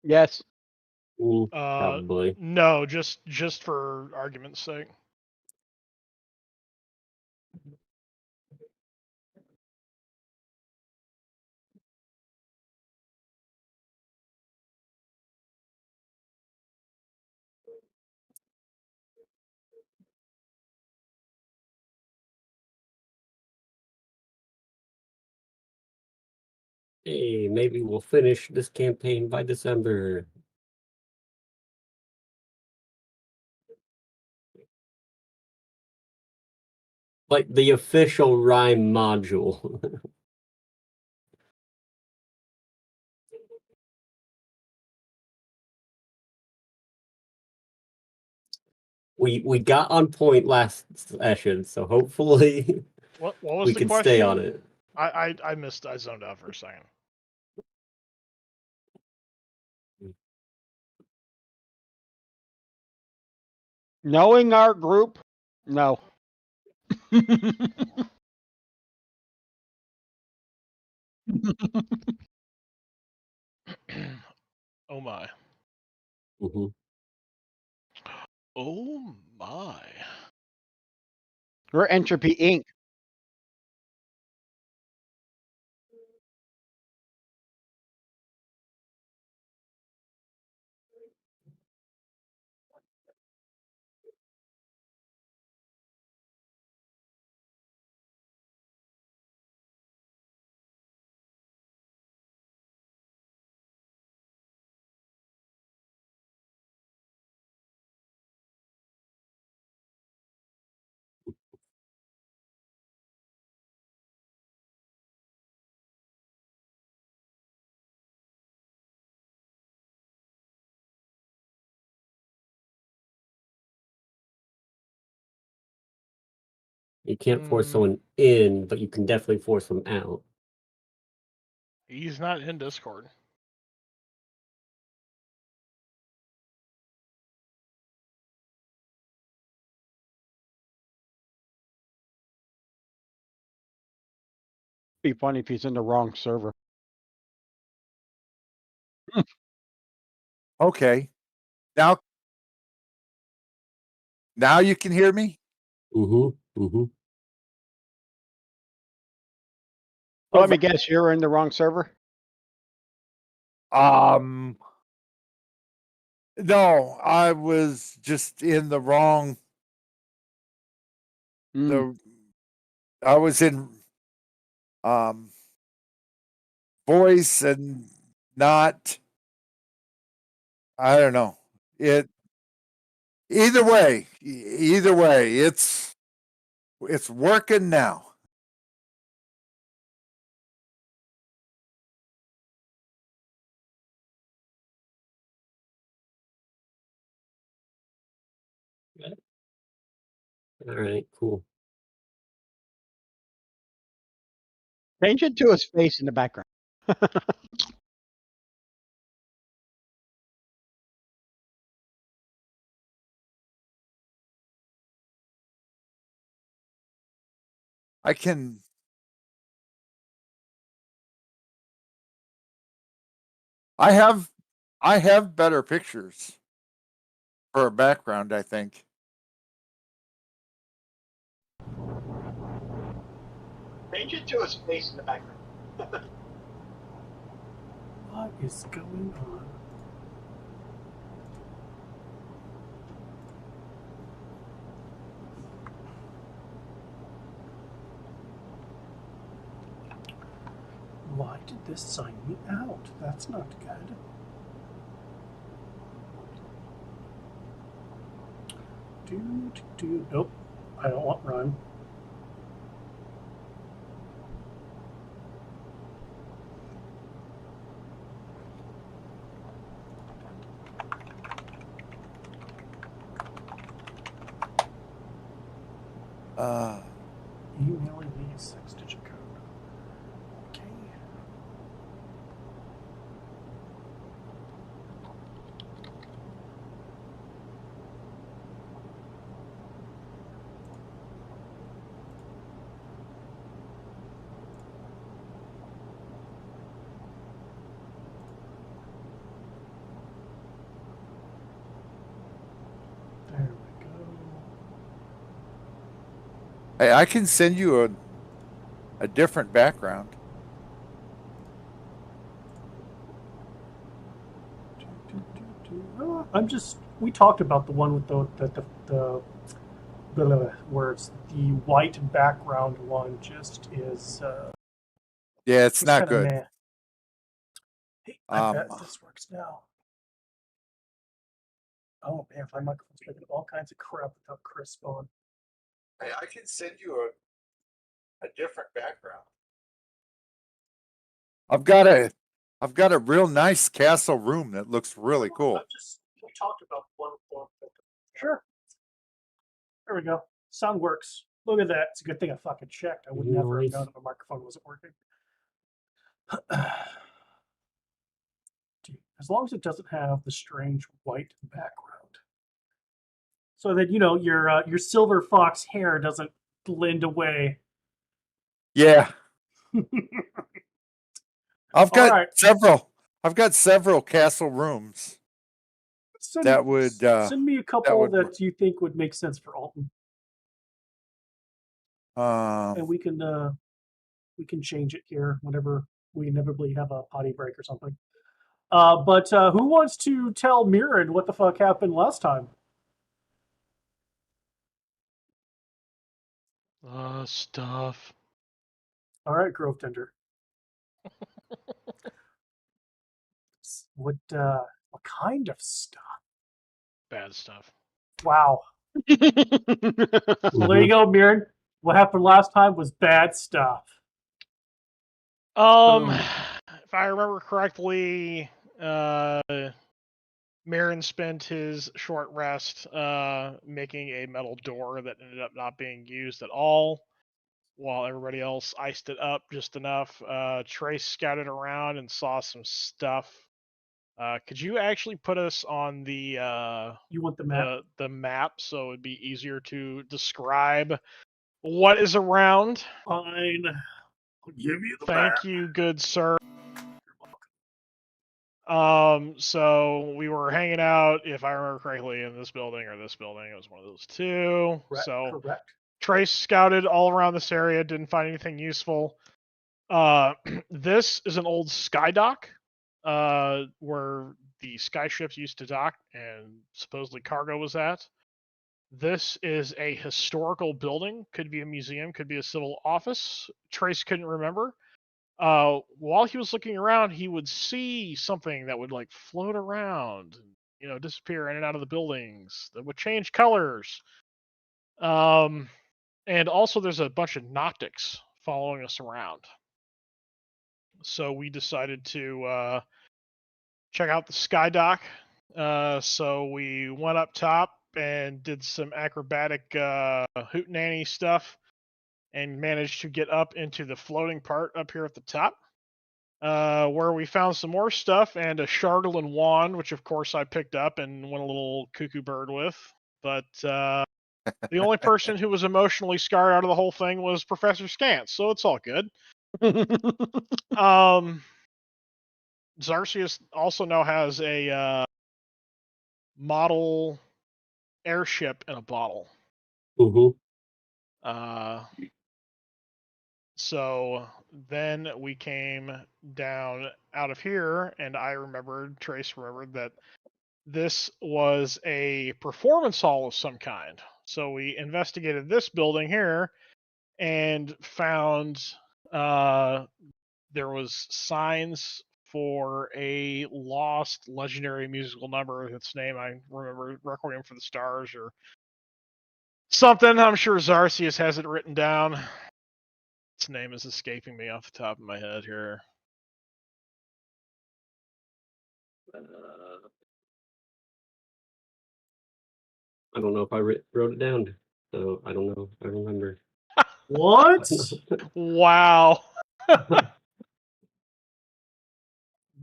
Yes. Probably. No, just for argument's sake. Hey, maybe we'll finish this campaign by December. Like the official Rime module. We got on point last session, so hopefully What was we the can question? stay on it. I missed. I zoned out for a second. Knowing our group, no. Oh my. Mm-hmm. Oh my. We're Entropy Inc. You can't force someone in, but you can definitely force them out. He's not in Discord. Be funny if he's in the wrong server. Okay. Now you can hear me? Mm-hmm. Mm-hmm. Let me guess, you're in the wrong server? No, I was just in the wrong. I was in voice and not. I don't know. Either way, it's working now. All right, cool. Change it to his face in the background. I can. I have better pictures for a background, I think. Change it to his face in the background. What is going on? Why did this sign me out? That's not good. Nope, I don't want Rime. Emailing me a 6-digit code. Okay. Hey, I can send you a different background. We talked about the one with the blah, blah, blah, where it's the white background one just is Yeah, it's not kinda good. meh. Hey, I bet this works now. Oh man, my microphone's picking up all kinds of crap without crisp on. Hey, I can send you a different background. I've got a real nice castle room that looks really cool. We talked about one with the sure. There we go. Sound works. Look at that. It's a good thing I fucking checked. I would never have Nice. known if my microphone wasn't working. As long as it doesn't have the strange white background, so that your silver fox hair doesn't blend away. Yeah, I've got Alright. several. I've got several castle rooms. That would, send me a couple would that work. you think would make sense for Alton, and Um, we can change it here whenever we inevitably have a potty break or something. But who wants to tell Mirren what the fuck happened last time? Stuff. All right, Grove Tender. What kind of stuff? Bad stuff. Wow. Well, there you go, Mirren. What happened last time was bad stuff. Boom. If I remember correctly, Marin spent his short rest making a metal door that ended up not being used at all, while everybody else iced it up just enough. Trace scouted around and saw some stuff. Could you actually put us on the You want the map? the map so it'd be easier to describe what is around? Fine. I'll give you the Thank map. you, good sir. So we were hanging out, if I remember correctly, in this building or this building. It was one of those two. Correct. Trace scouted all around this area, didn't find anything useful. This is an old sky dock, where the sky ships used to dock and supposedly cargo was at. This is a historical building, could be a museum, could be a civil office. Trace couldn't remember. While he was looking around, he would see something that would like float around, disappear in and out of the buildings that would change colors. And also there's a bunch of Noctics following us around. So we decided to check out the sky dock. So we went up top and did some acrobatic hootenanny stuff and managed to get up into the floating part up here at the top, where we found some more stuff and a Chardelin wand, which of course I picked up and went a little cuckoo bird with. But the only person who was emotionally scarred out of the whole thing was Professor Scantz, so it's all good. Zarcius also now has a model airship in a bottle. So then we came down out of here, and Trace remembered that this was a performance hall of some kind. So we investigated this building here and found there was signs for a lost legendary musical number. Its name I remember, Requiem for the Stars or something. I'm sure Zarcius has it written down. Its name is escaping me off the top of my head here. I don't know if I wrote it down, so I don't know. I remember. What? Wow.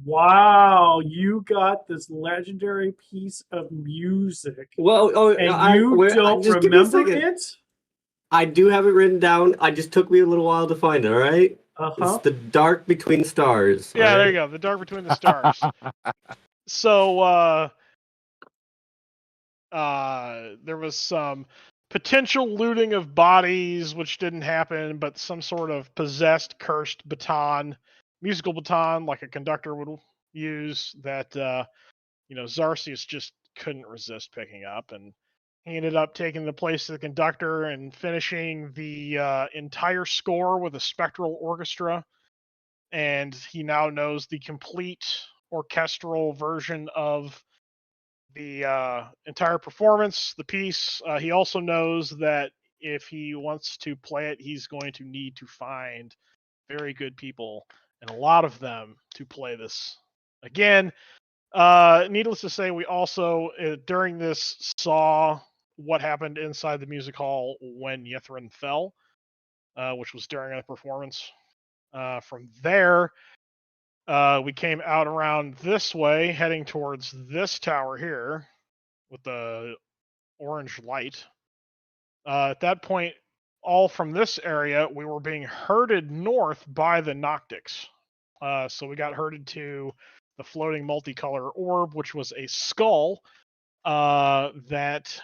Wow, you got this legendary piece of music. Well, and you don't just give me a remember second. it? I do have it written down. It just took me a little while to find it, all right? It's the Dark Between Stars. Yeah, right? there you go. The Dark Between the Stars. So there was some potential looting of bodies, which didn't happen, but some sort of possessed, cursed baton, musical baton, like a conductor would use, that Zarsius just couldn't resist picking up, and he ended up taking the place of the conductor and finishing the entire score with a spectral orchestra. And he now knows the complete orchestral version of the entire performance, the piece. He also knows that if he wants to play it, he's going to need to find very good people, and a lot of them, to play this again. Needless to say, we also, during this, saw what happened inside the music hall when Yithrin fell, which was during a performance. From there, we came out around this way, heading towards this tower here with the orange light. At that point, all from this area, we were being herded north by the Noctics. So we got herded to the floating multicolor orb, which was a skull that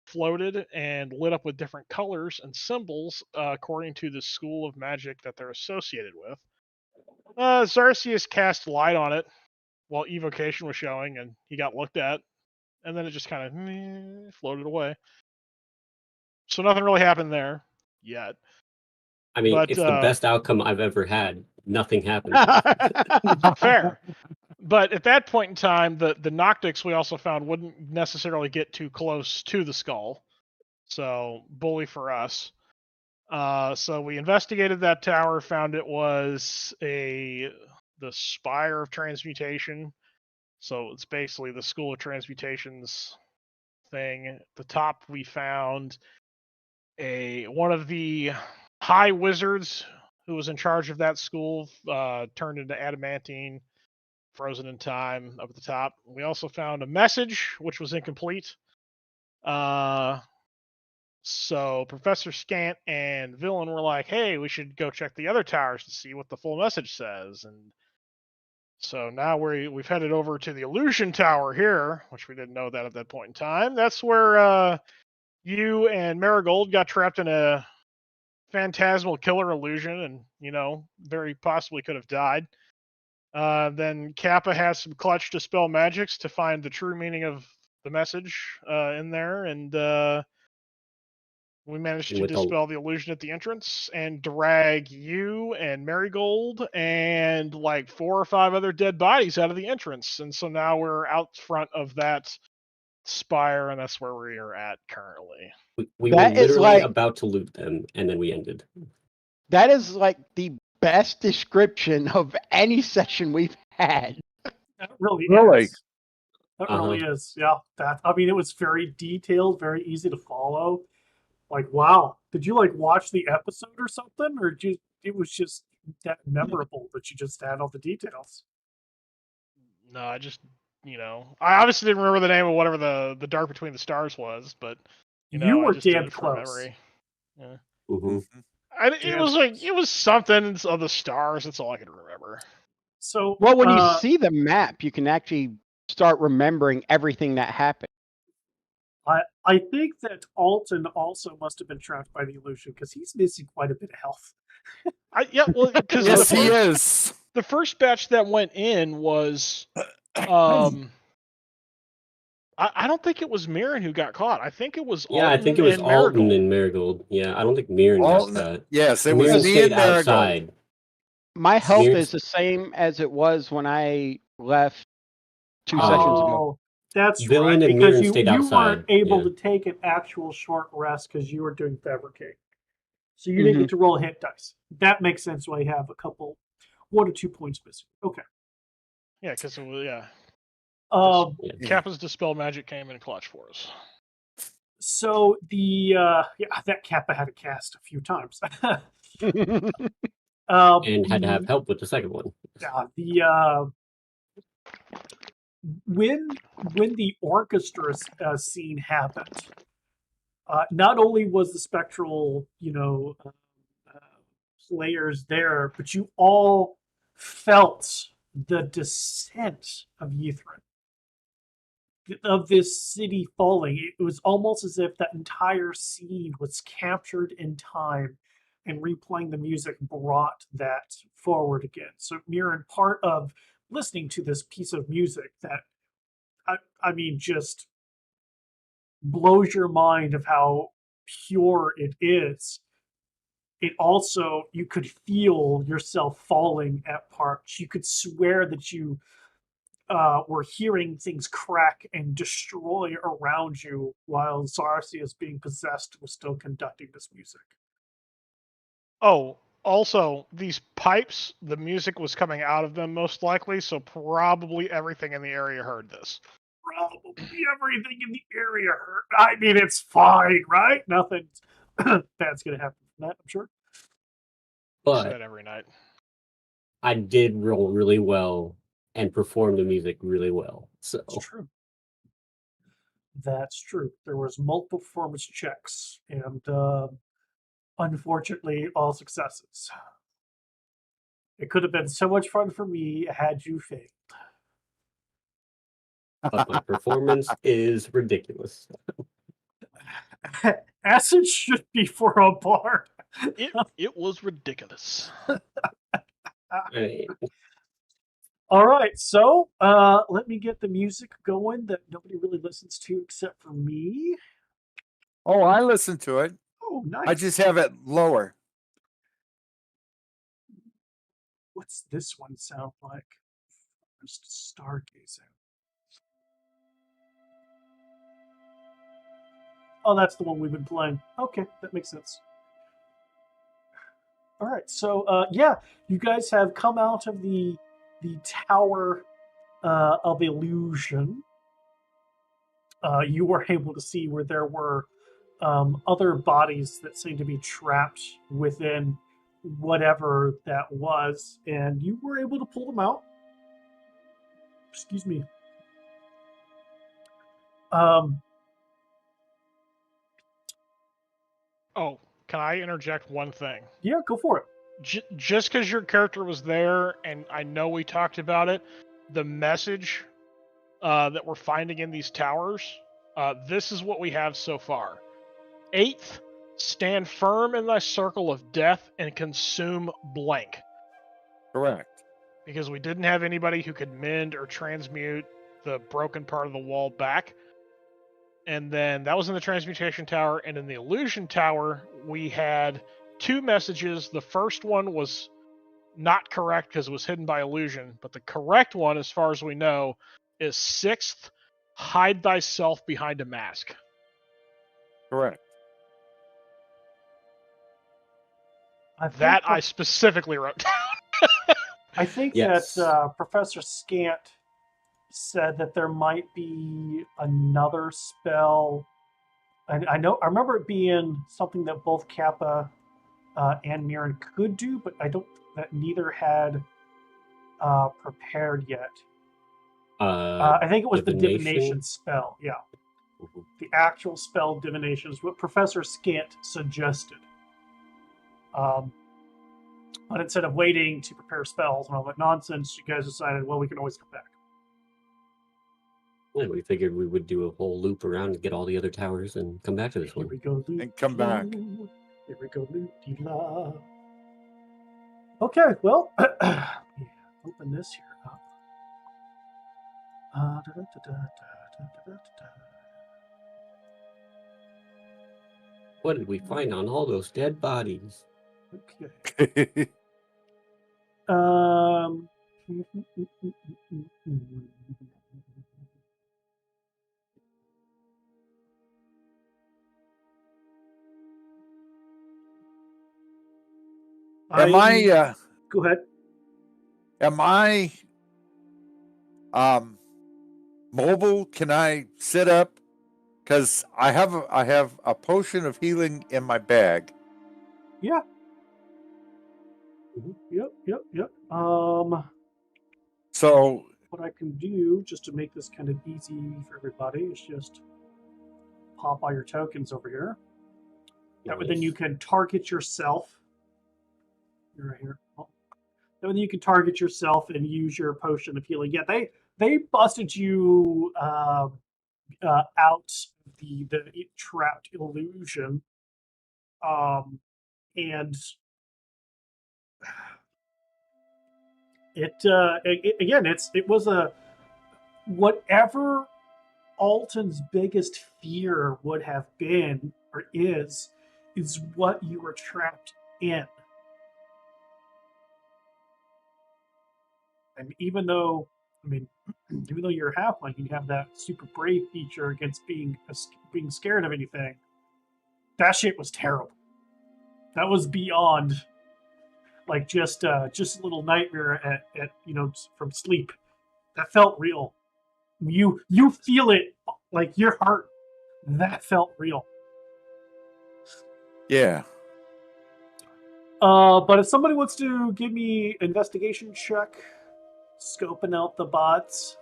floated and lit up with different colors and symbols according to the school of magic that they're associated with. Zarsius cast light on it while evocation was showing, and he got looked at, and then it just kind of floated away. So nothing really happened there yet. I mean, But, it's the best outcome I've ever had. Nothing happened. Fair. But at that point in time, the Noctics we also found wouldn't necessarily get too close to the skull. So, bully for us. So we investigated that tower, found it was the Spire of Transmutation. So it's basically the School of Transmutations thing. At the top we found one of the high wizards who was in charge of that school turned into adamantine, frozen in time up at the top. We also found a message which was incomplete. So Professor Scant and Villain were like, hey, we should go check the other towers to see what the full message says. And so now we've headed over to the Illusion Tower here, which we didn't know that at that point in time. That's where you and Marigold got trapped in a phantasmal killer illusion and, very possibly could have died. Then Kappa has some clutch dispel magics to find the true meaning of the message in there, and we managed to dispel the illusion at the entrance and drag you and Marigold and like 4 or 5 other dead bodies out of the entrance. And so now we're out front of that spire, and that's where we are at currently. We were literally about to loot them, and then we ended. That is like the best description of any session we've had. That really Really? is. That really is. Yeah. It was very detailed, very easy to follow. Like, wow. Did you watch the episode or something? Or it was just that memorable that you just had all the details? No, I just, I obviously didn't remember the name of whatever the Dark Between the Stars was, but you were I just did damn it from close. memory. Yeah. Mm-hmm. It was something of the stars. That's all I could remember. So well, when you see the map, you can actually start remembering everything that happened. I think that Alton also must have been trapped by the illusion because he's missing quite a bit of health. Because yes, he is. The first batch that went in was, I don't think it was Mirren who got caught. I think it was Alton. I think it was Alton and Marigold. Yeah, I don't think Mirren got caught. Yes, it was me and Marigold. Outside. My health is the same as it was when I left 2 sessions ago. That's Villain right, and because Mirren stayed you outside. weren't able to take an actual short rest because you were doing fabricate. So you didn't get to roll hit dice. That makes sense why you have a couple, 1 or 2 points missing. Okay. Yeah, because it was, Kappa's Dispel Magic came in clutch for us. So that Kappa had to cast a few times. And had to have help with the second one. Yeah, when the orchestra scene happened, not only was the spectral, players there, but you all felt the descent of Yithrin. of this city falling. It was almost as if that entire scene was captured in time, and replaying the music brought that forward again. So, Mirren, part of listening to this piece of music that, I mean, just blows your mind of how pure it is. It also, you could feel yourself falling at parts. You could swear that you were hearing things crack and destroy around you while Zarsius, being possessed, was still conducting this music. Oh, also, these pipes, the music was coming out of them most likely, so probably everything in the area heard this. Probably everything in the area heard. I mean, it's fine, right? Nothing bad's going to happen from that, I'm sure. I say that But every night. I did roll really well and perform the music really well. So That's true. That's true. There was multiple performance checks, and unfortunately, all successes. It could have been so much fun for me had you failed. but my performance is ridiculous. Acid should be for a bar. It was ridiculous. Right. All right, so let me get the music going that nobody really listens to except for me. Oh, I listen to it. Oh, nice. I just have it lower. What's this one sound like? Just stargazing. Oh, that's the one we've been playing. Okay, that makes sense. All right, so yeah, you guys have come out of the Tower of Illusion. You were able to see where there were other bodies that seemed to be trapped within whatever that was, and you were able to pull them out. Excuse me. Oh, can I interject one thing? Yeah, go for it. Just because your character was there, and I know we talked about it, the message that we're finding in these towers, this is what we have so far. 8th, stand firm in thy circle of death and consume blank. Correct. Because we didn't have anybody who could mend or transmute the broken part of the wall back. And then that was in the transmutation tower, and in the illusion tower, we had 2 messages. The first one was not correct because it was hidden by illusion, but the correct one, as far as we know, is 6th, hide thyself behind a mask. Correct. I specifically wrote down. I think Yes. that Professor Scant said that there might be another spell. I remember it being something that both Kappa and Mirren could do, but that neither had prepared yet. I think it was the divination spell. Yeah. Mm-hmm. The actual spell divination is what Professor Scant suggested. But instead of waiting to prepare spells and all that nonsense, you guys decided, well, we can always come back. Yeah, we figured we would do a whole loop around and get all the other towers and come back to this one. Here we go, loop. And come back. Here we go, loop-de-la. Okay, well, open this here up. What did we find on all those dead bodies? Okay. Go ahead. Am I mobile? Can I sit up? Because I have a potion of healing in my bag. Yeah. Yep. So what I can do, just to make this kind of easy for everybody, is just pop all your tokens over here. That way, then you can target yourself. You're right here. That way, then you can target yourself and use your potion of healing. Yeah, they busted you out the trapped illusion, and it was a whatever Alton's biggest fear would have been or is what you were trapped in. And even though you're a halfling, you have that super brave feature against being scared of anything. That shit was terrible. That was beyond like just a little nightmare at from sleep. That felt real. You feel it like your heart. That felt real. Yeah. But if somebody wants to give me investigation check, scoping out the bots.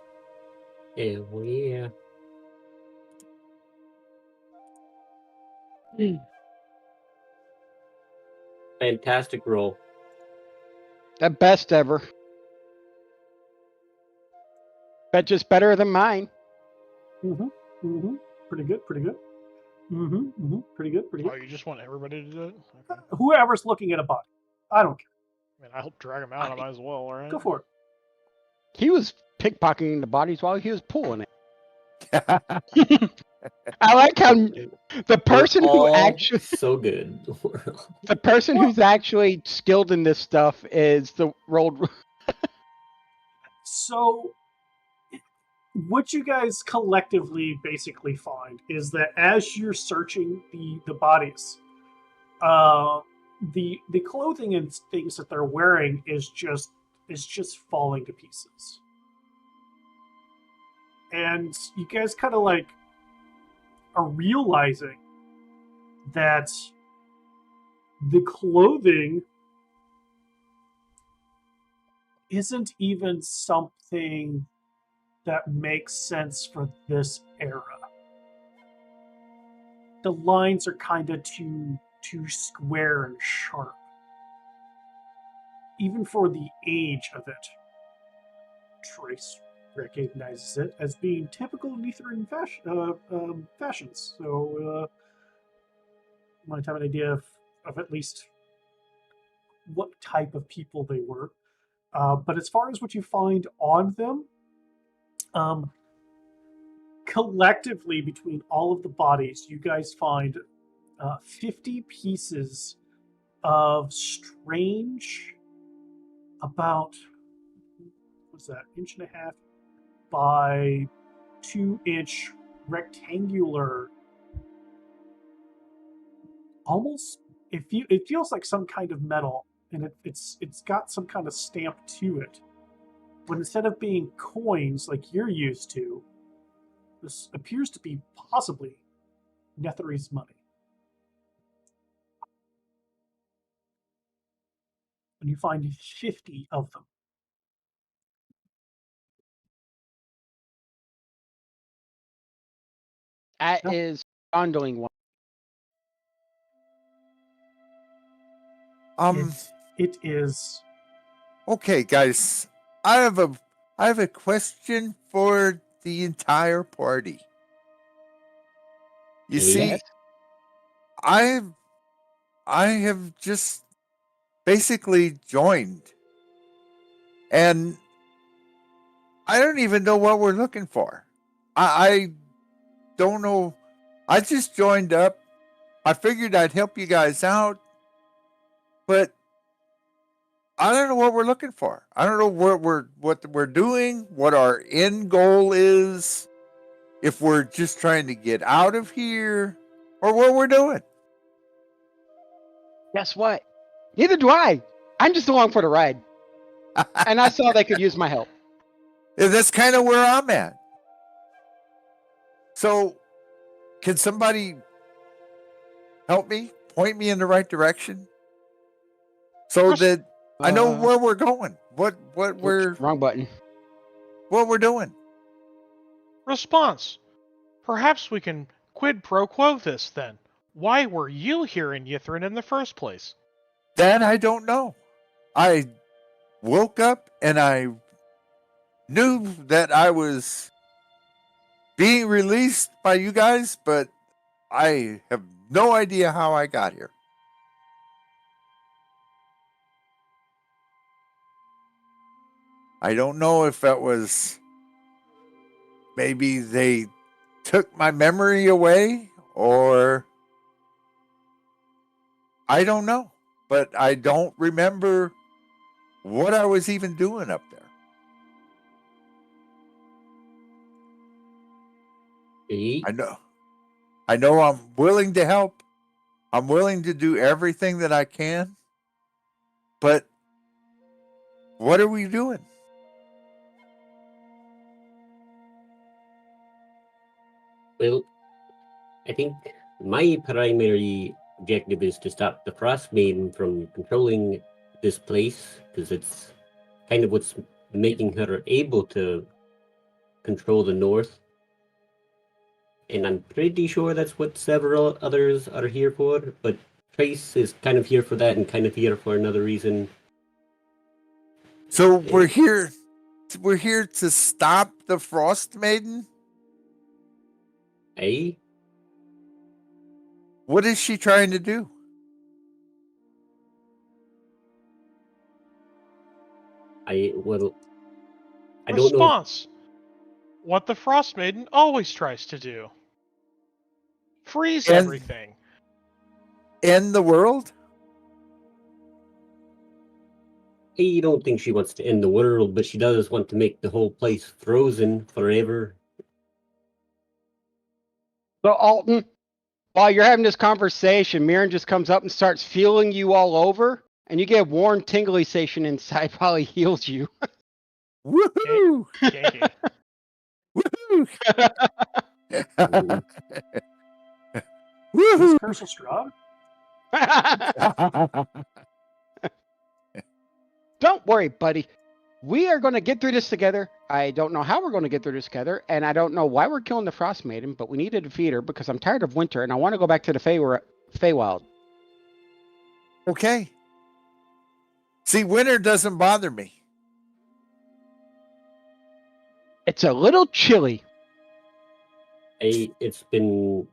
Yeah. Fantastic roll. The best ever. Bet just better than mine. Pretty good. Pretty good. Pretty good. Oh, you just want everybody to do it? Okay. Whoever's looking at a bot. I don't care. I mean, I help drag him out. I might as well, right? Go for it. He was pickpocketing the bodies while he was pulling it. I like how the person who actually so good. the person who's actually skilled in this stuff is the rolled. So, what you guys collectively basically find is that as you're searching the bodies, the clothing and things that they're wearing is just falling to pieces, and you guys kind of like are realizing that the clothing isn't even something that makes sense for this era. The lines are kind of too square and sharp, even for the age of it. Trace recognizes it as being typical Netheran fashions, so you might have an idea of at least what type of people they were. But as far as what you find on them, collectively between all of the bodies, you guys find 50 pieces of strange, about, what's that, 1.5 inch by 2-inch rectangular, almost, it feels like some kind of metal, and it's got some kind of stamp to it. But instead of being coins like you're used to, this appears to be possibly Netherese money. And you find 50 of them. That is bundling one. It is. Okay, guys. I have a question for the entire party. You see, I have just basically joined, and I don't even know what we're looking for. I don't know. I just joined up. I figured I'd help you guys out, but I don't know what we're looking for. I don't know what we're doing, what our end goal is, if we're just trying to get out of here, or what we're doing. Guess what? Neither do I. I'm just along for the ride. And I saw they could use my help. Yeah, that's kind of where I'm at. So, can somebody help me, point me in the right direction, so that I know where we're going, what we're wrong button, what we're doing? Response. Perhaps we can quid pro quo this then. Why were you here in Yithrin in the first place? That I don't know. I woke up and I knew that I was being released by you guys, but I have no idea how I got here. I don't know if that was maybe they took my memory away or I don't know, but I don't remember what I was even doing up there. I know I'm willing to help. I'm willing to do everything that I can. But what are we doing? Well, I think my primary objective is to stop the Frostmaiden from controlling this place, because it's kind of what's making her able to control the north. And I'm pretty sure that's what several others are here for, but Trace is kind of here for that and kind of here for another reason. So we're here to stop the Frostmaiden? Eh? What is she trying to do? I don't know. Response. What the Frostmaiden always tries to do. Freeze everything. End the world? I don't think she wants to end the world, but she does want to make the whole place frozen forever. So, Alton, while you're having this conversation, Mirren just comes up and starts feeling you all over, and you get a warm, tingly sensation inside while he heals you. Woohoo! Kinky. Woohoo! Is this Woohoo! Cursal Strahd? Don't worry, buddy. We are going to get through this together. I don't know how we're going to get through this together, and I don't know why we're killing the Frostmaiden, but we need to defeat her because I'm tired of winter, and I want to go back to the Feywild. Okay. See, winter doesn't bother me. It's a little chilly. It's been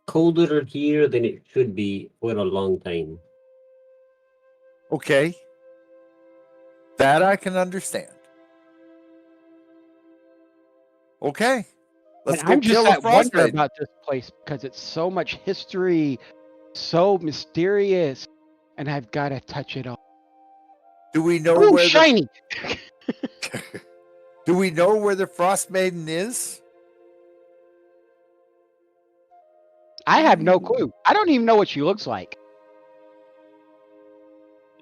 colder here than it should be for a long time. Okay. That I can understand. Okay. Let's And go I'm just kill a at wonder Frostmaiden. about this place because it's so much history, so mysterious, and I've got to touch it all. Do we know Ooh, where shiny! Do we know where the Frostmaiden is? I have no clue. I don't even know what she looks like.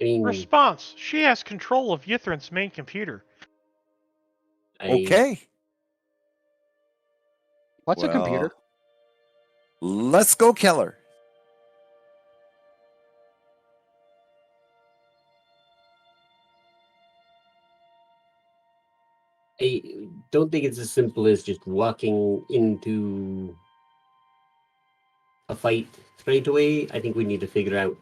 I mean, Response. She has control of Yithrin's main computer. Okay. What's a computer? Let's go kill her. I don't think it's as simple as just walking into a fight straight away. I think we need to figure out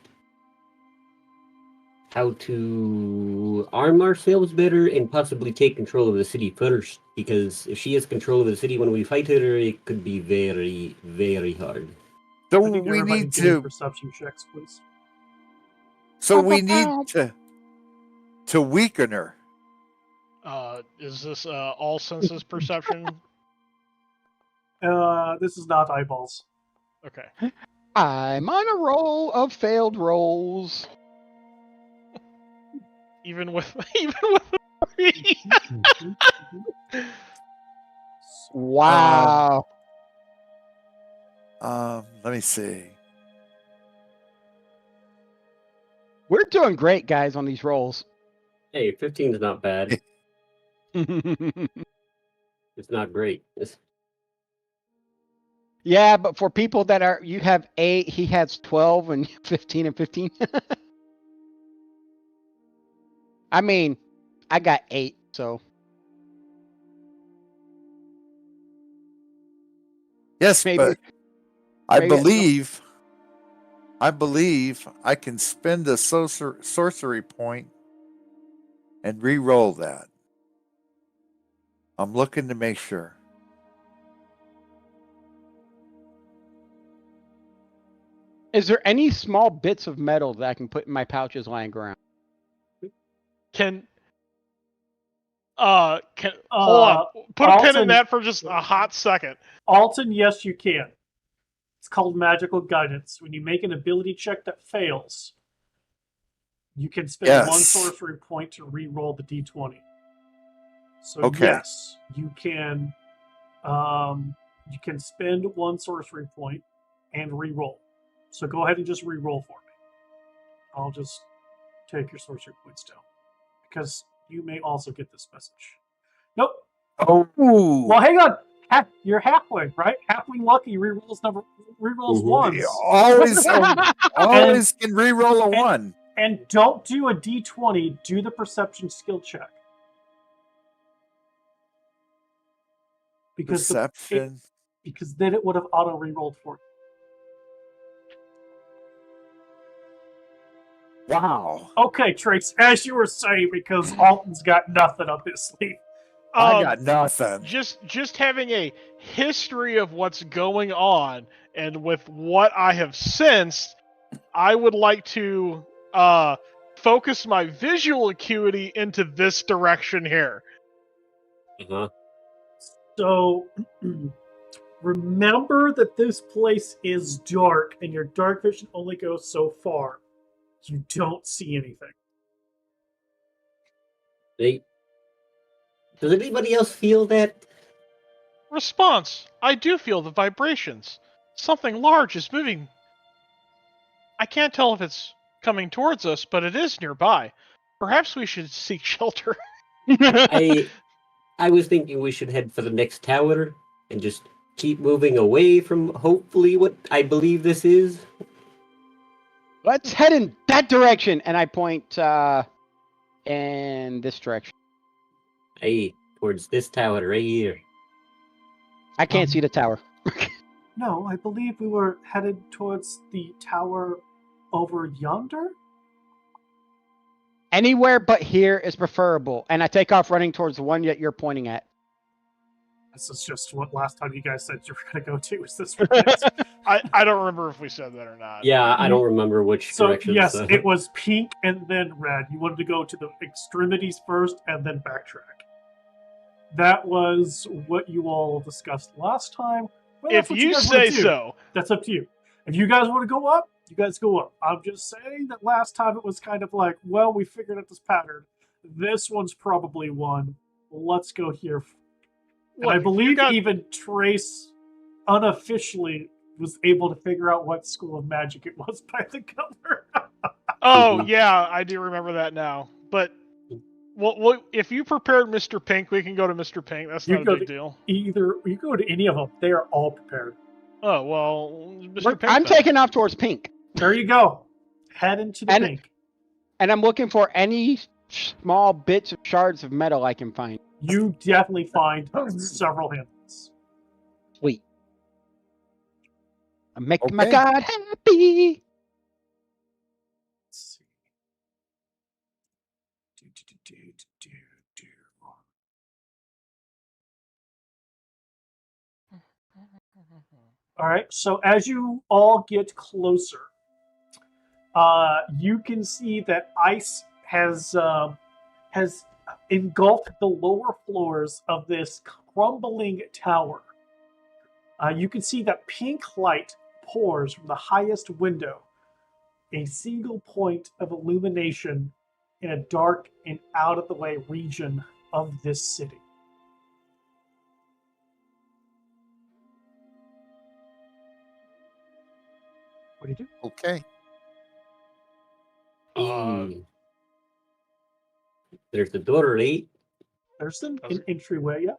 how to arm ourselves better and possibly take control of the city first, because if she has control of the city when we fight her, it could be very, very hard. So I think we everybody need give me to. perception checks, please. So we need to weaken her. Is this all senses perception? This is not eyeballs. Okay. I'm on a roll of failed rolls. Even with 3. Wow. Let me see. We're doing great, guys, on these rolls. Hey, 15 is not bad. It's not great. Yeah, but for people that are, you have 8, he has 12, and 15 and 15. I mean, I got 8, so. Yes, Maybe- but I maybe- believe I can spend a sorcery point and re-roll that. I'm looking to make sure. Is there any small bits of metal that I can put in my pouches lying around? Can hold on. Put a pin in Alton- that for just a hot second. Alton, yes, you can. It's called magical guidance. When you make an ability check that fails, you can spend one Yes. sorcery point to re-roll the d20. So Okay. yes, you can. You can spend one sorcery point and re-roll. So go ahead and just re-roll for me. I'll just take your sorcery points down because you may also get this message. Nope. Oh. Well, hang on. You're halfway, right? Halfway lucky rerolls Mhm. ones. Always can re-roll a 1. And don't do a d20. Do the perception skill check. Because Perception. because then it would have auto re-rolled for you. Wow. Okay, Trace, as you were saying, because Alton's got nothing up his sleeve. I got nothing. Just having a history of what's going on, and with what I have sensed, I would like to focus my visual acuity into this direction here. Uh-huh. So remember that this place is dark, and your dark vision only goes so far. You don't see anything. Does anybody else feel that? Response: I do feel the vibrations. Something large is moving. I can't tell if it's coming towards us, but it is nearby. Perhaps we should seek shelter. I was thinking we should head for the next tower and just keep moving away from hopefully what I believe this is. Let's head in that direction, and I point in this direction. Hey, towards this tower right here. I can't see the tower. No, I believe we were headed towards the tower over yonder. Anywhere but here is preferable, and I take off running towards the one that you're pointing at. This is just what last time you guys said you were going to go to. Is this? I don't remember if we said that or not. Yeah, I don't remember which So direction. yes, it was pink and then red. You wanted to go to the extremities first and then backtrack. That was what you all discussed last time. Well, If you say so. That's up to you. If you guys want to go up, you guys go up. I'm just saying that last time it was kind of like, well, we figured out this pattern. This one's probably one. Let's go here. And I believe even Trace unofficially was able to figure out what school of magic it was by the color. Oh, yeah, I do remember that now. But, well, if you prepared Mr. Pink, we can go to Mr. Pink. That's not a big deal. Either you go to any of them. They are all prepared. Oh, well, Mr. Pink. I'm taking off towards pink. There you go. Head into the pink. And I'm looking for any small bits of shards of metal I can find. You definitely find several handles. Sweet. I'm making my God happy. Let's see. All right. So as you all get closer, you can see that ice has engulfed the lower floors of this crumbling tower. You can see that pink light pours from the highest window, a single point of illumination in a dark and out-of-the-way region of this city. What do you do? Okay. There's the door, right? There's an entryway, yeah.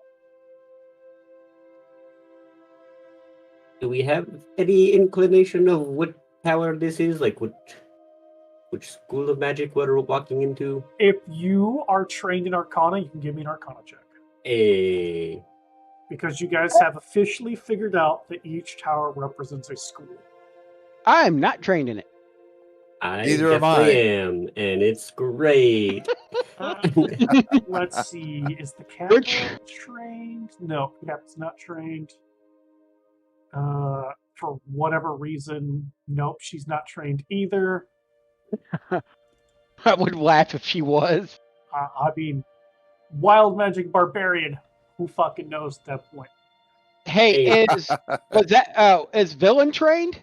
Do we have any inclination of what tower this is? Like which school of magic we're walking into? If you are trained in Arcana, you can give me an Arcana check. Because you guys have officially figured out that each tower represents a school. I'm not trained in it. Neither am, and it's great. Let's see. Is the captain trained? No, the captain's not trained. for whatever reason, nope, she's not trained either. I would laugh if she was. I mean, wild magic barbarian. Who fucking knows at that point? Hey, is villain trained?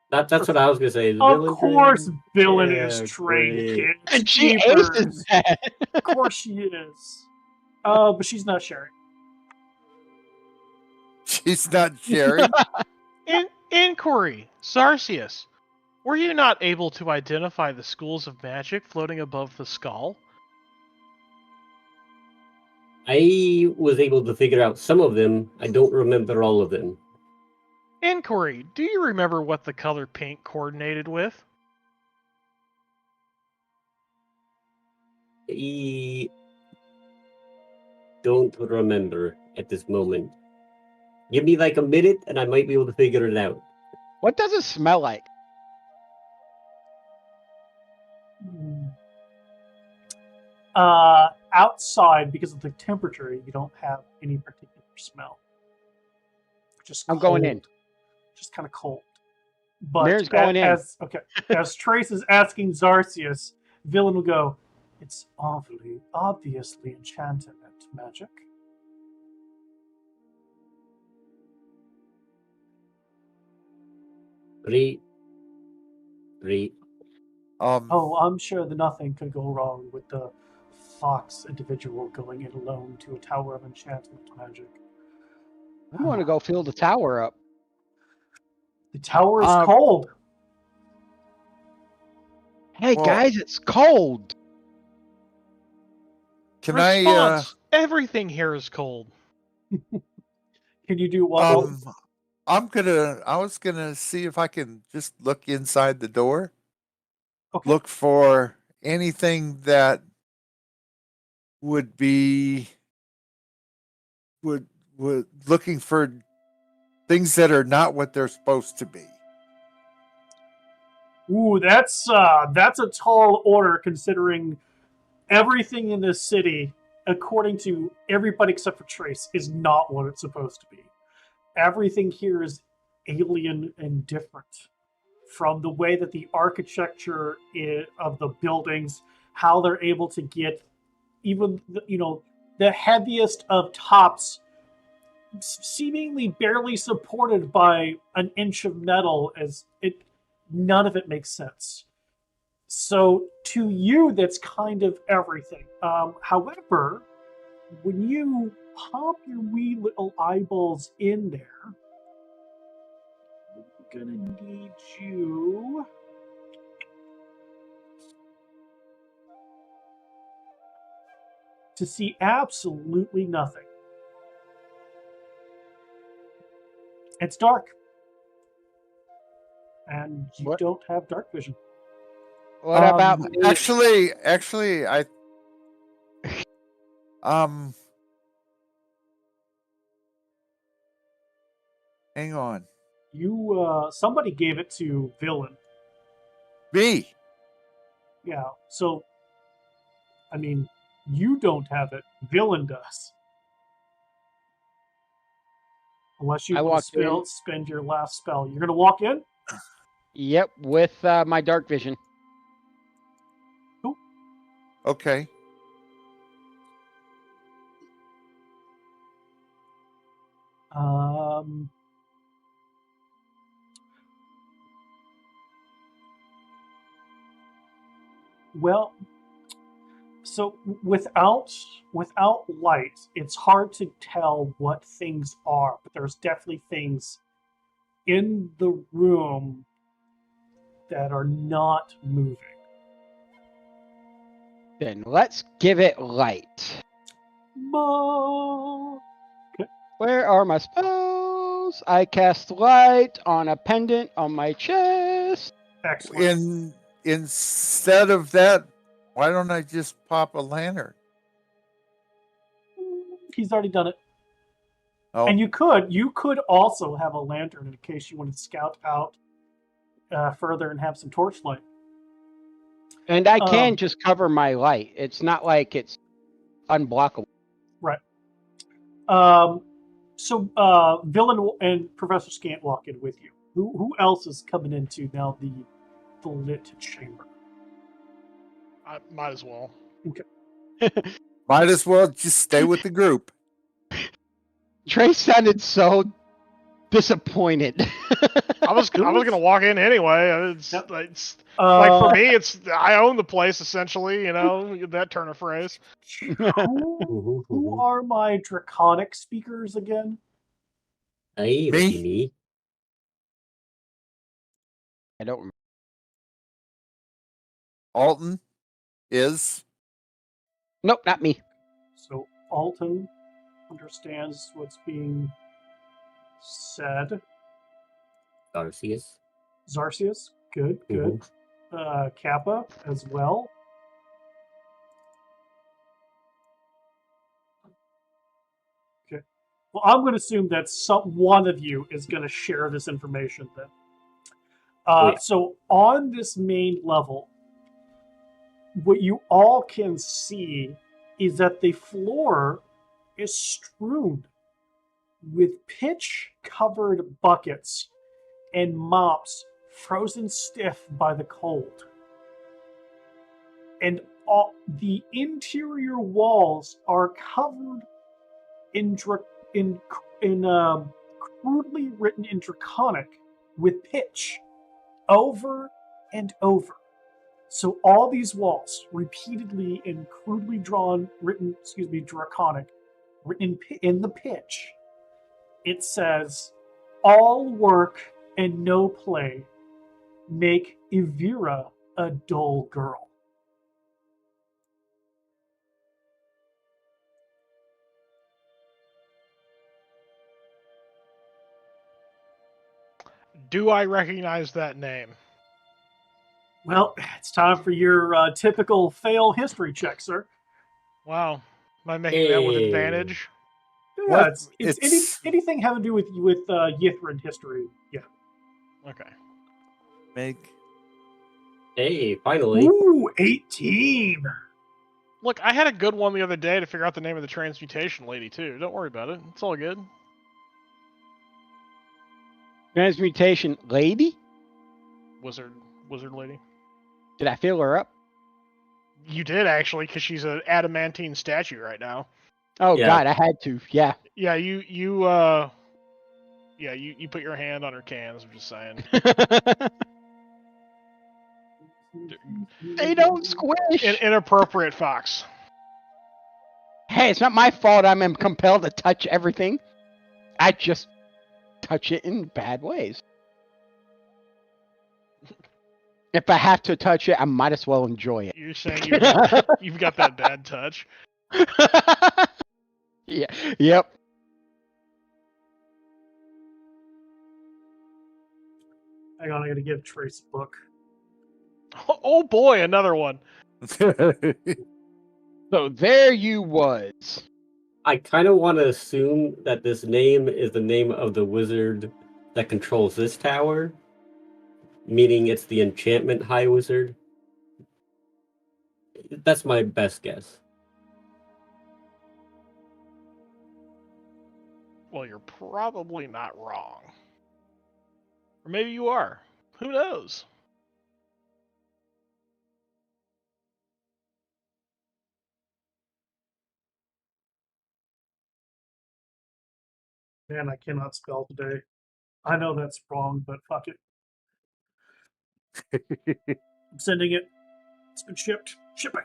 That's what I was gonna say. Is Of Villain course, trained? villain Yeah, is trained, great. kids. And she Jeepers. aces that. Of course she is. But she's not sharing. She's not sharing. Inquiry, Zarcius. Were you not able to identify the schools of magic floating above the skull? I was able to figure out some of them. I don't remember all of them. Inquiry, do you remember what the color pink coordinated with? I don't remember at this moment. Give me like a minute and I might be able to figure it out. What does it smell like? Outside, because of the temperature, you don't have any particular smell. Just I'm going in. Just kind of cold. But Mare's going in. As Trace is asking Zarcius, Villain will go, "It's obviously enchanted at magic." Great. Oh, I'm sure that nothing could go wrong with the fox individual going in alone to a tower of enchantment magic. I'm going to go fill the tower up. The tower is cold. Hey, guys, it's cold. Can Response, everything here is cold. Can you do what? I was gonna see if I can just look inside the door. Okay. Look for anything that would be looking for things that are not what they're supposed to be. Ooh, that's a tall order considering everything in this city, according to everybody except for Trace, is not what it's supposed to be. Everything here is alien and different. From the way that the architecture of the buildings, how they're able to get even the heaviest of tops seemingly barely supported by an inch of metal, none of it makes sense. So to you, that's kind of everything. However, when you pop your wee little eyeballs in there, I'm gonna need you to see absolutely nothing. It's dark. And you don't have dark vision. What about me? Actually, I hang on. Somebody gave it to Villain. Me. Yeah. So, I mean, you don't have it. Villain does. Unless you want to spend your last spell. You're going to walk in? Yep, with my dark vision. Cool. Okay. Well, so without light, it's hard to tell what things are, but there's definitely things in the room that are not moving. Then let's give it light. Okay. Where are my spells? I cast light on a pendant on my chest. Excellent. Instead of that, why don't I just pop a lantern? He's already done it. Oh. And you could also have a lantern in case you want to scout out further and have some torchlight. And I can just cover my light. It's not like it's unblockable. Right. So Villain and Professor Scant walk in with you. Who else is coming into now the lit chamber? I might as well. Might as well just stay with the group. Trey sounded so disappointed. I was gonna walk in anyway. Yep. Like for me, it's I own the place essentially. You know that turn of phrase. Who are my draconic speakers again? Hey, Me? me. I don't remember. Alton is. Nope, not me. So Alton understands what's being said. Garcias. Zarcius, good. Kappa as well. Okay. Well, I'm going to assume that one of you is going to share this information then. Yeah. So on this main level, what you all can see is that the floor is strewn with pitch-covered buckets and mops frozen stiff by the cold. And the interior walls are covered in crudely written in Draconic with pitch over and over. So all these walls, repeatedly in crudely Draconic, written in the pitch, it says, "All work and no play make Evira a dull girl." Do I recognize that name? Well, it's time for your typical fail history check, sir. Wow. Am I making that with Hey. advantage? Yeah, What? it's anything having to do with Yithrin history. Yeah. Okay. Make. Hey, finally. Ooh, 18. Look, I had a good one the other day to figure out the name of the transmutation lady too. Don't worry about it. It's all good. Transmutation lady? Wizard lady. Did I fill her up? You did actually, because she's an adamantine statue right now. Oh Yeah. God, I had to. Yeah. Yeah, you put your hand on her cans. I'm just saying. They don't squish. Inappropriate, Fox. Hey, it's not my fault. I'm compelled to touch everything. I just touch it in bad ways. If I have to touch it, I might as well enjoy it. You're saying you've got that bad touch. Yeah. Yep. Hang on, I gotta give Trace a book. Oh boy, another one. So there you was. I kind of want to assume that this name is the name of the wizard that controls this tower, meaning it's the enchantment high wizard. That's my best guess. Well, you're probably not wrong. Or maybe you are. Who knows? Man, I cannot spell today. I know that's wrong, but fuck it. I'm sending it. It's been shipped. Shipping.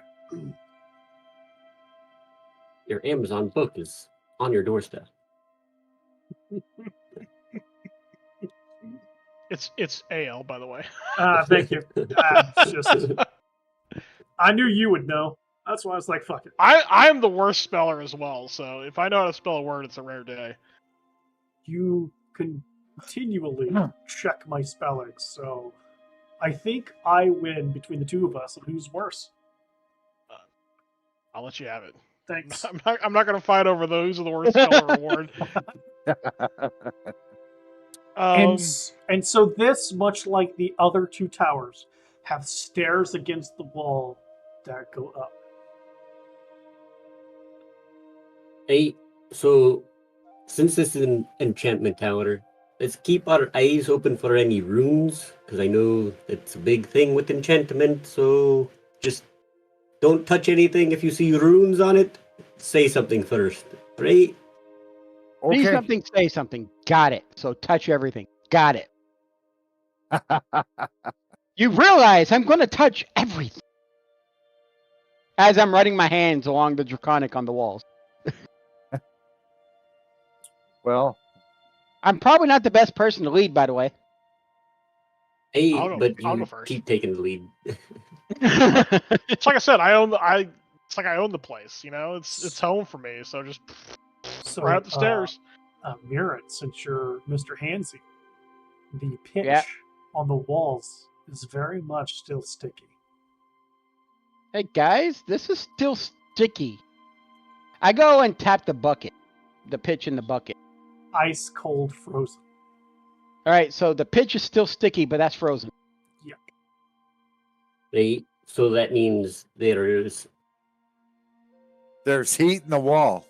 Your Amazon book is on your doorstep. It's AL, by the way. Thank you. Just, I knew you would know. That's why I was like, fuck it. I'm the worst speller as well, so if I know how to spell a word, it's a rare day. You continually check my spelling, so I think I win between the two of us, and who's worse? I'll let you have it. Thanks. I'm not going to fight over those of the worst speller award. And so this, much like the other two towers, have stairs against the wall that go up. Hey, so since this is an enchantment tower, let's keep our eyes open for any runes, because I know it's a big thing with enchantment. So just don't touch anything. If you see runes on it, say something first, right? See Okay. something, say something. Got it. So touch everything. Got it. You realize I'm going to touch everything. As I'm running my hands along the draconic on the walls. Well, I'm probably not the best person to lead, by the way. Hey, I'll but go you first. keep taking the lead. It's like I said, I own the place. You know, it's home for me. So just So, right up the stairs. Mirren, since you're Mr. Hansy, the pitch Yeah. on the walls is very much still sticky. Hey guys, this is still sticky. I go and tap the bucket, the pitch in the bucket. Ice cold frozen. All right, so the pitch is still sticky, but that's frozen. Right? So that means there's heat in the wall.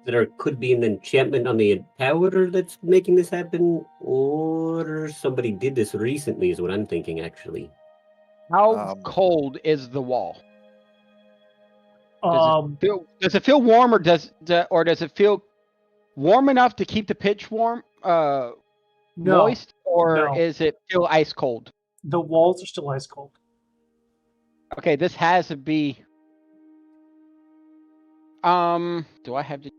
there could be an enchantment on the tower that's making this happen, or somebody did this recently, is what I'm thinking, actually. How cold is the wall? Um, Does it feel warm, or does it feel warm enough to keep the pitch warm, no, moist, or no. is it feel ice cold? The walls are still ice cold. Okay, this has to be. Do I have to?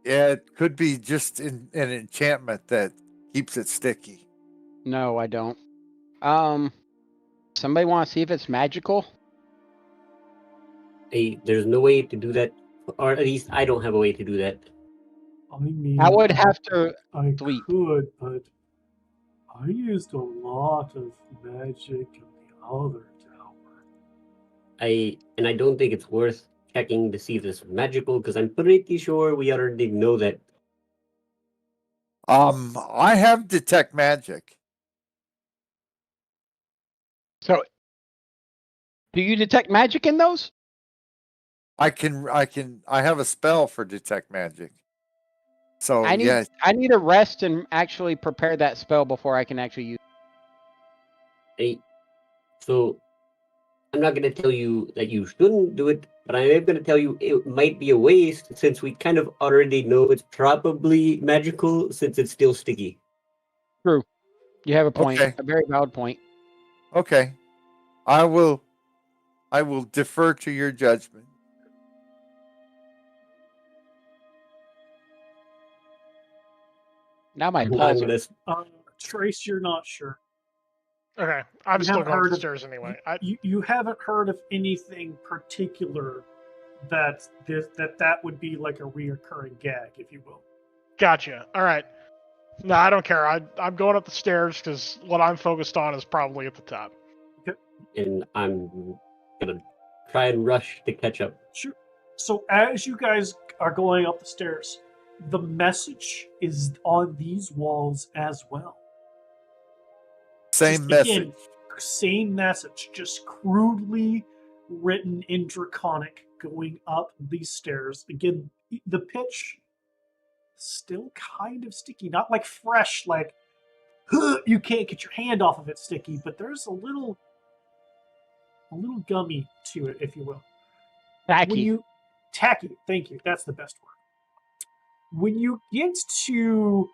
Yeah, it could be just an enchantment that keeps it sticky. No, I don't. Somebody want to see if it's magical? Hey, there's no way to do that, or at least I don't have a way to do that. I mean, I would have to I sleep. could, but I used a lot of magic in the other tower. I don't think it's worth checking to see if it's magical, because I'm pretty sure we already know that. I have detect magic. So, do you detect magic in those? I have a spell for detect magic. So I need to rest and actually prepare that spell before I can actually use. Hey, so I'm not going to tell you that you shouldn't do it, but I am going to tell you it might be a waste, since we kind of already know it's probably magical, since it's still sticky. True. You have a point. Okay. A very valid point. Okay. I will defer to your judgment. Now my I'm balls gonna are. Trace, you're not sure. Okay, I'm You still haven't going heard up the of- stairs anyway. You haven't heard of anything particular that would be like a reoccurring gag, if you will. Gotcha. All right. No, I don't care. I'm going up the stairs because what I'm focused on is probably at the top. and I'm gonna try and rush to catch up. Sure. So as you guys are going up the stairs, the message is on these walls as well. Same message. Again, same message, just crudely written in Draconic going up these stairs. Again, the pitch still kind of sticky, not like fresh, like you can't get your hand off of it sticky, but there's a little gummy to it, if you will. Tacky. Tacky, thank you. That's the best word. When you get to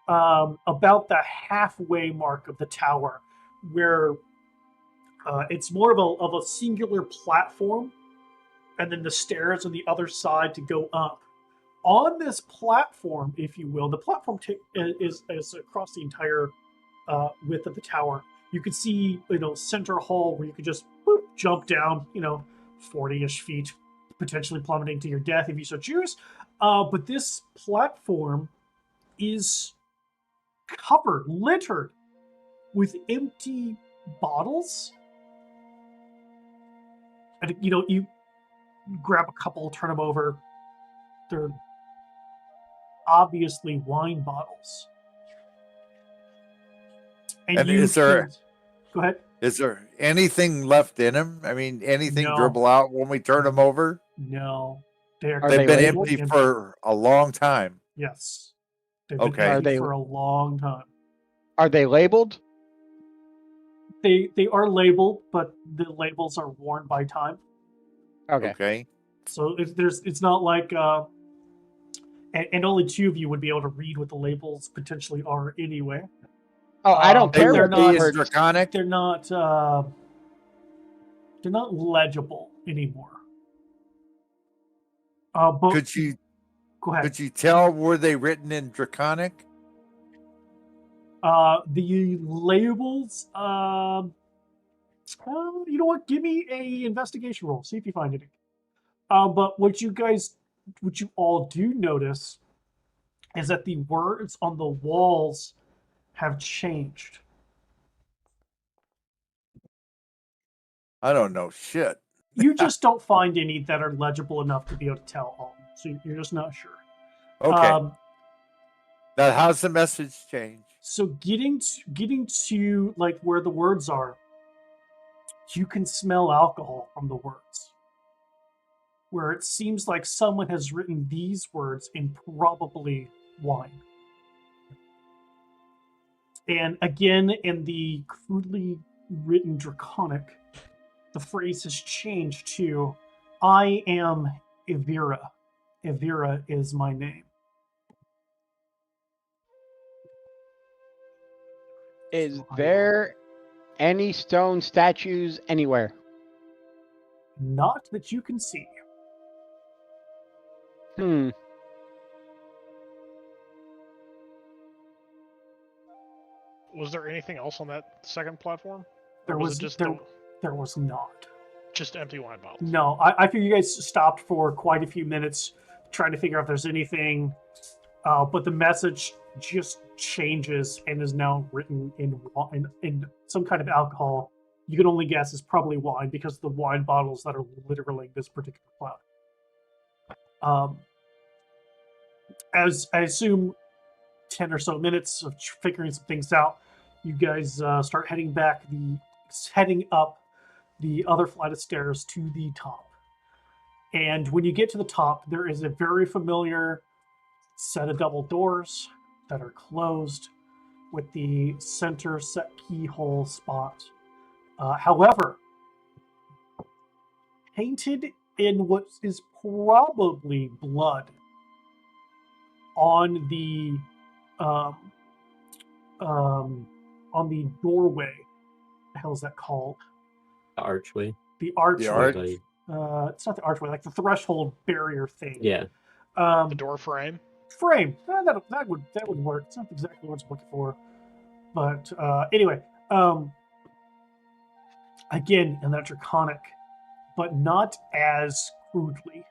about the halfway mark of the tower, where it's more of a singular platform, and then the stairs on the other side to go up. On this platform, if you will, the platform is across the entire width of the tower. You could see, center hall where you could just jump down, 40-ish feet, potentially plummeting to your death if you so choose. But this platform is covered, littered with empty bottles. And, you grab a couple, turn them over. They're obviously wine bottles. And go ahead. Is there anything left in them? I mean, anything No. dribble out when we turn them over? No. They've been empty for a long time. Yes. They've been Okay. Are empty they- for a long time. Are they labeled? They are labeled, but the labels are worn by time. Okay. Okay. So it's not like and only two of you would be able to read what the labels potentially are anyway. Oh, I don't But care they're what not- the Is words. draconic? They're not legible anymore. But Could you go ahead. could you tell, were they written in draconic? The labels. You know what? Give me a investigation roll. See if you find anything. But what you all do notice is that the words on the walls have changed. I don't know shit. You just don't find any that are legible enough to be able to tell all. So you're just not sure. Okay. Now, how's the message change? So getting to like where the words are, you can smell alcohol from the words. Where it seems like someone has written these words in probably wine. And again, in the crudely written draconic, the phrase has changed to, I am Evira. Evira is my name. Is So there any stone statues anywhere? Not that you can see. Hmm. Was there anything else on that second platform? Or There was it just there was not. just empty wine bottles? No, I figure you guys stopped for quite a few minutes trying to figure out if there's anything, but the message just changes and is now written in some kind of alcohol. You can only guess is probably wine because of the wine bottles that are literally this particular cloud. As I assume 10 or so minutes of figuring some things out, you guys start heading up the other flight of stairs to the top. And when you get to the top, there is a very familiar set of double doors that are closed with the center set keyhole spot. However, painted in what is probably blood on the doorway. What the hell is that called? The archway. The archway. The arch. It's not the archway, like the threshold barrier thing. Yeah. The door frame. Frame. That would work. It's not exactly what I'm looking for, but anyway. Again, in that draconic, but not as crudely,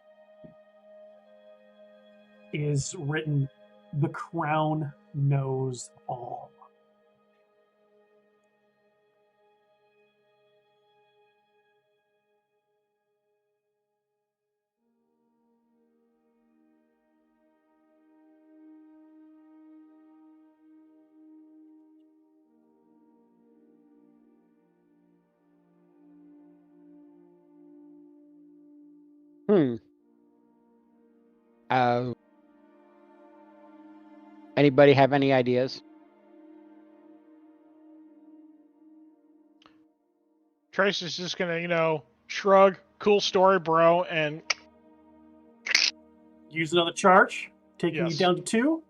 is written, "The crown knows all." Hmm. Anybody have any ideas? Trace is just gonna, shrug, cool story, bro, and Use another charge, taking you Yes. down to 2.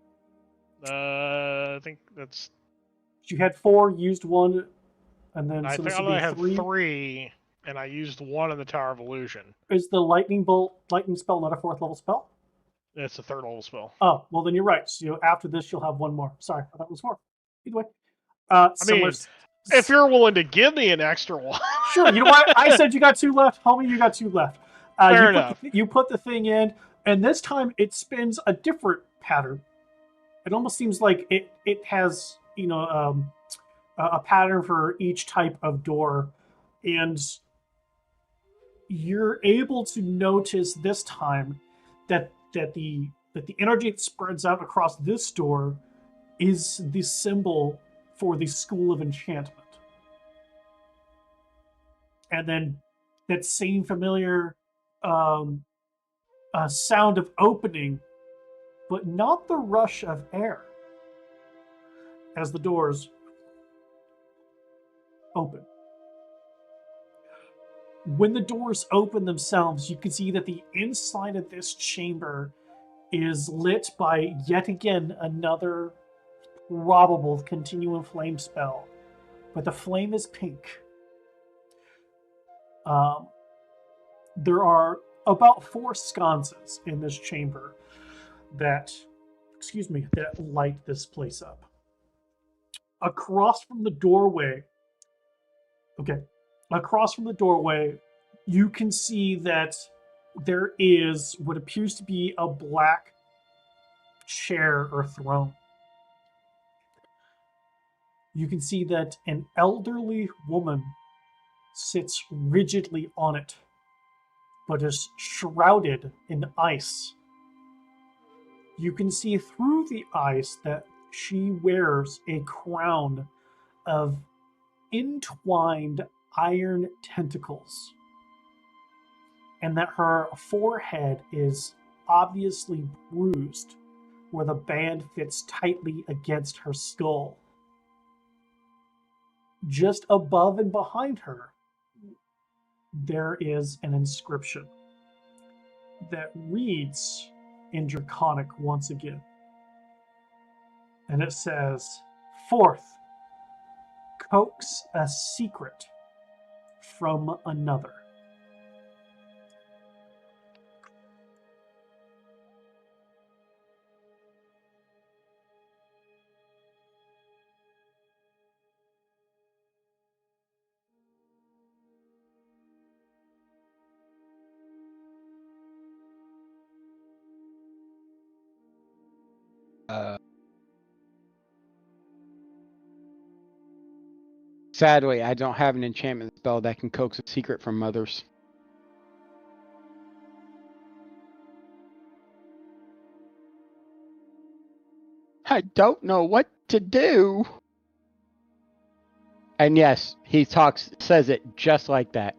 I think that's. You had 4, used 1, and then I so think this I would only be had 3. 3, and I used 1 in the Tower of Illusion. Is the lightning spell not a 4th level spell? It's a 3rd level spell. Oh, well then you're right. So after this, you'll have 1 more. Sorry, I thought it was 4. Either way, mean, If you're willing to give me an extra one. sure, you know what? I said you got 2 left, homie. You got 2 left. Fair enough. You put the thing in, and this time it spins a different pattern. It almost seems like it has a pattern for each type of door, and you're able to notice this time that the energy that spreads out across this door is the symbol for the School of Enchantment. And then that same familiar sound of opening but not the rush of air as the doors open. When the doors open themselves, you can see that the inside of this chamber is lit by yet again another probable continuum flame spell, but the flame is pink. There are about 4 sconces in this chamber that light this place up. Across from the doorway, you can see that there is what appears to be a black chair or throne. You can see that an elderly woman sits rigidly on it, but is shrouded in ice. You can see through the ice that she wears a crown of entwined iron tentacles, and that her forehead is obviously bruised where the band fits tightly against her skull. Just above and behind her, there is an inscription that reads in Draconic once again. And it says, "Fourth, coax a secret from another." Sadly, I don't have an enchantment spell that can coax a secret from others. I don't know what to do. And yes, he says it just like that.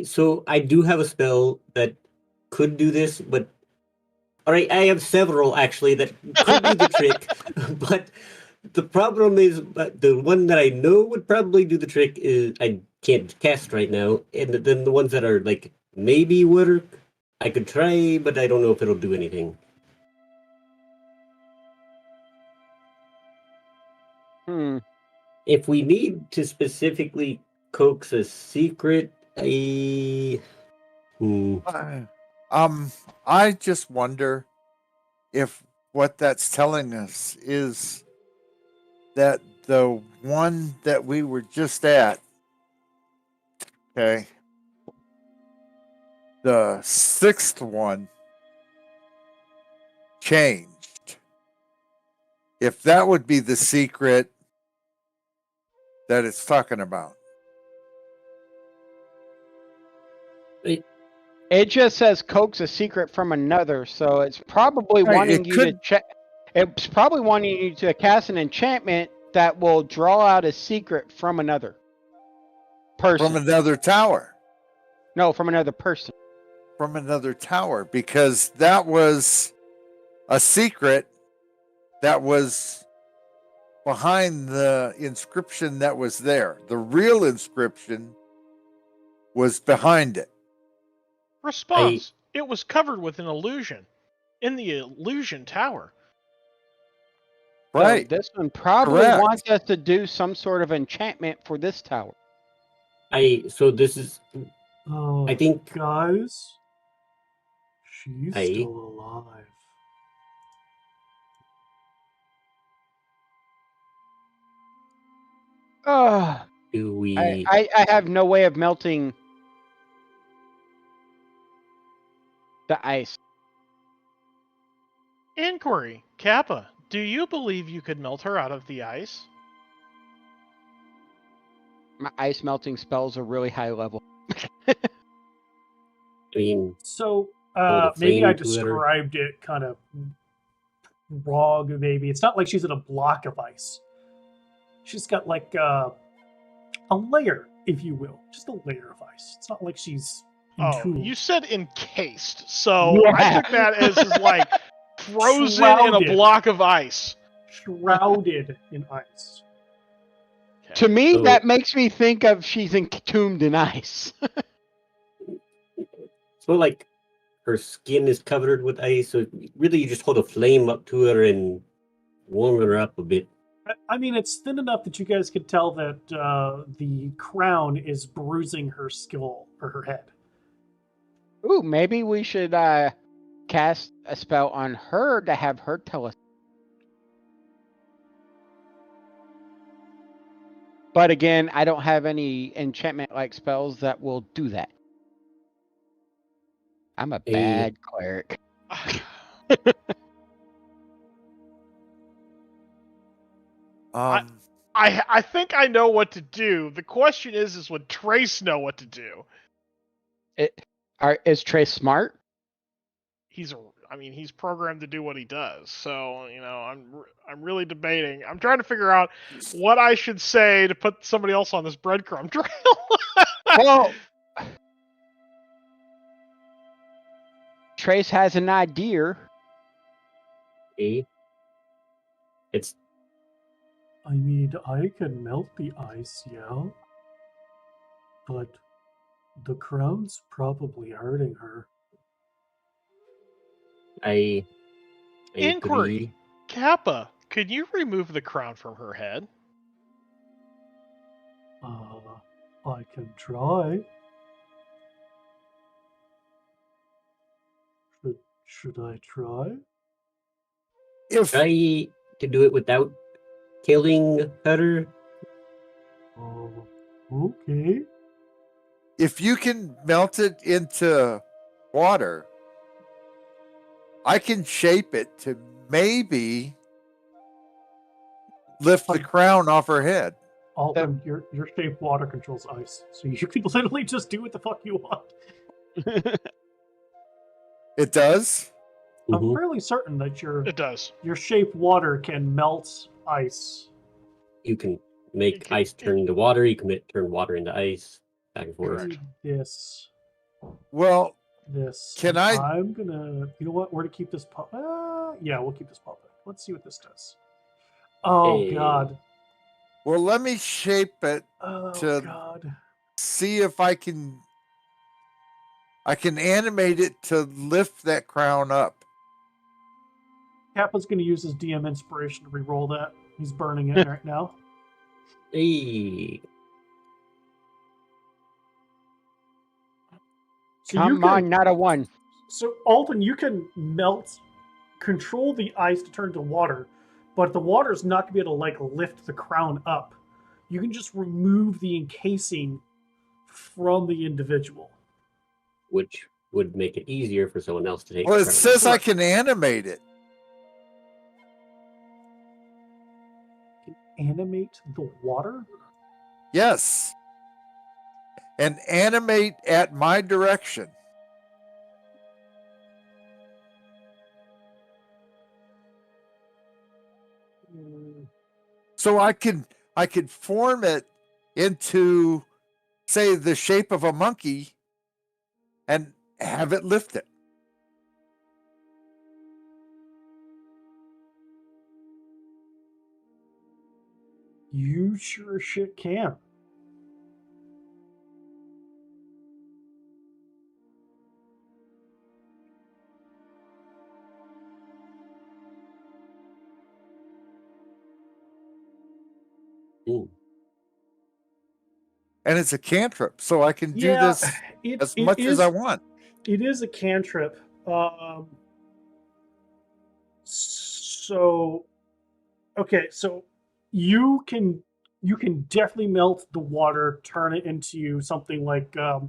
So I do have a spell that could do this, but all right, I have several actually that could do the trick, but the problem is, the one that I know would probably do the trick is I can't cast right now, and then the ones that are like maybe work, I could try, but I don't know if it'll do anything. If we need to specifically coax a secret, I just wonder if what that's telling us is that the one that we were just at, okay, the 6th one changed. If that would be the secret that it's talking about. It just says coax a secret from another, so it's probably wanting you to check. It's probably wanting you to cast an enchantment that will draw out a secret from another person. From another tower. No, from another person. From another tower, because that was a secret that was behind the inscription that was there. The real inscription was behind it. Response. It was covered with an illusion in the illusion tower. Right. So this one probably wants us to do some sort of enchantment for this tower. So this is, I think, guys, she's still alive. Do we? I have no way of melting the ice. Inquiry. Kappa, do you believe you could melt her out of the ice? My ice melting spells are really high level. I mean, so maybe I described it kind of wrong. Maybe it's not like she's in a block of ice. She's got like a layer, if you will, just a layer of ice. It's not like she's entombed. you said encased, so I Yeah. took that as like frozen in a Shrouded. block of ice. Shrouded in ice. Okay. To me, So- that makes me think of she's entombed in ice. So like her skin is covered with ice, so really you just hold a flame up to her and warm her up a bit. I mean, it's thin enough that you guys could tell that the crown is bruising her skull or her head. Ooh, maybe we should cast a spell on her to have her tell us. But again, I don't have any enchantment-like spells that will do that. I'm a bad cleric. I think I know what to do. The question is would Trace know what to do? Is Trace smart? He's programmed to do what he does. So, I'm really debating. I'm trying to figure out what I should say to put somebody else on this breadcrumb trail. Well, Trace has an idea. It's I mean, I can melt the ice, yeah. But the crown's probably hurting her. I Inquiry. agree. Kappa, could you remove the crown from her head? I can try. Should I try? If Try to do it without killing her. Okay. if you can melt it into water, I can shape it to maybe lift the crown off her head. Alton, your shaped water controls ice, so you can literally just do what the fuck you want. It does? I'm Mhm. fairly certain that It does. your shaped water can melt ice. You can make can- ice turn into water. You can turn water into ice. Back and forth. Correct. This. Well, This. Can I- I'm gonna. You know what? We're gonna keep this puppet. Yeah, we'll keep this puppet. Let's see what this does. Oh Hey. God. well, let me shape it, Oh To- God. see if I can animate it to lift that crown up. Kappa's gonna use his DM inspiration to re-roll that. He's burning it right now. Hey, So you Come can- on, not a one. So Alton, you can control the ice to turn to water, but the water is not going to be able to like lift the crown up. You can just remove the encasing from the individual. which would make it easier for someone else to take. Well, the it crown. says I can animate it. Animate the water? Yes. And animate at my direction. So I could form it into, say, the shape of a monkey and have it lift it. You sure shit can. Ooh. And it's a cantrip, so I can do this as much as I want. It is a cantrip. So you can definitely melt the water, turn it into something like a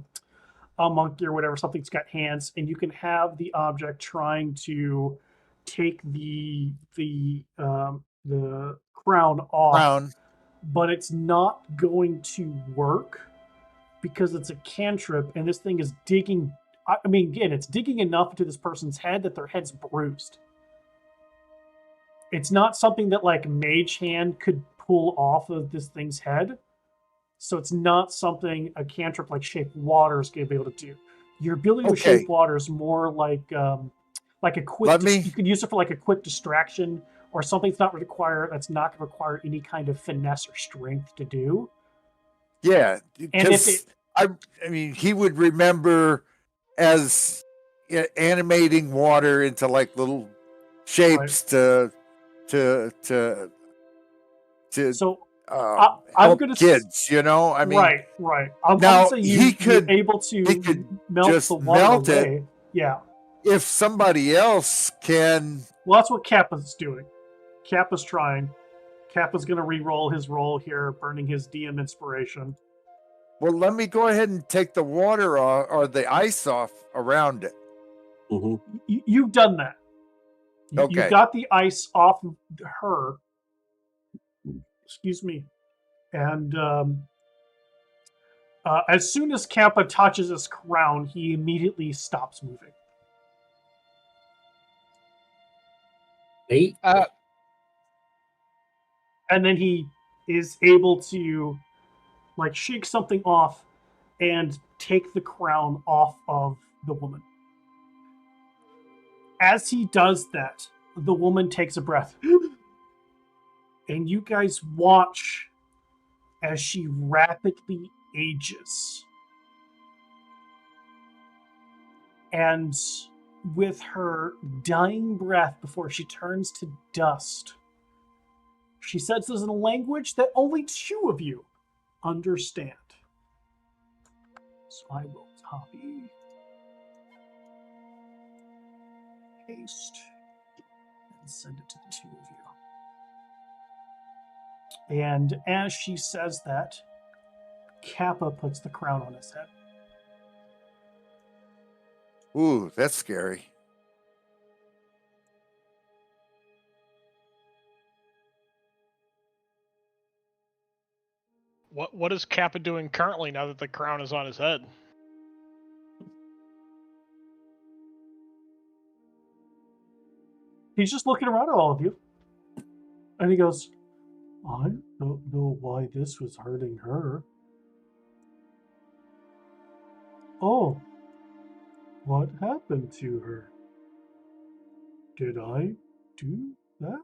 monkey or whatever, something's got hands, and you can have the object trying to take the crown off, Crown. but it's not going to work because it's a cantrip, and this thing is digging. I mean, again, it's digging enough into this person's head that their head's bruised. It's not something that like Mage Hand could pull off of this thing's head. So it's not something a cantrip like Shape Water is going to be able to do. Your ability to Okay. shape water is more like a quick. Let me- You could use it for like a quick distraction or something that's not going to require any kind of finesse or strength to do. Yeah, And if because I mean, he would remember as animating water into like little shapes to So help I'm gonna kids. You know, I mean, right. I'm now gonna say he could be able to he could melt just the water melt it. away. Yeah. If somebody else can, Well, that's what Kappa's doing. Kappa's trying. Kappa's gonna re-roll his roll here, burning his DM inspiration. well, let me go ahead and take the water off or the ice off around it. Mm-hmm. You've done that. You Okay. got the ice off of her. Excuse me. And as soon as Kappa touches his crown, he immediately stops moving. Hey, And then he is able to like shake something off and take the crown off of the woman. As he does that, the woman takes a breath. And you guys watch as she rapidly ages. And with her dying breath before she turns to dust, she says this in a language that only two of you understand. So I will copy, paste, and send it to the two of you. And as she says that, Kappa puts the crown on his head. Ooh, that's scary. What is Kappa doing currently now that the crown is on his head? He's just looking around at all of you. And he goes, I don't know why this was hurting her. Oh, what happened to her? Did I do that?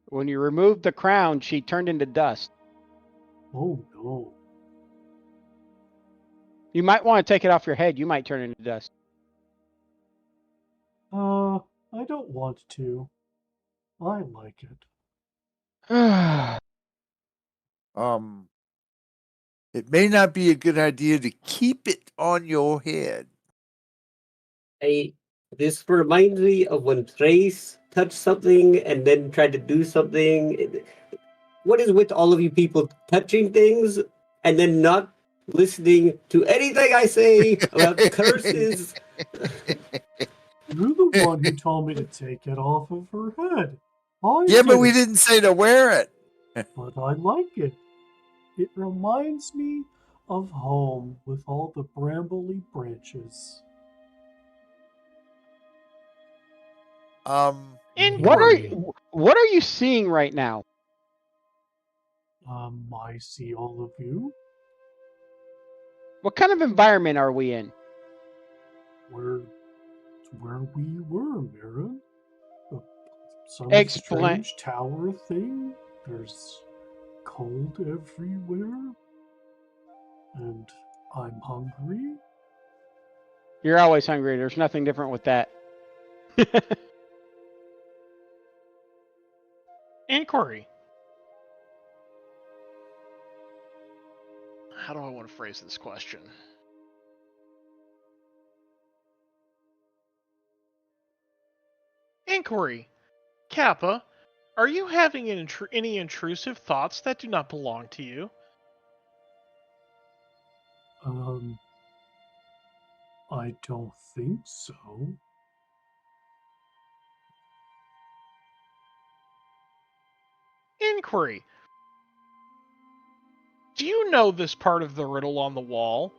When you removed the crown, she turned into dust. Oh no. You might want to take it off your head. You might turn into dust. I don't want to. I like it. It may not be a good idea to keep it on your head. this reminds me of when Trace touched something and then tried to do something. What is with all of you people touching things and then not listening to anything I say about curses? You're the one who told me to take it off of her head. Yeah, but we didn't. didn't say to wear it. But I like it. It reminds me of home with all the brambly branches. What are you seeing right now? I see all of you. What kind of environment are we in? Where we were, Mira. Some Explain. strange tower thing. There's cold everywhere. And I'm hungry. You're always hungry. There's nothing different with that. Inquiry. How do I want to phrase this question? Inquiry. Kappa, are you having any intrusive thoughts that do not belong to you? I don't think so. Inquiry. Do you know this part of the riddle on the wall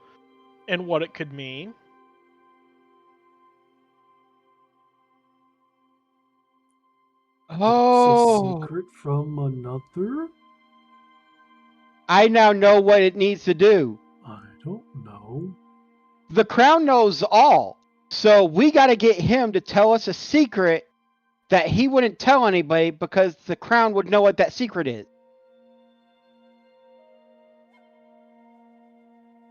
and what it could mean? Oh, It's a secret from another? I now know what it needs to do. I don't know. the crown knows all. So we got to get him to tell us a secret that he wouldn't tell anybody because the crown would know what that secret is.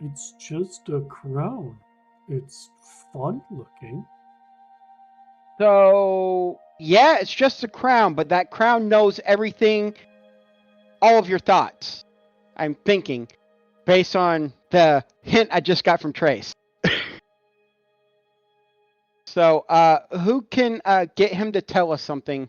It's just a crown. It's fun looking. So, yeah, it's just a crown, but that crown knows everything, all of your thoughts. I'm thinking, based on the hint I just got from Trace. So, who can get him to tell us something?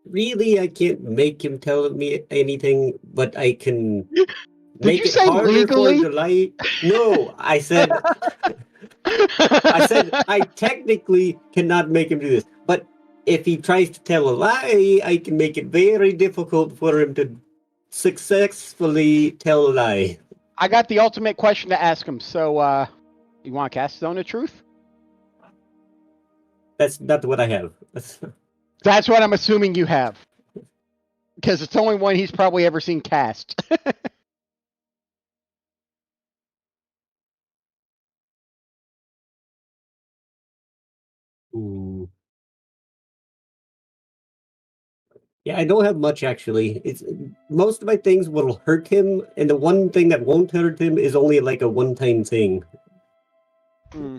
Really, I can't make him tell me anything, but I can make you it say harder legally? for the lie. No, I said I technically cannot make him do this. But if he tries to tell a lie, I can make it very difficult for him to successfully tell a lie. I got the ultimate question to ask him. So, you want to cast Zone of Truth? That's not what I have. That's what I'm assuming you have. Because it's the only one he's probably ever seen cast. Ooh. Yeah, I don't have much actually. It's most of my things will hurt him, and the one thing that won't hurt him is only like a one-time thing. Hmm.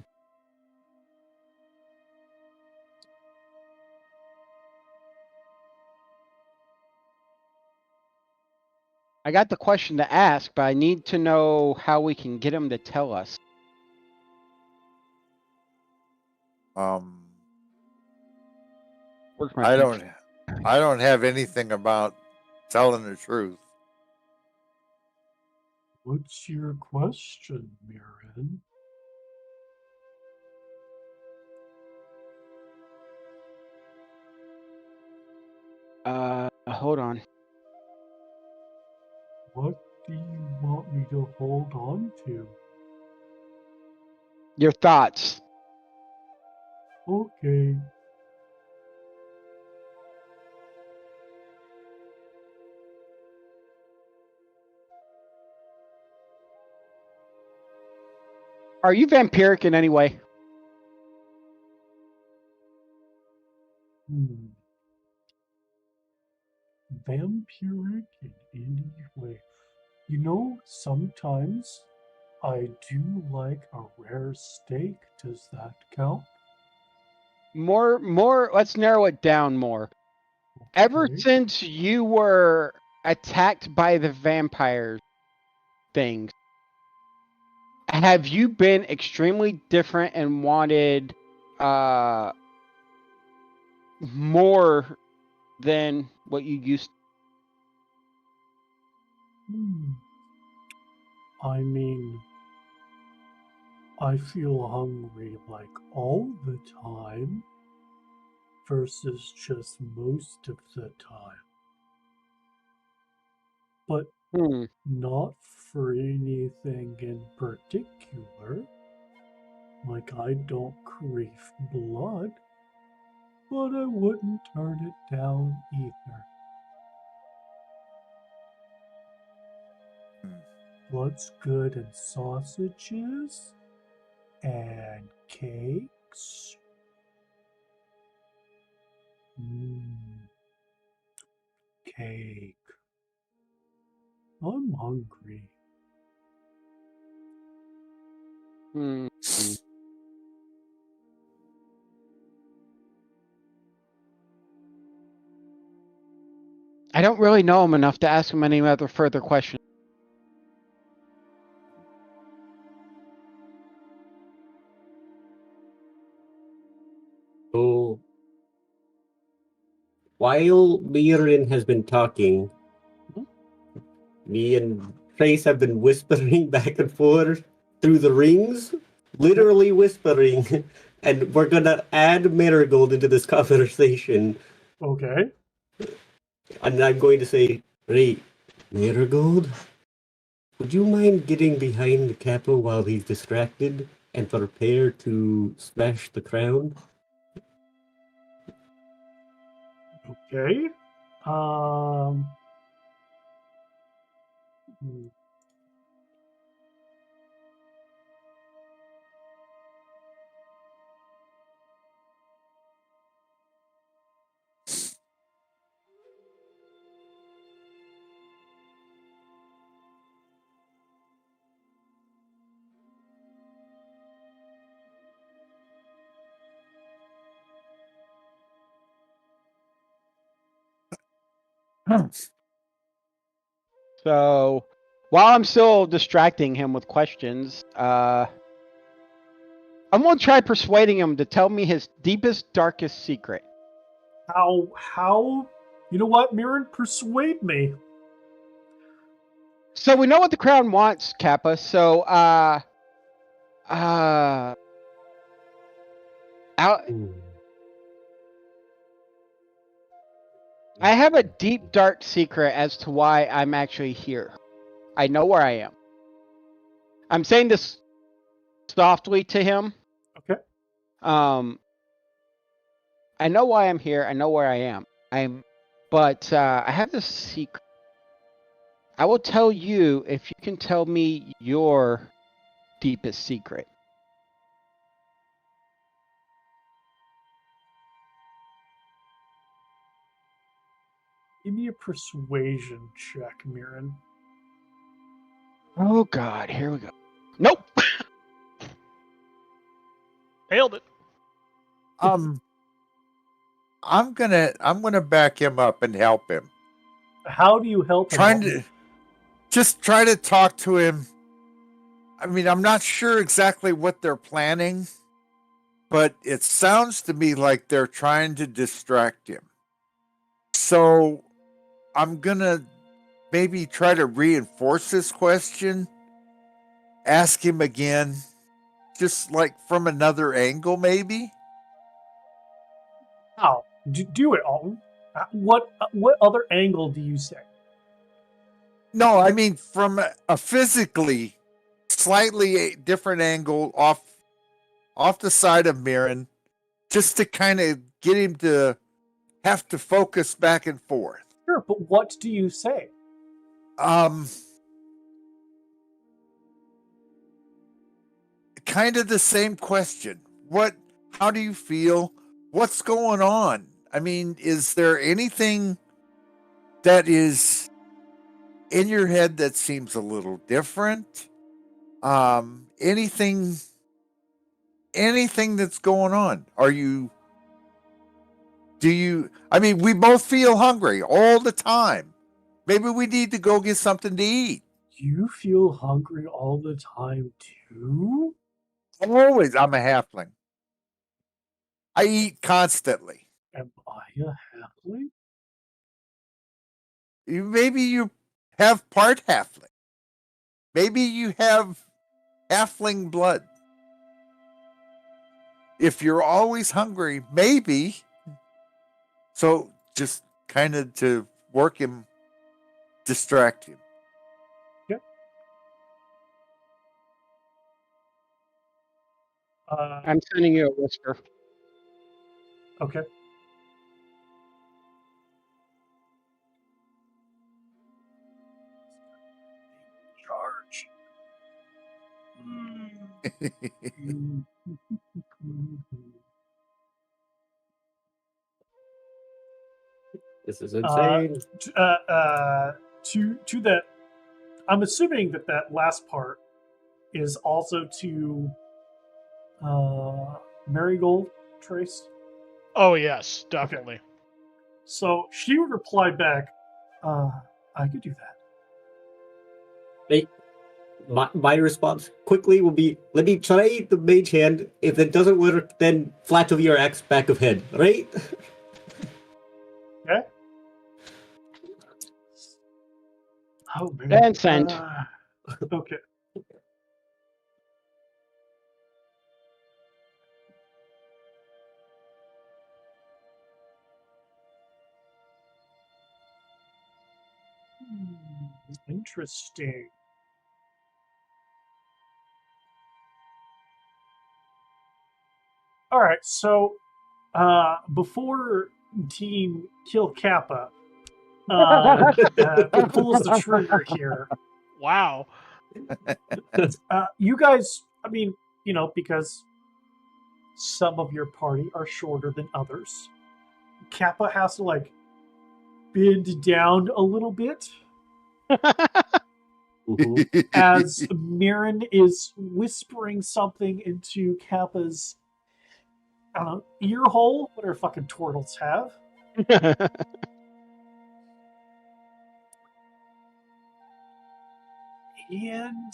I got the question to ask, but I need to know how we can get him to tell us. Where's my I beak? don't have anything about telling the truth. What's your question, Mirren? Hold on. What do you want me to hold on to? Your thoughts. Okay. Are you vampiric in any way? Vampiric in any way. You know, sometimes I do like a rare steak. Does that count? More, let's narrow it down more. Ever Okay. since you were attacked by the vampire things, have you been extremely different and wanted more than what you used to? I mean, I feel hungry like all the time versus just most of the time. But not for anything in particular. Like I don't crave blood, but I wouldn't turn it down either. Blood's good in sausages and cakes. Cake. I'm hungry. I don't really know him enough to ask him any other further questions. So, while Mirren has been talking, me and Trace have been whispering back and forth through the rings, literally whispering, and we're gonna add Marigold into this conversation. Okay. And I'm going to say, hey, Marigold, would you mind getting behind the capo while he's distracted and prepare to smash the crown? Okay. So, while I'm still distracting him with questions, I'm gonna try persuading him to tell me his deepest, darkest secret. How? You know what, Mirren? Persuade me. So we know what the crown wants, Kappa. So, I have a deep, dark secret as to why I'm actually here. I know where I am. I'm saying this softly to him. Okay. I know why I'm here. I know where I am. But I have this secret. I will tell you if you can tell me your deepest secret. Give me a persuasion check, Mirren. Oh God, here we go. Nope. Failed it. I'm gonna back him up and help him. How do you help him? Try to talk to him. I mean, I'm not sure exactly what they're planning, but it sounds to me like they're trying to distract him. So I'm gonna maybe try to reinforce this question. Ask him again, just like from another angle, maybe. How? Do it, Alton. What other angle do you say? No, I mean from a physically slightly different angle off the side of Mirren, just to kind of get him to have to focus back and forth. Sure, but what do you say? Kind of the same question. How do you feel? What's going on? I mean, is there anything that is in your head that seems a little different? Anything that's going on? I mean, we both feel hungry all the time. Maybe we need to go get something to eat. You feel hungry all the time too? Always. I'm a halfling. I eat constantly. Am I a halfling? Maybe you have part halfling. Maybe you have halfling blood. If you're always hungry, maybe. So just kind of to work him, distract him. Yeah. I'm sending you a whisper. Okay. Charge. This is insane. To that, I'm assuming that last part is also to Marigold Trace. Oh yes, definitely. Okay. So she would reply back, I could do that. Hey, my response quickly will be, let me try the mage hand. If it doesn't work, then flat of your axe, back of head, right? Okay. Oh man. And send. Okay. Interesting. All right, so before Team Kill Kappa pulls the trigger here, Wow. You guys, I mean, because some of your party are shorter than others, Kappa has to bend down a little bit as Mirren is whispering something into Kappa's, I don't know, ear hole, whatever fucking turtles have. And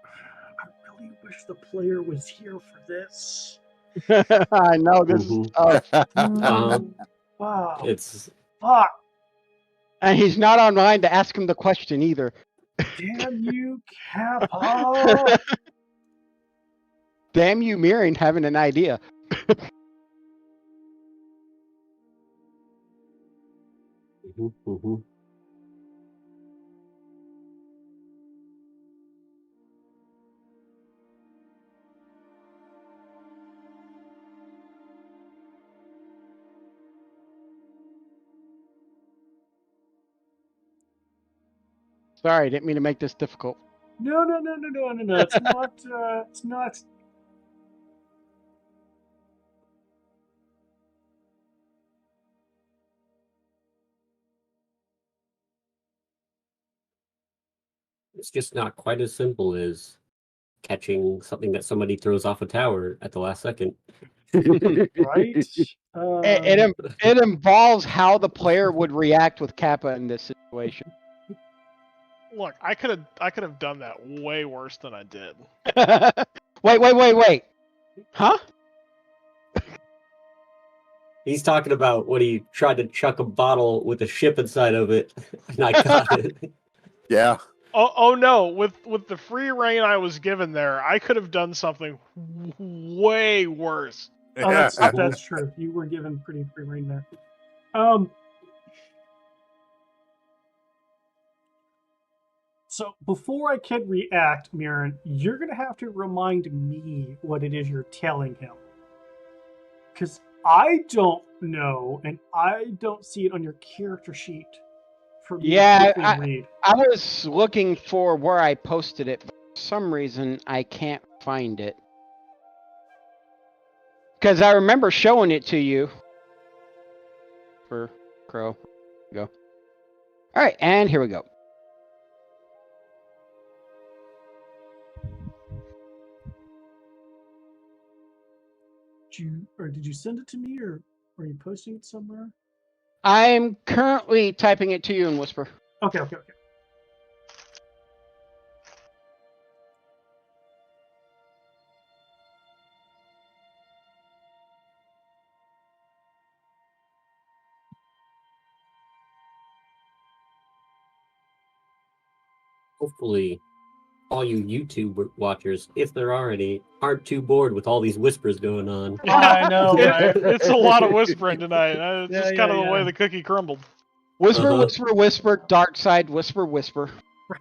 I really wish the player was here for this. I know this is tough. Wow. It's Fuck. And he's not online to ask him the question either. Damn you, Kappa. Damn you, Mirren, having an idea. Sorry, didn't mean to make this difficult. No. It's not. It's not. It's just not quite as simple as catching something that somebody throws off a tower at the last second. Right? It involves how the player would react with Kappa in this situation. Look, I could have done that way worse than I did. Wait. Huh? He's talking about when he tried to chuck a bottle with a ship inside of it, and I got it. Yeah. Oh no! With the free reign I was given there, I could have done something way worse. Oh, that's true. You were given pretty free reign there. So before I can react, Mirren, you're gonna have to remind me what it is you're telling him, because I don't know, and I don't see it on your character sheet. For me to read. I was looking for where I posted it, but for some reason I can't find it. Because I remember showing it to you. For Crow. Go. Alright, and here we go. Did you send it to me, or are you posting it somewhere? I'm currently typing it to you in Whisper. Okay. Hopefully, all you YouTube watchers, if there are any, aren't too bored with all these whispers going on. I know, right? It's a lot of whispering tonight. It's just kind of the way the cookie crumbled. Whisper, whisper, dark side, whisper, whisper.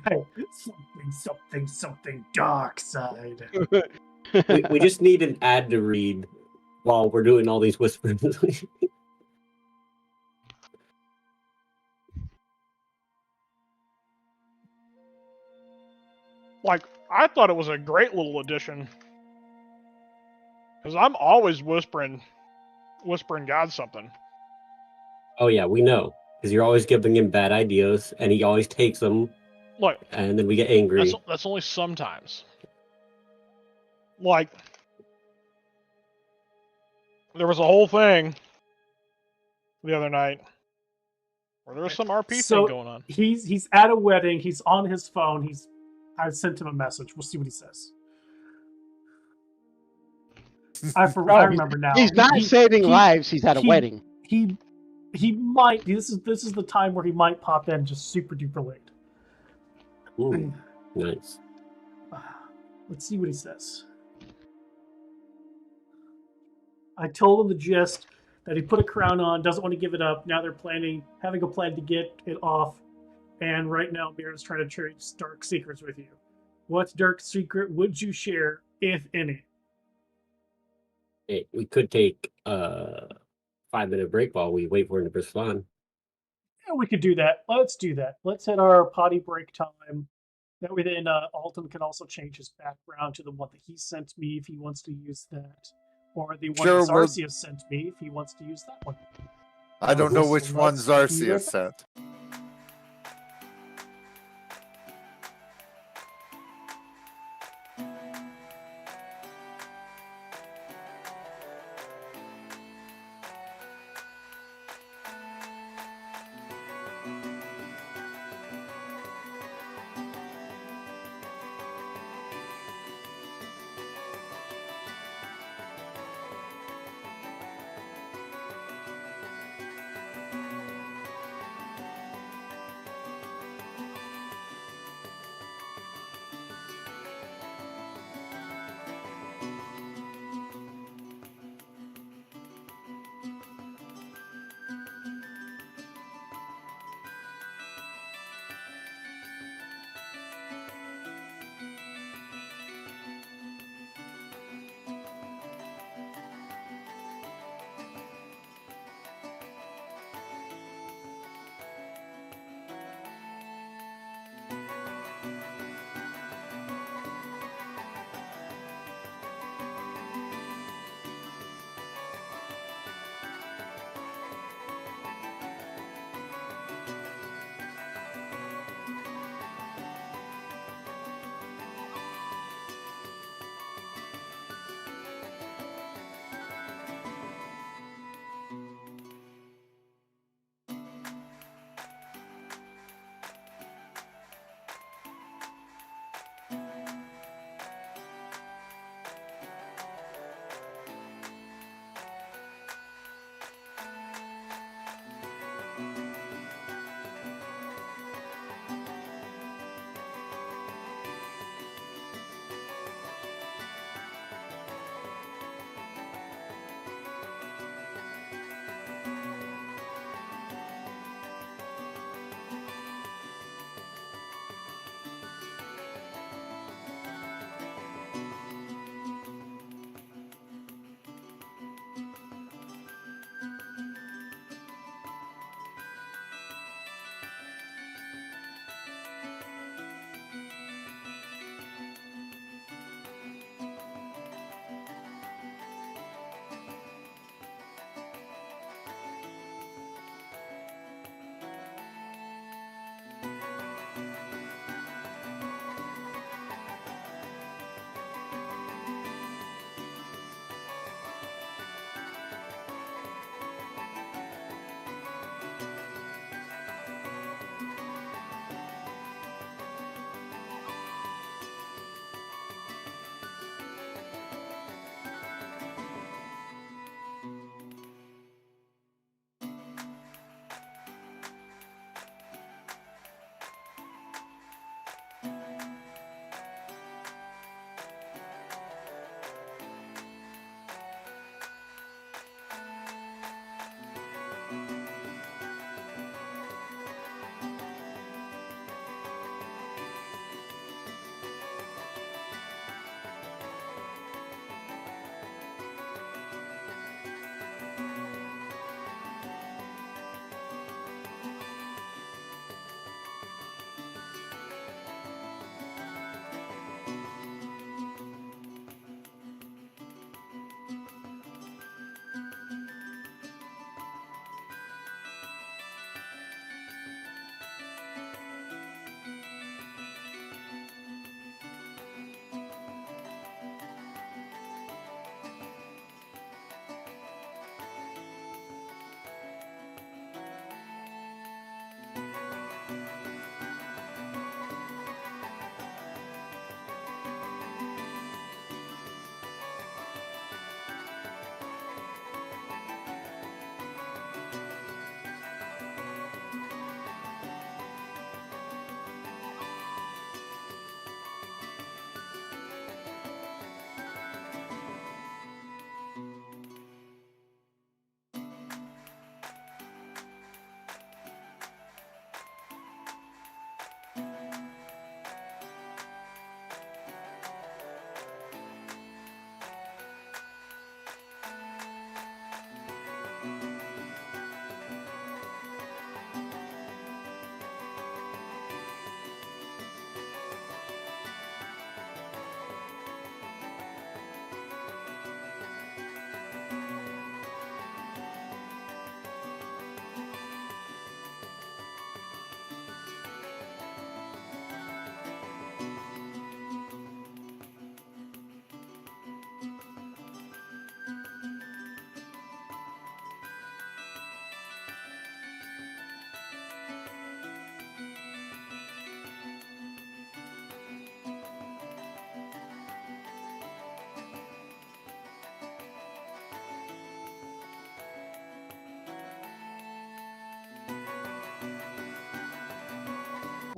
Right. Something, dark side. we just need an ad to read while we're doing all these whispers. I thought it was a great little addition. Because I'm always whispering God something. Oh yeah, we know. Because you're always giving him bad ideas, and he always takes them. Look, and then we get angry. That's only sometimes. There was a whole thing the other night where there was some RP thing going on. He's at a wedding. He's on his phone. I sent him a message. We'll see what he says. I remember now. He's not saving lives. He's at a wedding. He might. This is the time where he might pop in just super duper late. Ooh, nice. Let's see what he says. I told him the gist that he put a crown on, doesn't want to give it up. Now they're having a plan to get it off. And right now, Mirren's trying to trade dark secrets with you. What dark secret would you share, if any? Hey, we could take a 5-minute break while we wait for him to respond. Yeah, we could do that. Let's do that. Let's hit our potty break time. That way, then Alton can also change his background to the one that he sent me if he wants to use that, or the one Sure, that we'll- Zarcia sent me if he wants to use that one. I don't know So which one let's do Zarcia that. sent.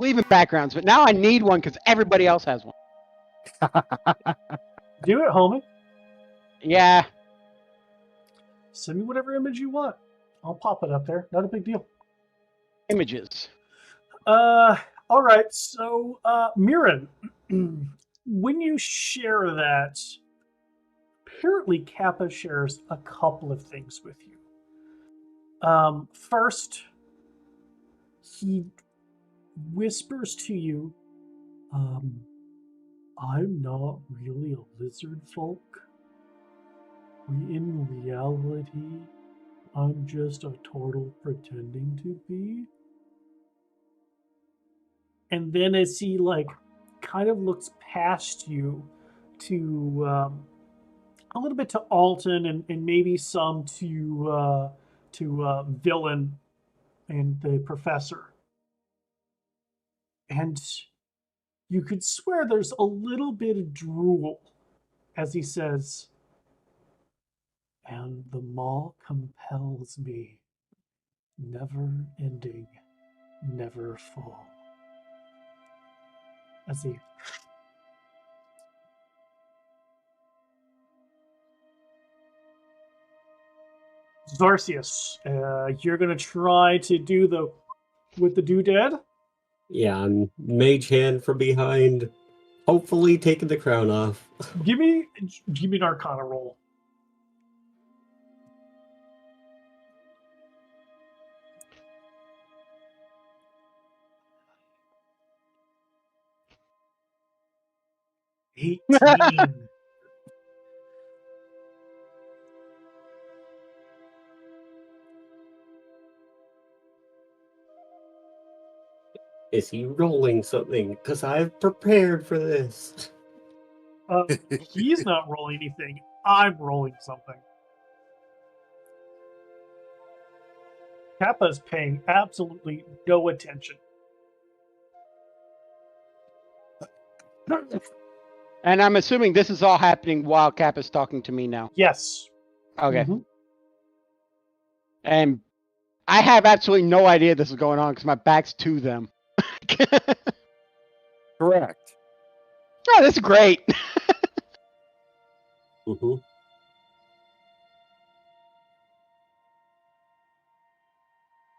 believe in backgrounds, but now I need one because everybody else has one. Do it, homie. Yeah. Send me whatever image you want. I'll pop it up there. Not a big deal. Images. All right. So, Mirren, when you share that, apparently Kappa shares a couple of things with you. First, he whispers to you, I'm not really a lizard folk. In reality, I'm just a turtle pretending to be. And then as he kind of looks past you to a little bit to Alton and maybe some to Villain and the professor. And you could swear there's a little bit of drool as he says, and the maw compels me, never ending, never full. As he Zarcius, you're gonna try to do with the doodad? Yeah, I'm mage hand from behind, hopefully taking the crown off. Give me an Arcana roll. $18. Is he rolling something? Because I've prepared for this. He's not rolling anything. I'm rolling something. Kappa's paying absolutely no attention. And I'm assuming this is all happening while Cap is talking to me now. Yes. Okay. Mhm. And I have absolutely no idea this is going on because my back's to them. Correct. Oh, that's great. Mm-hmm.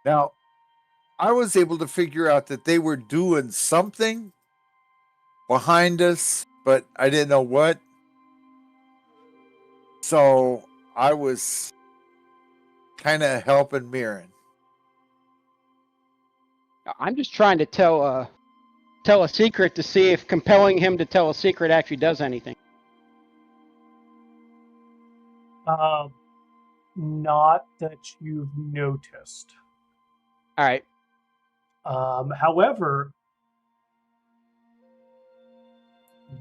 Now, I was able to figure out that they were doing something behind us, but I didn't know what. So I was kind of helping Mirren. I'm just trying to tell a secret to see if compelling him to tell a secret actually does anything. Not that you've noticed. All right. However,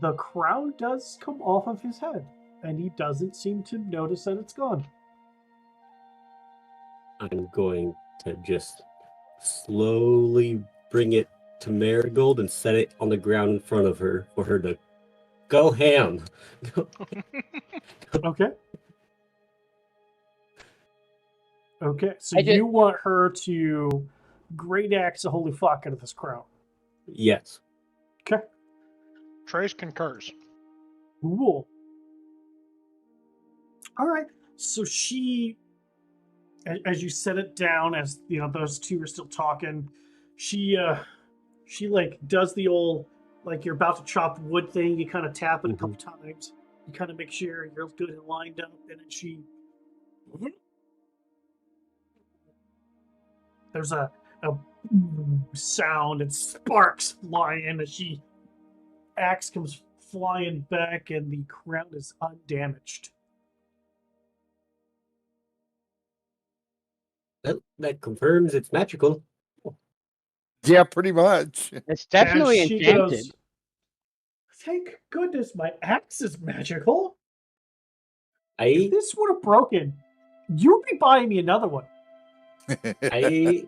the crown does come off of his head, and he doesn't seem to notice that it's gone. I'm going to just slowly bring it to Marigold and set it on the ground in front of her for her to go ham. Okay. Okay, so I just- you want her to great axe the holy fuck out of this crown. Yes. Okay. Trace concurs. Cool. All right. So she, as you set it down, as you know, those two are still talking, she does the old you're about to chop wood thing. You kind of tap it a couple times. You kind of make sure you're good and lined up, and then she. There's a sound and sparks flying as she axe comes flying back, and the crown is undamaged. Well, that confirms it's magical. Yeah, pretty much. It's definitely And she enchanted. goes, thank goodness my axe is magical. If this would have broken, you'd be buying me another one. I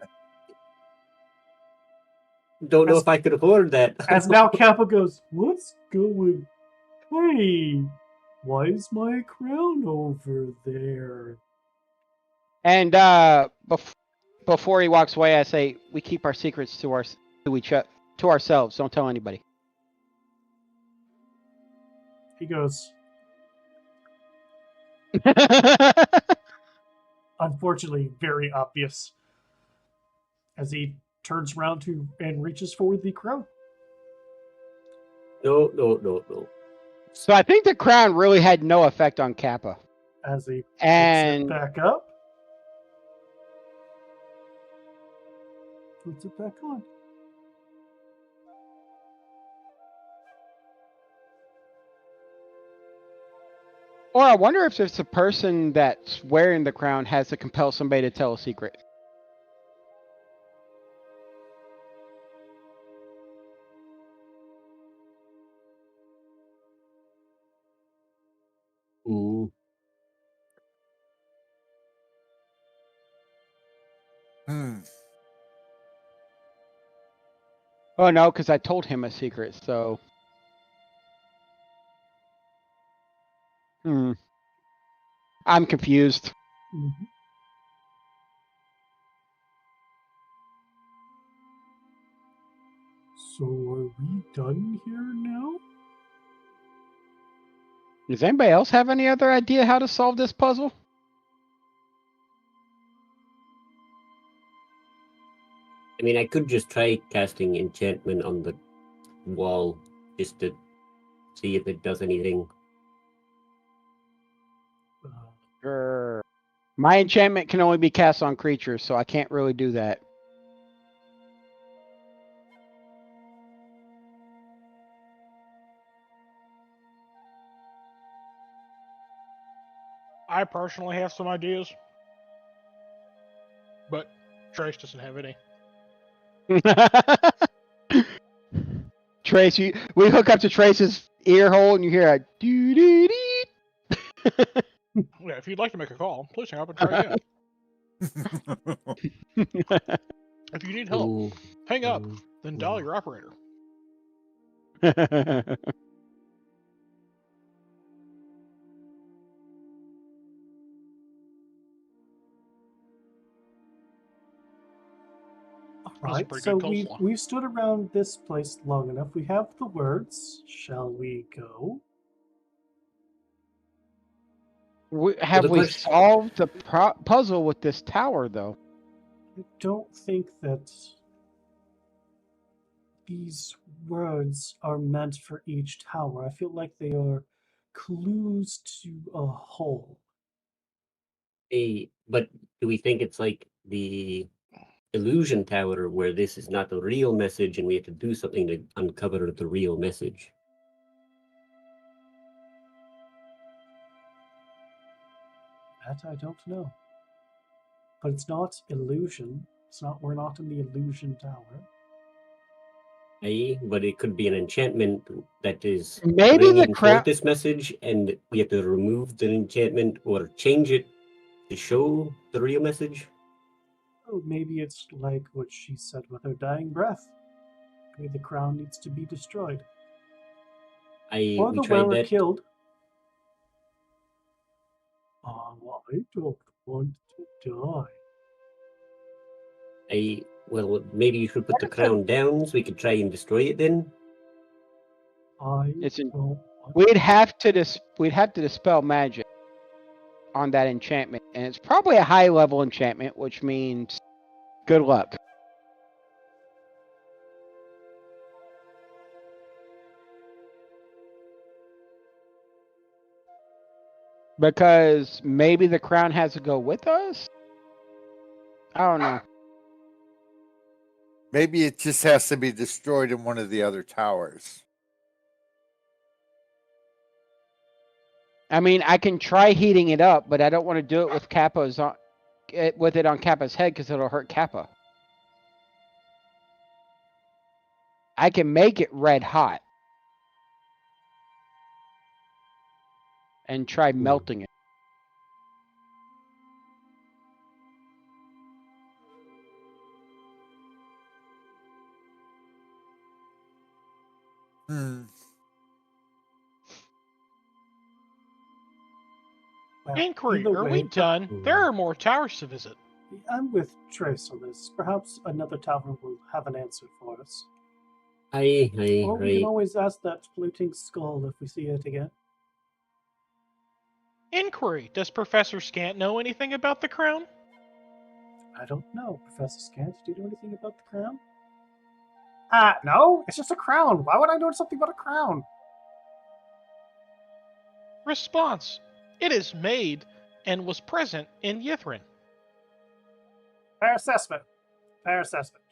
don't know if I could afford that. As now Kappa goes, let's go with, hey, why is my crown over there? And before he walks away, I say we keep our secrets to to ourselves. Don't tell anybody. He goes, unfortunately, very obvious as he turns around and reaches for the crown. No. So I think the crown really had no effect on Kappa. As he picks And it back up, puts it back on. or I wonder if it's the person that's wearing the crown has to compel somebody to tell a secret. Mm. Oh no, because I told him a secret, so. I'm confused. Mm-hmm. So are we done here now? Does anybody else have any other idea how to solve this puzzle? I mean, I could just try casting enchantment on the wall just to see if it does anything. My enchantment can only be cast on creatures, so I can't really do that. I personally have some ideas, but Trace doesn't have any. Trace, we hook up to Trace's ear hole and you hear a doo doo dee. Yeah, if you'd like to make a call, please hang up and try again. If you need help, Ooh. hang up, then dial your operator. Right, pretty so good coleslaw. we've stood around this place long enough. We have the words. Shall we go? Have we question- solved the puzzle with this tower, though? I don't think that these words are meant for each tower. I feel like they are clues to a whole. But do we think it's like the illusion tower where this is not the real message and we have to do something to uncover the real message? That I don't know. But it's not illusion. We're not in the illusion tower. But it could be an enchantment that is Maybe the bringing crown. forth this message, and we have to remove the enchantment or change it to show the real message. Oh, maybe it's like what she said with her dying breath. Maybe the crown needs to be destroyed. Or We the tried wearer that. killed. I don't want to die. Well, maybe you should put the crown down so we could try and destroy it then. We'd have to dispel magic on that enchantment, and it's probably a high level enchantment, which means good luck. Because maybe the crown has to go with us? I don't know. Maybe it just has to be destroyed in one of the other towers. I mean, I can try heating it up, but I don't want to do it with with it on Kappa's head because it'll hurt Kappa. I can make it red hot and try melting it. Well, Inquiry, either are way, we done? There are more towers to visit. I'm with Trace on this. Perhaps another tower will have an answer for us. Hi, Well, we can always ask that floating skull if we see it again. Inquiry. Does Professor Scant know anything about the crown? I don't know, Professor Scant. Do you know anything about the crown? No. It's just a crown. Why would I know something about a crown? Response. It is made and was present in Yithrin. Fair assessment. Fair assessment.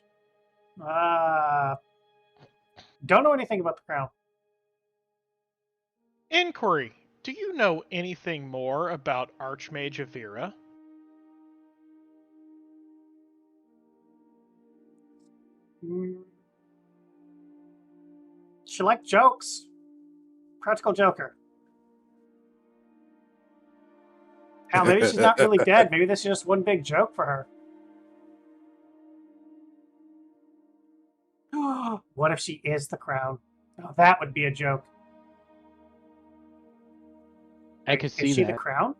Don't know anything about the crown. Inquiry. Do you know anything more about Archmage Avira? She liked jokes. Practical joker. Hell, maybe she's not really dead. Maybe this is just one big joke for her. What if she is the crown? Oh, that would be a joke. I could see Is she that. the crown?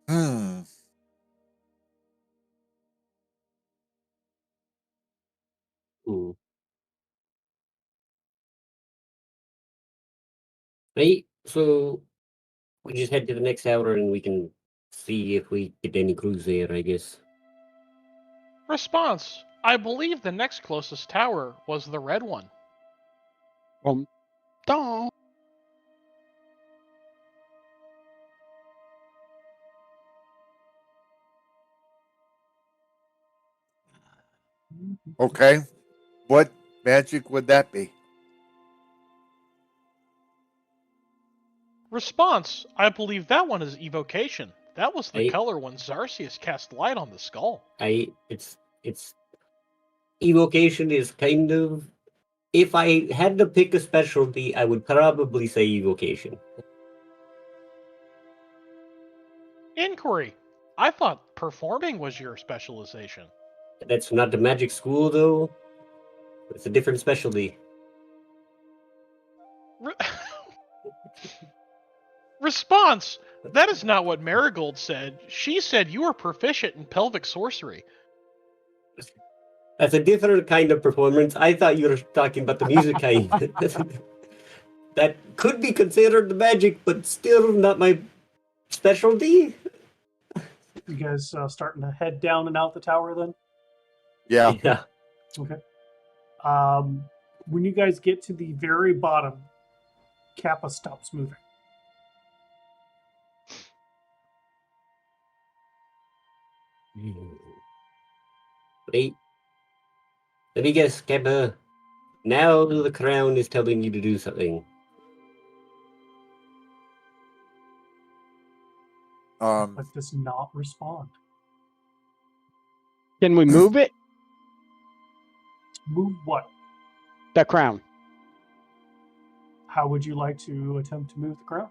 Hmm. Right, so we just head to the next tower and we can see if we get any clues there, I guess. Response. I believe the next closest tower was the red one. Don't. Okay. What magic would that be? Response. I believe that one is evocation. That was the Hey. color when Zarsius cast light on the skull. It's evocation is kind of, if I had to pick a specialty, I would probably say evocation. Inquiry. I thought performing was your specialization. That's not the magic school though. It's a different specialty. Response. That is not what Marigold said. She said you were proficient in pelvic sorcery. That's a different kind of performance. I thought you were talking about the music kind. That could be considered the magic, but still not my specialty. You guys starting to head down and out the tower then? Yeah. Yeah. Okay. When you guys get to the very bottom, Kappa stops moving. Wait. Let me guess, Kappa. Now the crown is telling you to do something. But does not respond. Can we move it? Move what? The crown. How would you like to attempt to move the crown?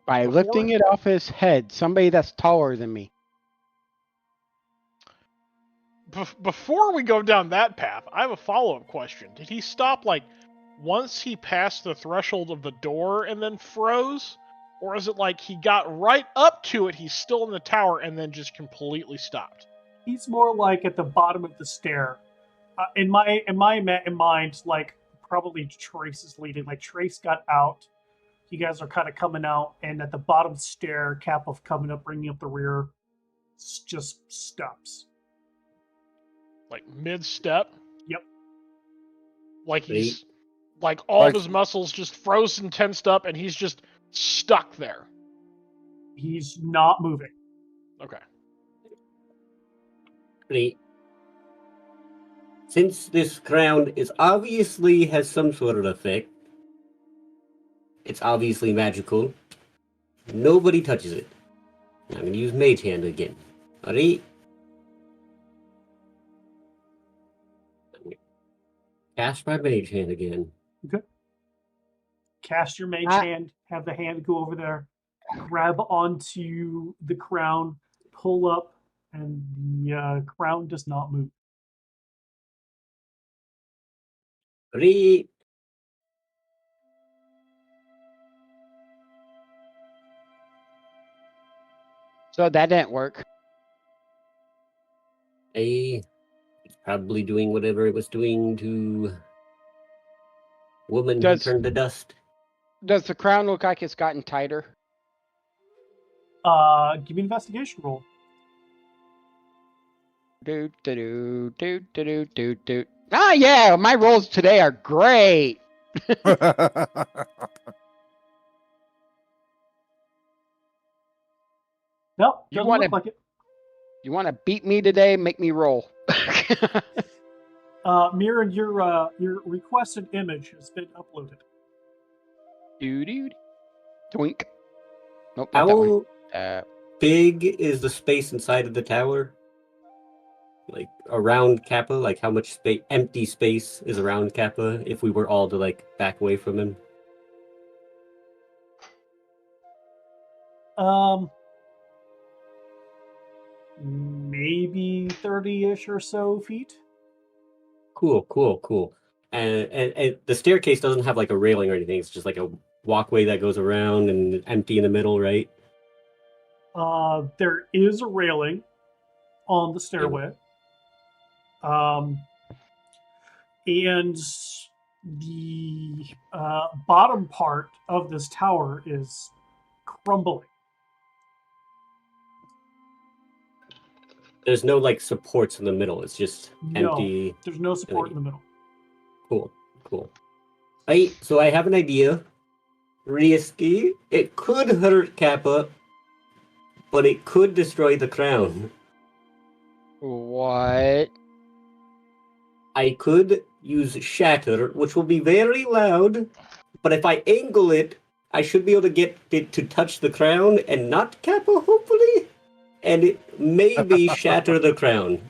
By lifting it off his head. Somebody that's taller than me. Before we go down that path, I have a follow-up question. Did he stop, like, once he passed the threshold of the door and then froze? Or is it like he got right up to it, he's still in the tower, and then just completely stopped? He's more like at the bottom of the stair. In my mind, like, probably Trace is leading. Like, Trace got out. You guys are kind of coming out, and at the bottom stair, Kappa coming up, bringing up the rear, just stops. Like mid-step? Yep. Like he's like all Like- of his muscles just frozen, tensed up, and he's just stuck there. He's not moving. Okay. Wait. Since this crown is obviously has some sort of effect, it's obviously magical. Nobody touches it. I'm gonna use Mage Hand again. Alright? Cast my Mage Hand again. Okay. Cast your mage hand. Have the hand go over there, grab onto the crown, pull up, and the crown does not move. Alright. So that didn't work. It's probably doing whatever it was doing to woman who Does turned to dust. does the crown look like it's gotten tighter? Give me an investigation roll. Do do do do do do do. Ah, yeah, my rolls today are great. No, You doesn't wanna- look like it. You want to beat me today? Make me roll. Mirren, your requested image has been uploaded. Doo-doo. Twink. Nope, not that one. How big is the space inside of the tower? Like around Kappa? Like how much empty space is around Kappa if we were all to like back away from him? Maybe 30-ish or so feet. Cool. And the staircase doesn't have like a railing or anything. It's just like a walkway that goes around and empty in the middle, right? There is a railing on the stairway. And the bottom part of this tower is crumbling. There's no like supports in the middle. It's just No, empty. there's no support in the middle. Cool. So I have an idea. Risky. It could hurt Kappa, but it could destroy the crown. What? I could use Shatter, which will be very loud, but if I angle it, I should be able to get it to touch the crown and not Kappa, hopefully? And it maybe shatter the crown.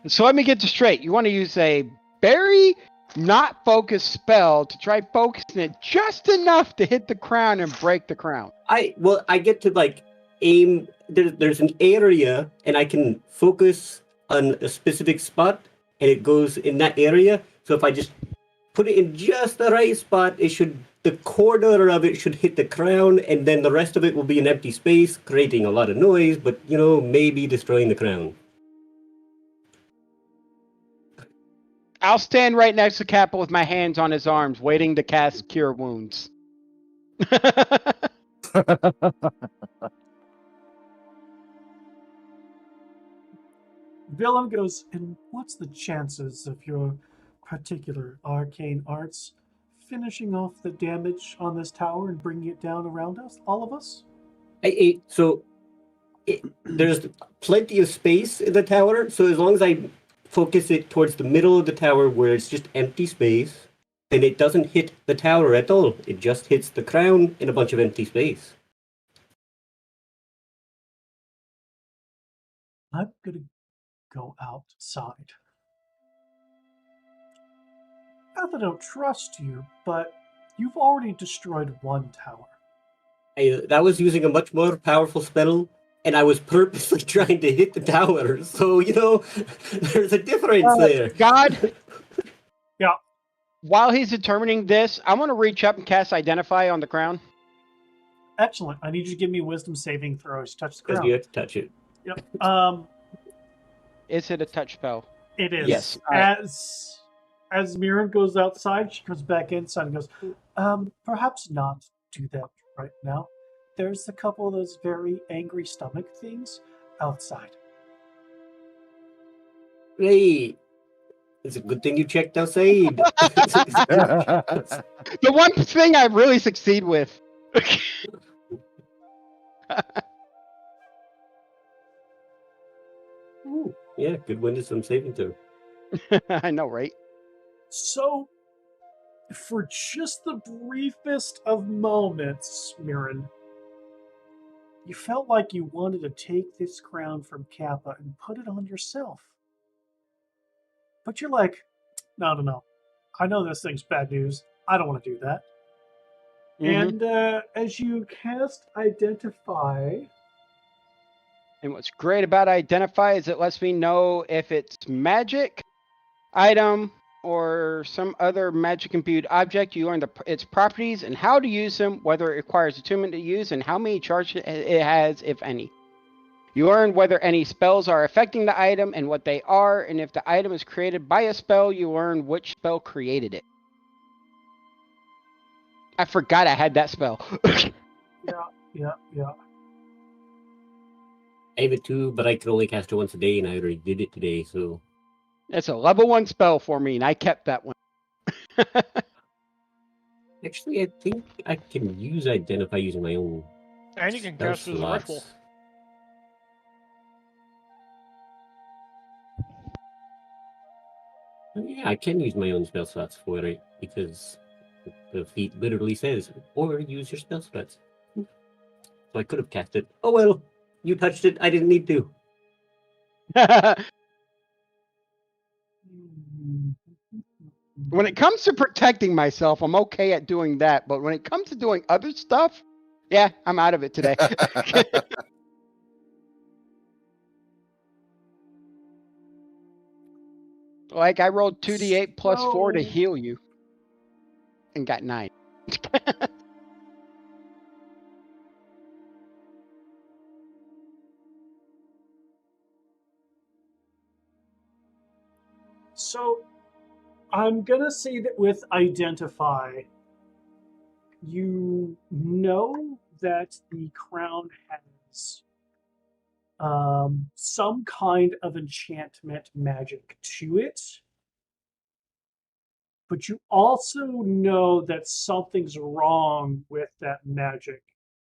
So let me get this straight. You want to use a very not focused spell to try focusing it just enough to hit the crown and break the crown. I get to like aim. There's an area, and I can focus on a specific spot, and it goes in that area. So if I just put it in just the right spot, the corner of it should hit the crown, and then the rest of it will be an empty space, creating a lot of noise, but maybe destroying the crown. I'll stand right next to Kappa with my hands on his arms, waiting to cast Cure Wounds. Villain goes, and what's the chances of your particular arcane arts finishing off the damage on this tower and bringing it down around us, all of us? There's plenty of space in the tower, so as long as I focus it towards the middle of the tower where it's just empty space, then it doesn't hit the tower at all. It just hits the crown in a bunch of empty space. I'm gonna go outside. Not that I don't trust you, but you've already destroyed one tower. That was using a much more powerful spell, and I was purposely trying to hit the tower. So, there's a difference there. God. Yeah. While he's determining this, I want to reach up and cast Identify on the crown. Excellent. I need you to give me a wisdom saving throw to touch the crown. Because you have to touch it. Yep. Is it a touch spell? It is. Yes. As Mirren goes outside, she comes back inside and goes, perhaps not do that right now. There's a couple of those very angry stomach things outside. Hey, it's a good thing you checked outside. The one thing I really succeed with. Ooh, yeah, good wisdom saving throw. I know, right? So, for just the briefest of moments, Mirren, you felt like you wanted to take this crown from Kappa and put it on yourself. But you're like, no. I know this thing's bad news. I don't want to do that. Mm-hmm. And as you cast Identify... And what's great about Identify is it lets me know if it's magic, item, or some other magic imbued object. You learn its properties and how to use them, whether it requires attunement to use, and how many charges it has, if any. You learn whether any spells are affecting the item and what they are, and if the item is created by a spell, you learn which spell created it. I forgot I had that spell. Yeah. I have it too, but I can only cast it once a day, and I already did it today, so... It's a level 1 spell for me, and I kept that one. Actually, I think I can use Identify using my own And you can spell cast it as a ritual. slots. Yeah, I can use my own spell slots for it, because the feat literally says, or use your spell slots. So I could have cast it. Oh well, you touched it, I didn't need to. When it comes to protecting myself, I'm okay at doing that. But when it comes to doing other stuff, yeah, I'm out of it today. Like, I rolled 2d8 plus 4 to heal you. And got 9. So, I'm gonna say that with Identify, you know that the crown has some kind of enchantment magic to it, but you also know that something's wrong with that magic.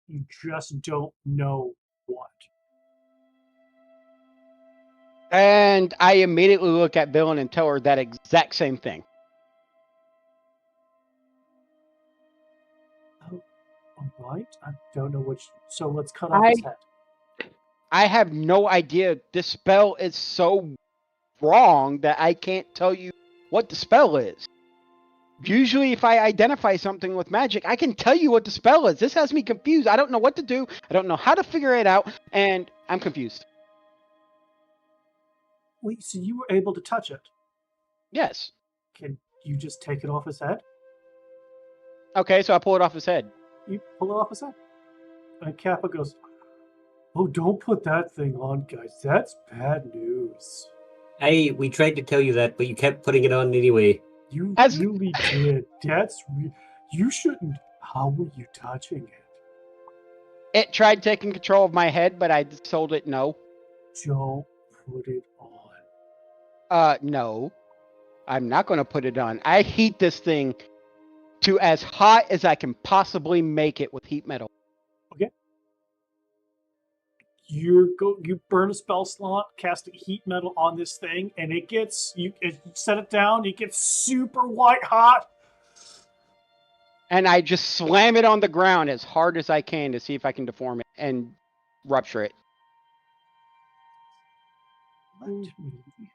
You just don't know what. And I immediately look at Villain and tell her that exact same thing. Oh, all right. I don't know which. So let's cut off his head. I have no idea. This spell is so wrong that I can't tell you what the spell is. Usually, if I identify something with magic, I can tell you what the spell is. This has me confused. I don't know what to do. I don't know how to figure it out, and I'm confused. Wait, so you were able to touch it? Yes. Can you just take it off his head? Okay, so I pull it off his head. You pull it off his head. And Kappa goes, "Oh, don't put that thing on, guys. That's bad news." We tried to tell you that, but you kept putting it on anyway. You really did. You shouldn't. How were you touching it? It tried taking control of my head, but I told it no. Don't put it on. No. I'm not going to put it on. I heat this thing to as hot as I can possibly make it with heat metal. Okay. You burn a spell slot, cast a heat metal on this thing, and it gets you set it down. It gets super white hot, and I just slam it on the ground as hard as I can to see if I can deform it and rupture it. Let me see.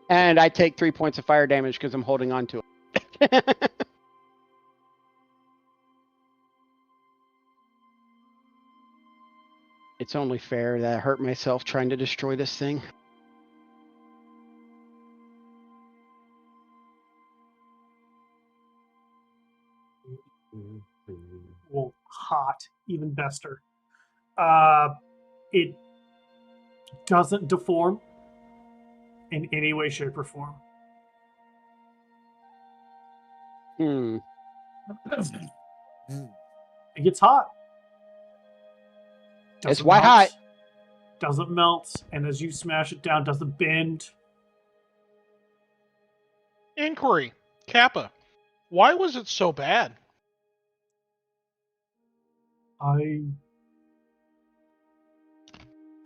And I take 3 points of fire damage because I'm holding on to it. It's only fair that I hurt myself trying to destroy this thing. Well, hot, even better. It doesn't deform in any way, shape, or form. It gets hot. It's white hot. Doesn't melt, and as you smash it down, doesn't bend. Inquiry. Kappa. Why was it so bad? I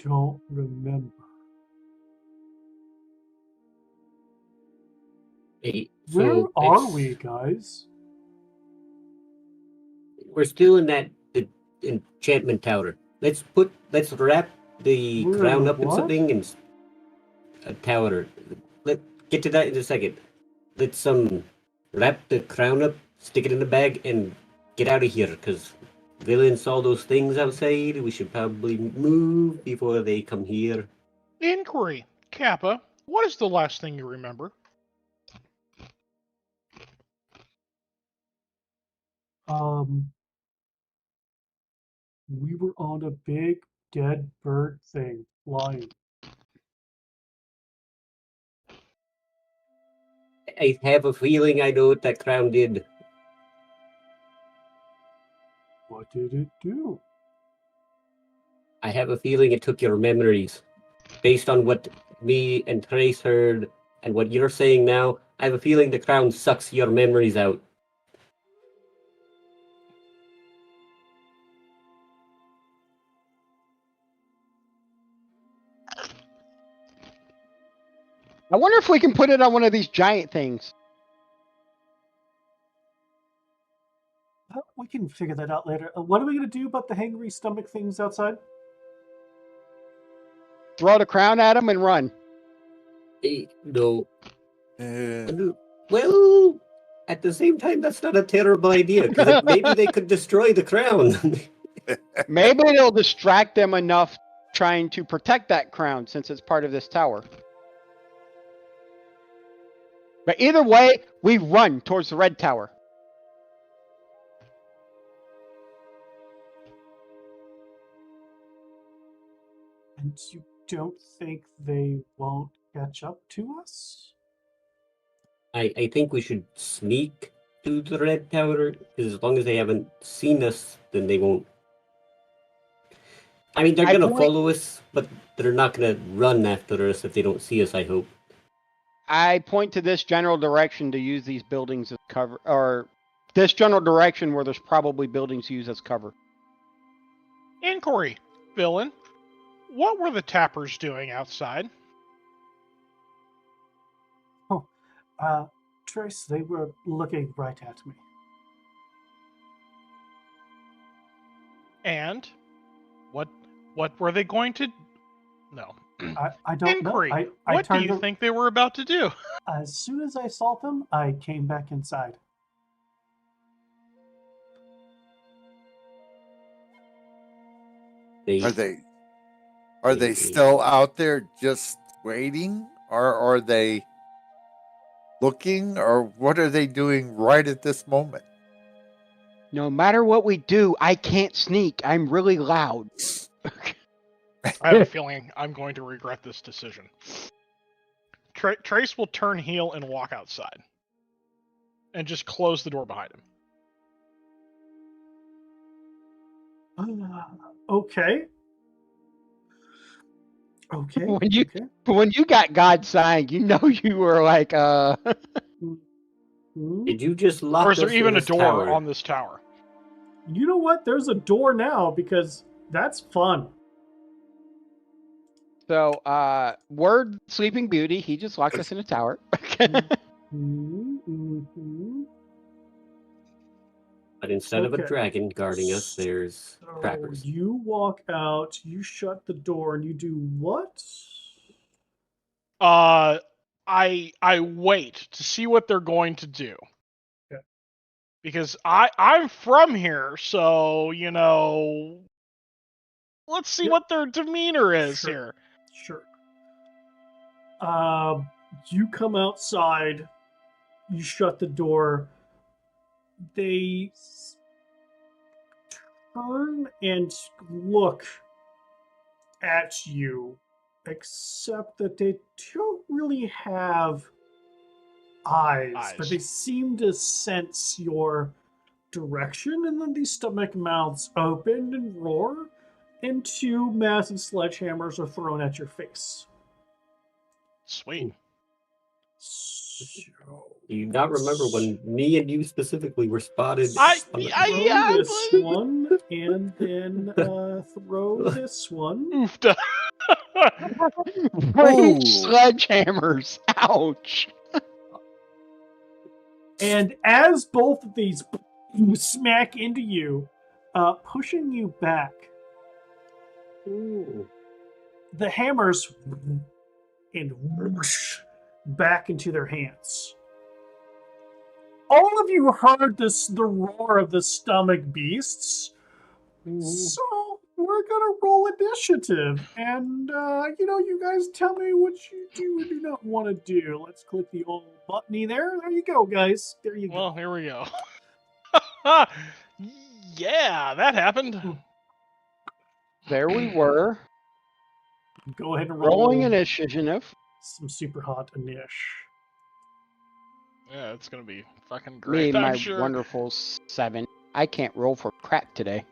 don't remember. Hey, Where are we, guys? We're still in the enchantment tower. Let's wrap the crown up in something and a tower. Let's get to that in a second. Let's wrap the crown up, stick it in the bag, and get out of here, because Villain saw those things outside. We should probably move before they come here. Inquiry. Kappa, what is the last thing you remember? We were on a big dead bird thing flying. I have a feeling I know what that crown did. What did it do? I have a feeling it took your memories. Based on what me and Trace heard and what you're saying now, I have a feeling the crown sucks your memories out. I wonder if we can put it on one of these giant things. We can figure that out later. What are we going to do about the hangry stomach things outside? Throw the crown at them and run. No. Uh, Well, at the same time, that's not a terrible idea, because maybe they could destroy the crown. Maybe it'll distract them enough trying to protect that crown since it's part of this tower. But either way, we run towards the red tower. And you don't think they won't catch up to us? I think we should sneak to the red tower, because as long as they haven't seen us, then they won't. I mean, they're going to follow us, but they're not going to run after us if they don't see us, I hope. I point to this general direction to use these buildings as cover, or this general direction where there's probably buildings used as cover. Inquiry, villain. What were the tappers doing outside? Trace, they were looking right at me. And what were they going to? No. I don't Inquiry. know. What do you think they were about to do? As soon as I saw them, I came back inside. Are they still out there just waiting, or are they looking, or what are they doing right at this moment? No matter what we do, I can't sneak. I'm really loud. I have a feeling I'm going to regret this decision. Trace will turn heel and walk outside. And just close the door behind him. Okay. When you got God sighing, you know you were like, Did you just lock Or is there us even in a this door tower? on this tower? You know what? There's a door now because that's fun. So, word Sleeping Beauty, he just locked us in a tower. But instead of a dragon guarding us, there's trappers. You walk out, you shut the door, and you do what? I wait to see what they're going to do. Okay. Because I'm from here, so let's see what their demeanor is here. Sure. You come outside, you shut the door. They turn and look at you, except that they don't really have eyes. But they seem to sense your direction, and then these stomach mouths open and roar, and two massive sledgehammers are thrown at your face. Sweet. Do you not remember when me and you specifically were spotted? Throw this one, and then throw this one. Oofda. Sledgehammers. Ouch. And as both of these smack into you, pushing you back, the hammers and whoosh back into their hands. All of you heard the roar of the stomach beasts. So we're gonna roll initiative, and you guys tell me what you do and do not want to do. Let's click the old buttony there. There you go, guys. There you go. Well, here we go. Yeah, that happened. There we were. Go ahead and roll Rolling initiative. some super hot Anish. Yeah, it's gonna be fucking Me great. and my I'm sure. wonderful 7. I can't roll for crap today.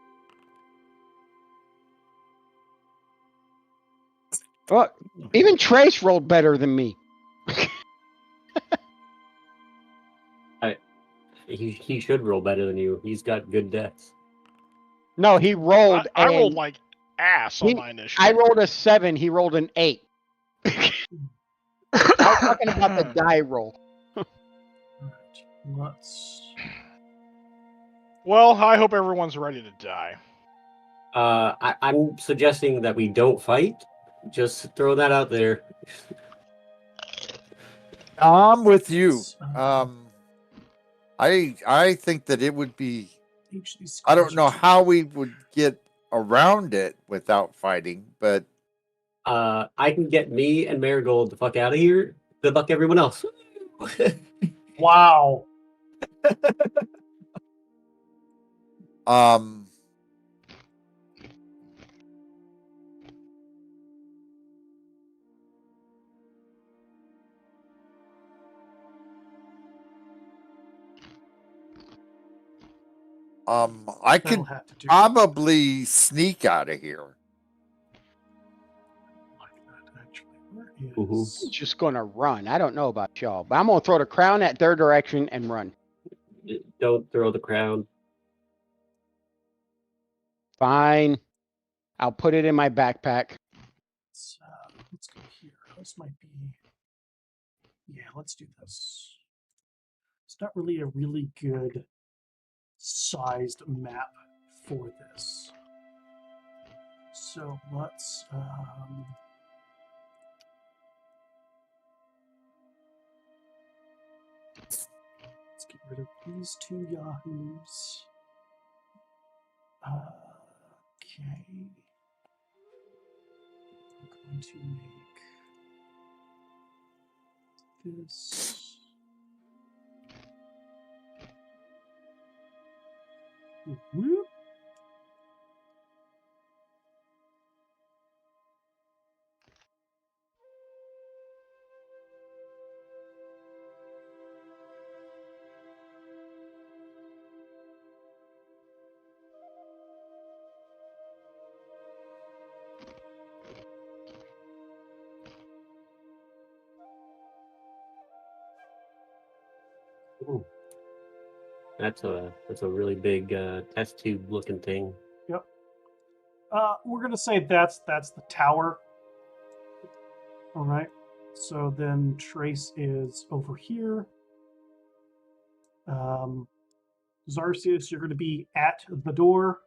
Well, even Trace rolled better than me. He should roll better than you. He's got good deaths. No, he rolled. I rolled and like ass on my initiative. I rolled a 7. He rolled an 8. I was talking about the die roll. Alright, let's. Well, I hope everyone's ready to die. I'm suggesting that we don't fight. Just throw that out there. I'm with you. let's, I think that it would be. these I don't know scores are how we would get around it without fighting, but I can get me and Marigold the fuck out of here. Good luck, everyone else. Wow. um, I That'll could have to do probably sneak out of here. like that, actually. Where is. Mhm. Just gonna run. I don't know about y'all, but I'm gonna throw the crown at their direction and run. Don't throw the crown. Fine. I'll put it in my backpack. Let's go here. This might be. Yeah, let's do this. It's not really a really good sized map for this. So let's get rid of these two yahoos. Okay. I'm going to make this. Whoop. Ooh. That's a really big test tube looking thing. Yep. We're gonna say that's the tower. All right. So then Trace is over here. Zarcius, you're going to be at the door,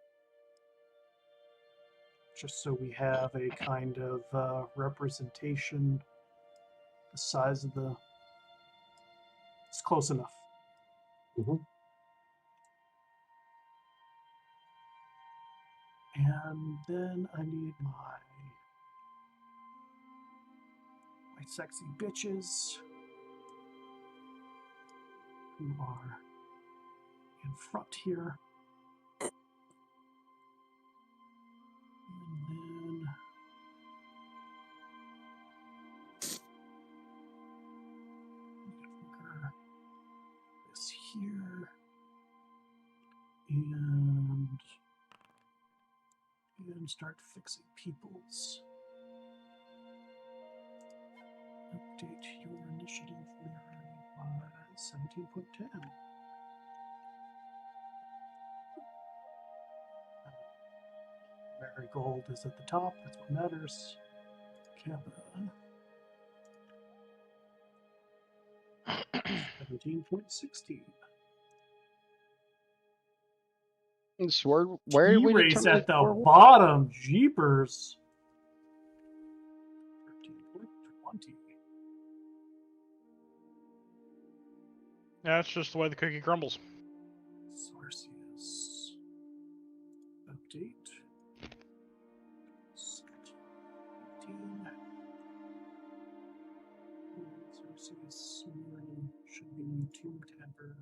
just so we have a kind of representation. The size of the. It's close enough. Mm-hmm. And then I need my sexy bitches who are in front here. And then this here. And start fixing peoples. Update your initiative by 17.10. Marigold is at the top, that's what matters. Kappa. 17.16. Where did we T-Race determine at the sword? bottom. Jeepers. 13.20. That's just the way the cookie crumbles. Sarcius. Update. 17. Sarcius should be Tomb Tapper.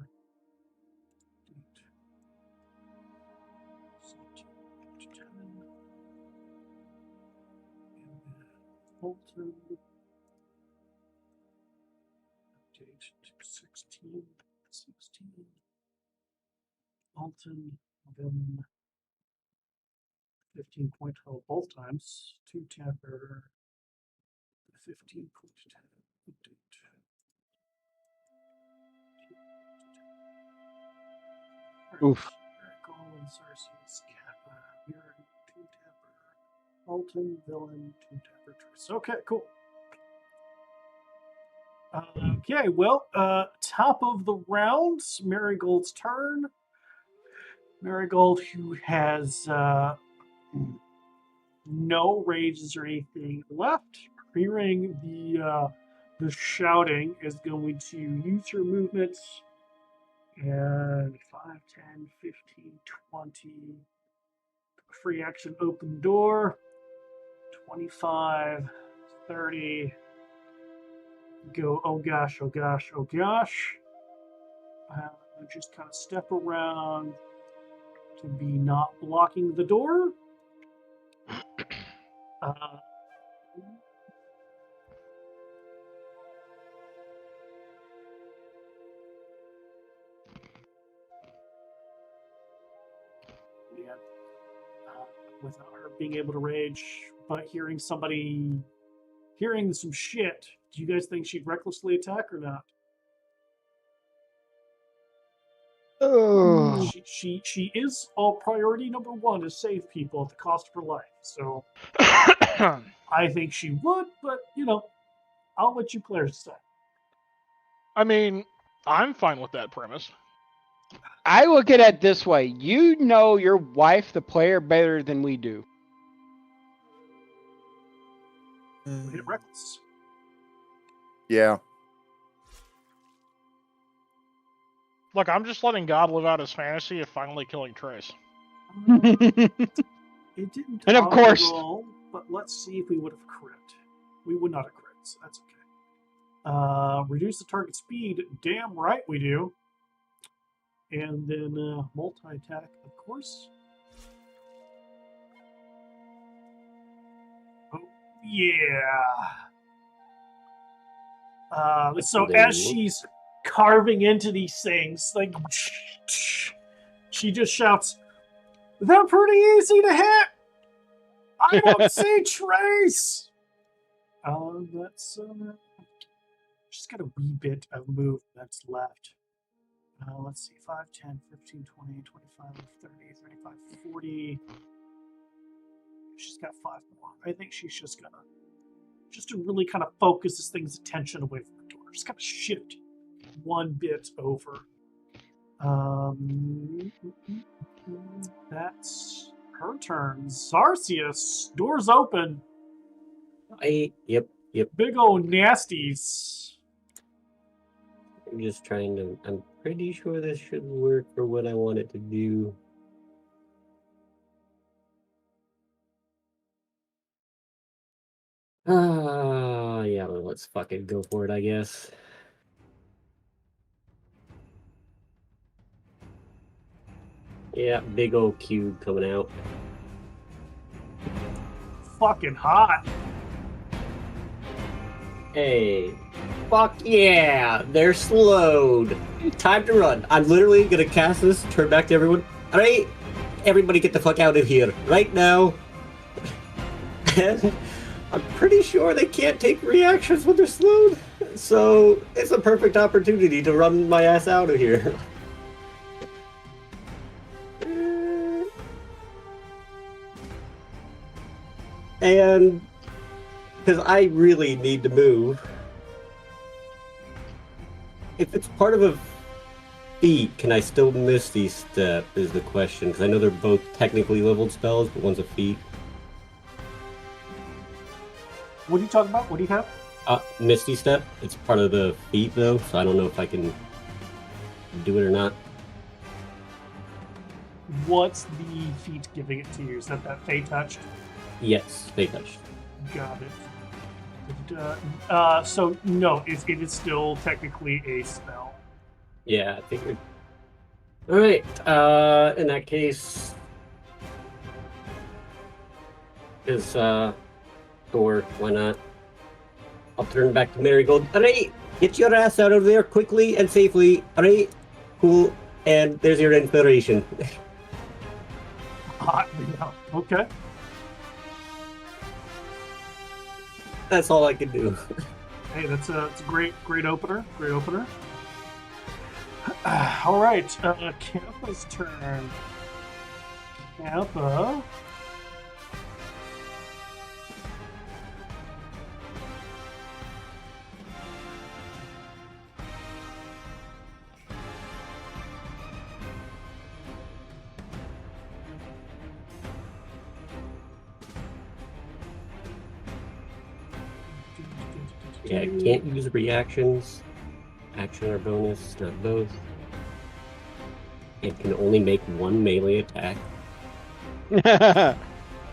Update. Bolton. Update to 16. Bolton, villain. 15.12 both times. 2 tapper. 15.10. Update. Oof. Golem, Sarsius, Kappa, Mirror, 2 tapper. Bolton, villain, 2 tapper, Trace. Okay, cool. Okay, well, top of the round, Marigold's turn. Marigold, who has no rages or anything left, hearing the shouting, is going to use her movement and 5, 10, 15, 20. Free action, open door. 25, 30. Go, oh gosh, oh gosh, oh gosh. Just kind of step around to be not blocking the door. Without her being able to rage, but hearing some shit, do you guys think she'd recklessly attack or not? Oh. She is all priority number one is save people at the cost of her life. So I think she would, but I'll let you players decide. I mean, I'm fine with that premise. I look at it this way. You know your wife, the player, better than we do. Hit reckless. Yeah. Look, I'm just letting God live out his fantasy of finally killing Trace. It didn't And of course, roll, but let's see if we would have crit. We would not have crit, so that's okay. Reduce the target speed. Damn right we do. And then multi-attack, of course. Oh, yeah. So as she's carving into these things, like, she just shouts, "They're pretty easy to hit! I don't see Trace!" That's she's got a wee bit of move that's left. Let's see, 5, 10, 15, 20, 25, 30, 35, 40. She's got 5 more. I think she's just gonna, just to really kind of focus this thing's attention away from the door. Just kind of shift one bit over. That's her turn. Zarsius, doors open. Yep. Big old nasties. I'm just trying to. I'm pretty sure this should work for what I want it to do. Yeah, well, let's fucking go for it, I guess. Yeah, big old cube coming out. Fucking hot. Hey, fuck yeah, they're slowed. Time to run. I'm literally gonna cast this, turn back to everyone. Alright, everybody get the fuck out of here, right now. And I'm pretty sure they can't take reactions when they're slowed. So, it's a perfect opportunity to run my ass out of here. And because I really need to move. If it's part of a feat, can I still Misty Step is the question. Because I know they're both technically leveled spells, but one's a feat. What are you talking about? What do you have? Misty Step. It's part of the feat, though, so I don't know if I can do it or not. What's the feat giving it to you? Is that Fey Touched? Yes, Fey Touched. Got it. So no, it is still technically a spell. Yeah, I figured. Alright, in that case... Door, why not? I'll turn back to Marigold. Alright, get your ass out of there quickly and safely. Alright, cool. And there's your inspiration. Yeah, okay. That's all I can do. Hey, that's a great opener. Great opener. All right, Kappa's turn. Kappa. Yeah, can't use reactions, action or bonus, not both. It can only make one melee attack,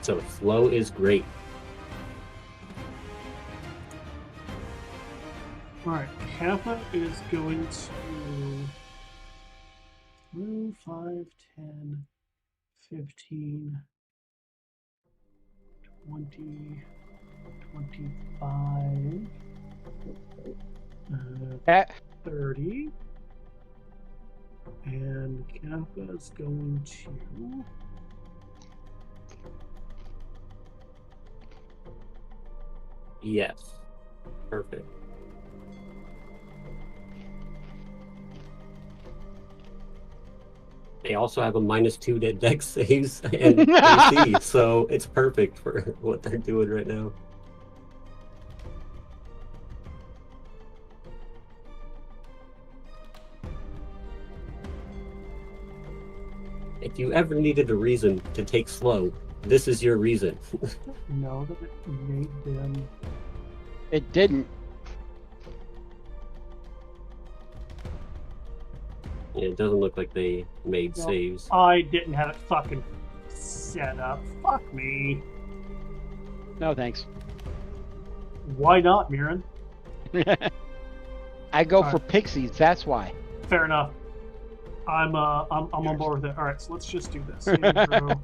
so slow is great. Alright, Kappa is going to move 5, 10, 15, 20, 25, 30. And Kappa is going to Yes, perfect. They also have a -2 to dex saves and AC, so it's perfect for what they're doing right now. If you ever needed a reason to take slow, this is your reason. know that it made them. It didn't. Yeah, it doesn't look like they made Well, saves. I didn't have it fucking set up. Fuck me. No thanks. Why not, Mirren? I go All for right. pixies. That's why. Fair enough. I'm on board with it. All right, so let's just do this. Saving throw.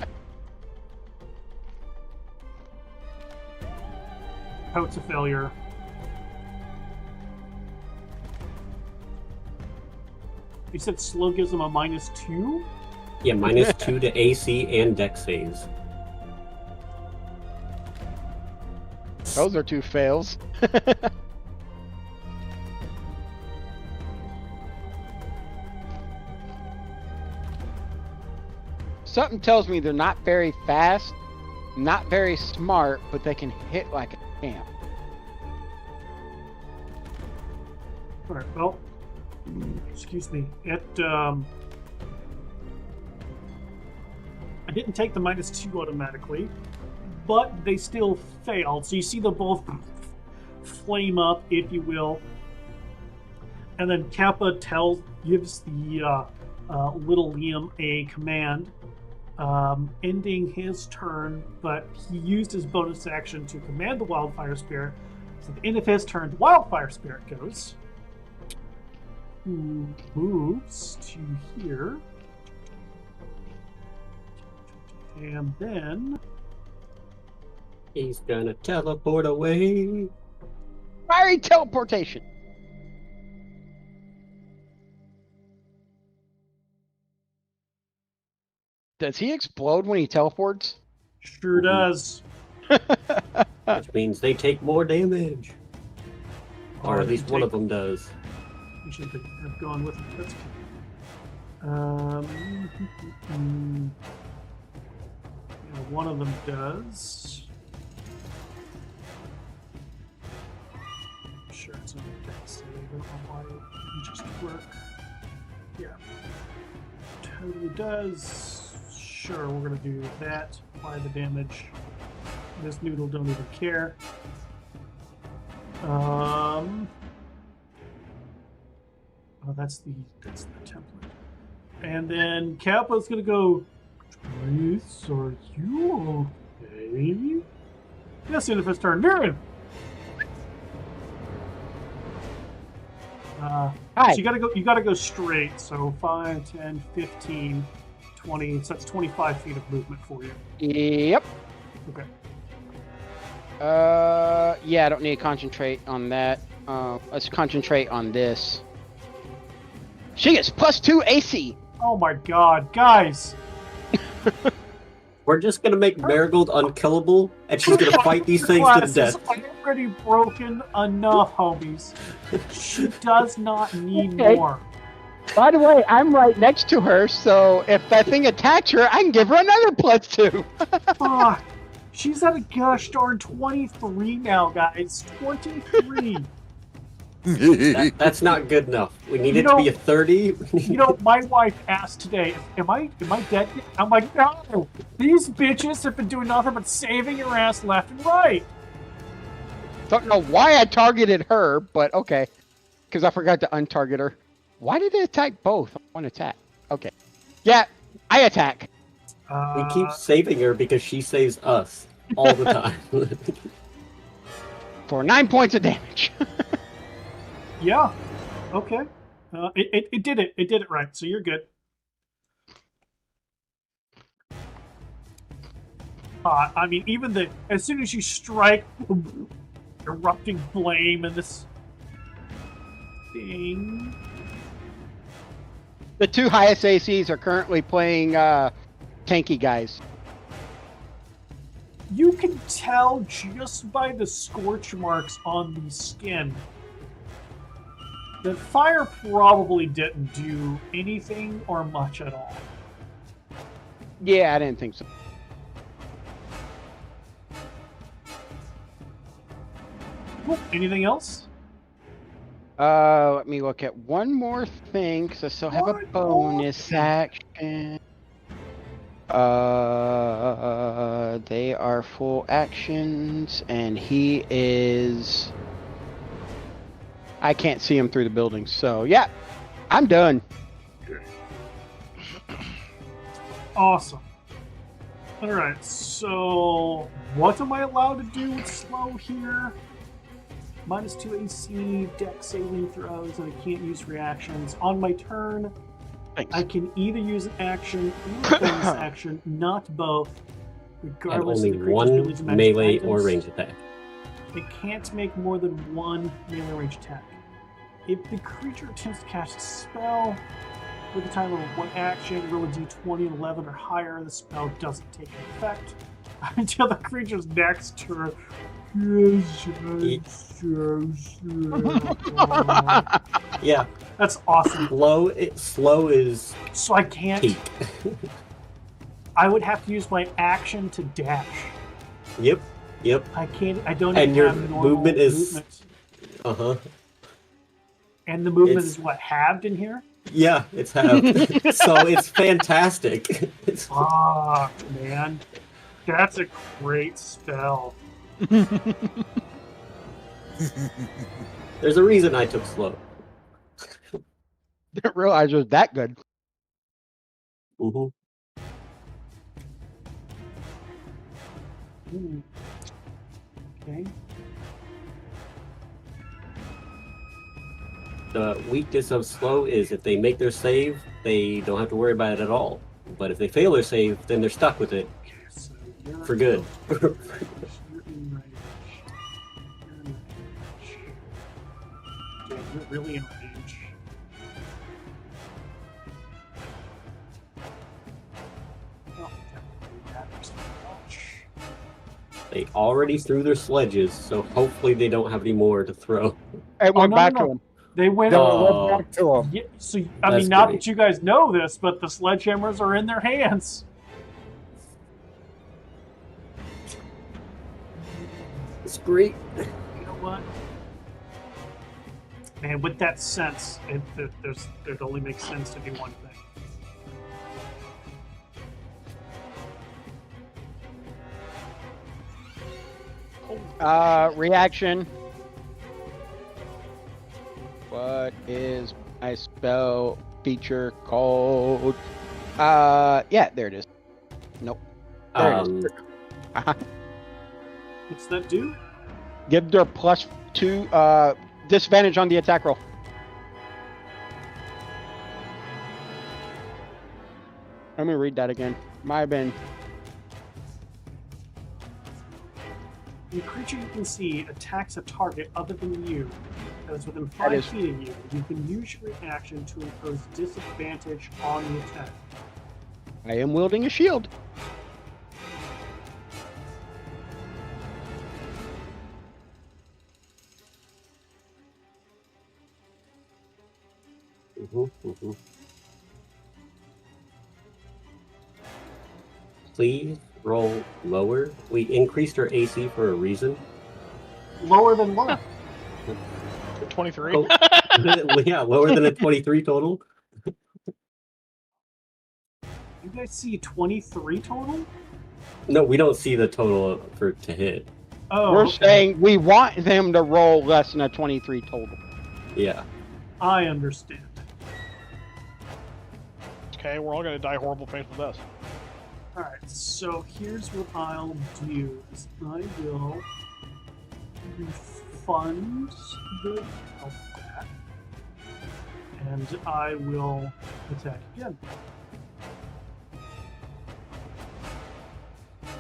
Pout's a failure. You said slow gives them a -2? Yeah, -2 to AC and dex saves. Those are two fails. Something tells me they're not very fast, not very smart, but they can hit like a champ. All right, well, excuse me. I didn't take the -2 automatically, but they still failed. So you see them both flame up, if you will. And then Kappa gives the little Liam a command, ending his turn, but he used his bonus action to command the Wildfire Spirit. So at the end of his turn, the Wildfire Spirit goes, who moves to here. And then He's gonna teleport away. Fiery teleportation. Does he explode when he teleports? sure does. Which means they take more damage. Or Oh, at least you one take- of them does. You should have gone with it. That's okay. Yeah, one of them does. I'm sure it's not a death save. I don't know why it wouldn't just work. Yeah. Totally does. Sure, we're gonna do that. Apply the damage. This noodle don't even care. Oh, that's the template. And then Kappa's gonna go, Trace, are you okay? That's the end of his turn. Mirren! Hi. So you gotta go straight. So 5, 10, 15, 20. So that's 25 feet of movement for you. Yep. Okay. Yeah, I don't need to concentrate on that. Let's concentrate on this. She gets +2 AC. Oh my god, guys! We're just gonna make Marigold unkillable, and she's gonna fight these things to the Class death. is already broken enough, homies. She does not need Okay. more. By the way, I'm right next to her, so if that thing attacks her, I can give her another +2. Fuck. She's at a gosh darn 23 now, guys. 23. That's not good enough. We need it to be a 30. You know, my wife asked today, am I dead yet? I'm like, no! These bitches have been doing nothing but saving your ass left and right. Don't know why I targeted her, but okay. Because I forgot to untarget her. Why did it attack both on one attack? Okay. Yeah, I attack. We keep saving her because she saves us all the time. For 9 points of damage. Yeah. Okay. It did it. It did it right. So you're good. I mean, even as soon as you strike, erupting flame and this thing. The 2 highest ACs are currently playing tanky guys. You can tell just by the scorch marks on the skin that fire probably didn't do anything or much at all. Yeah, I didn't think so. Cool. Anything else? Let me look at one more thing, because I still have a One bonus action. They are full actions, and he is... I can't see him through the building, so yeah, I'm done. Awesome. Alright, so what am I allowed to do with slow here? -2 AC, deck saving throws, and I can't use reactions. On my turn, Thanks. I can either use an action or a bonus action, not both, And regardless only of the creature's one ability to magic melee items. or range attack. It can't make more than one melee range attack. If the creature attempts to cast a spell with a time of one action, roll a d20 and 11 or higher, the spell doesn't take effect until the creature's next turn. Yeah, That's awesome. slow is So I can't. peak. I would have to use my action to dash. Yep. I can't. I don't And even your have normal movement is- movement. Uh-huh. And the movement It's- is what, halved in here? Yeah, it's halved. So it's fantastic. It's Fuck, man. That's a great spell. There's a reason I took slow. Didn't realize it was that good. Mm-hmm. Okay. The weakness of slow is if they make their save, they don't have to worry about it at all. But if they fail their save, then they're stuck with it So you're for good. You're in range. You're in range. Yeah, you're really in range. Oh, that matters much. They already threw their sledges, so hopefully they don't have any more to throw. It went no, back no, to no. him. They went. Oh. Back to him. Yeah, so I That's mean, not great. that you guys know this, but the sledgehammers are in their hands. It's great. You know what? Man, with that sense, it only makes sense to do one thing. Reaction. What is my spell feature called? Yeah, there it is. Nope. There it is. What's that do? Give their +2 disadvantage on the attack roll. Let me read that again. Might have been. When a creature you can see attacks a target other than you that is within That 5 is- feet of you, you can use your reaction to impose disadvantage on the attack. I am wielding a shield. Please roll lower. We increased our AC for a reason. Lower than what? 23. Oh. Yeah, lower than a 23 total. You guys see 23 total? No, we don't see the total to hit. Oh, We're okay. saying we want them to roll less than a 23 total. Yeah. I understand. Okay, we're all gonna die horrible painful deaths. Alright, so here's what I'll do is I will refund the health back, and I will attack again.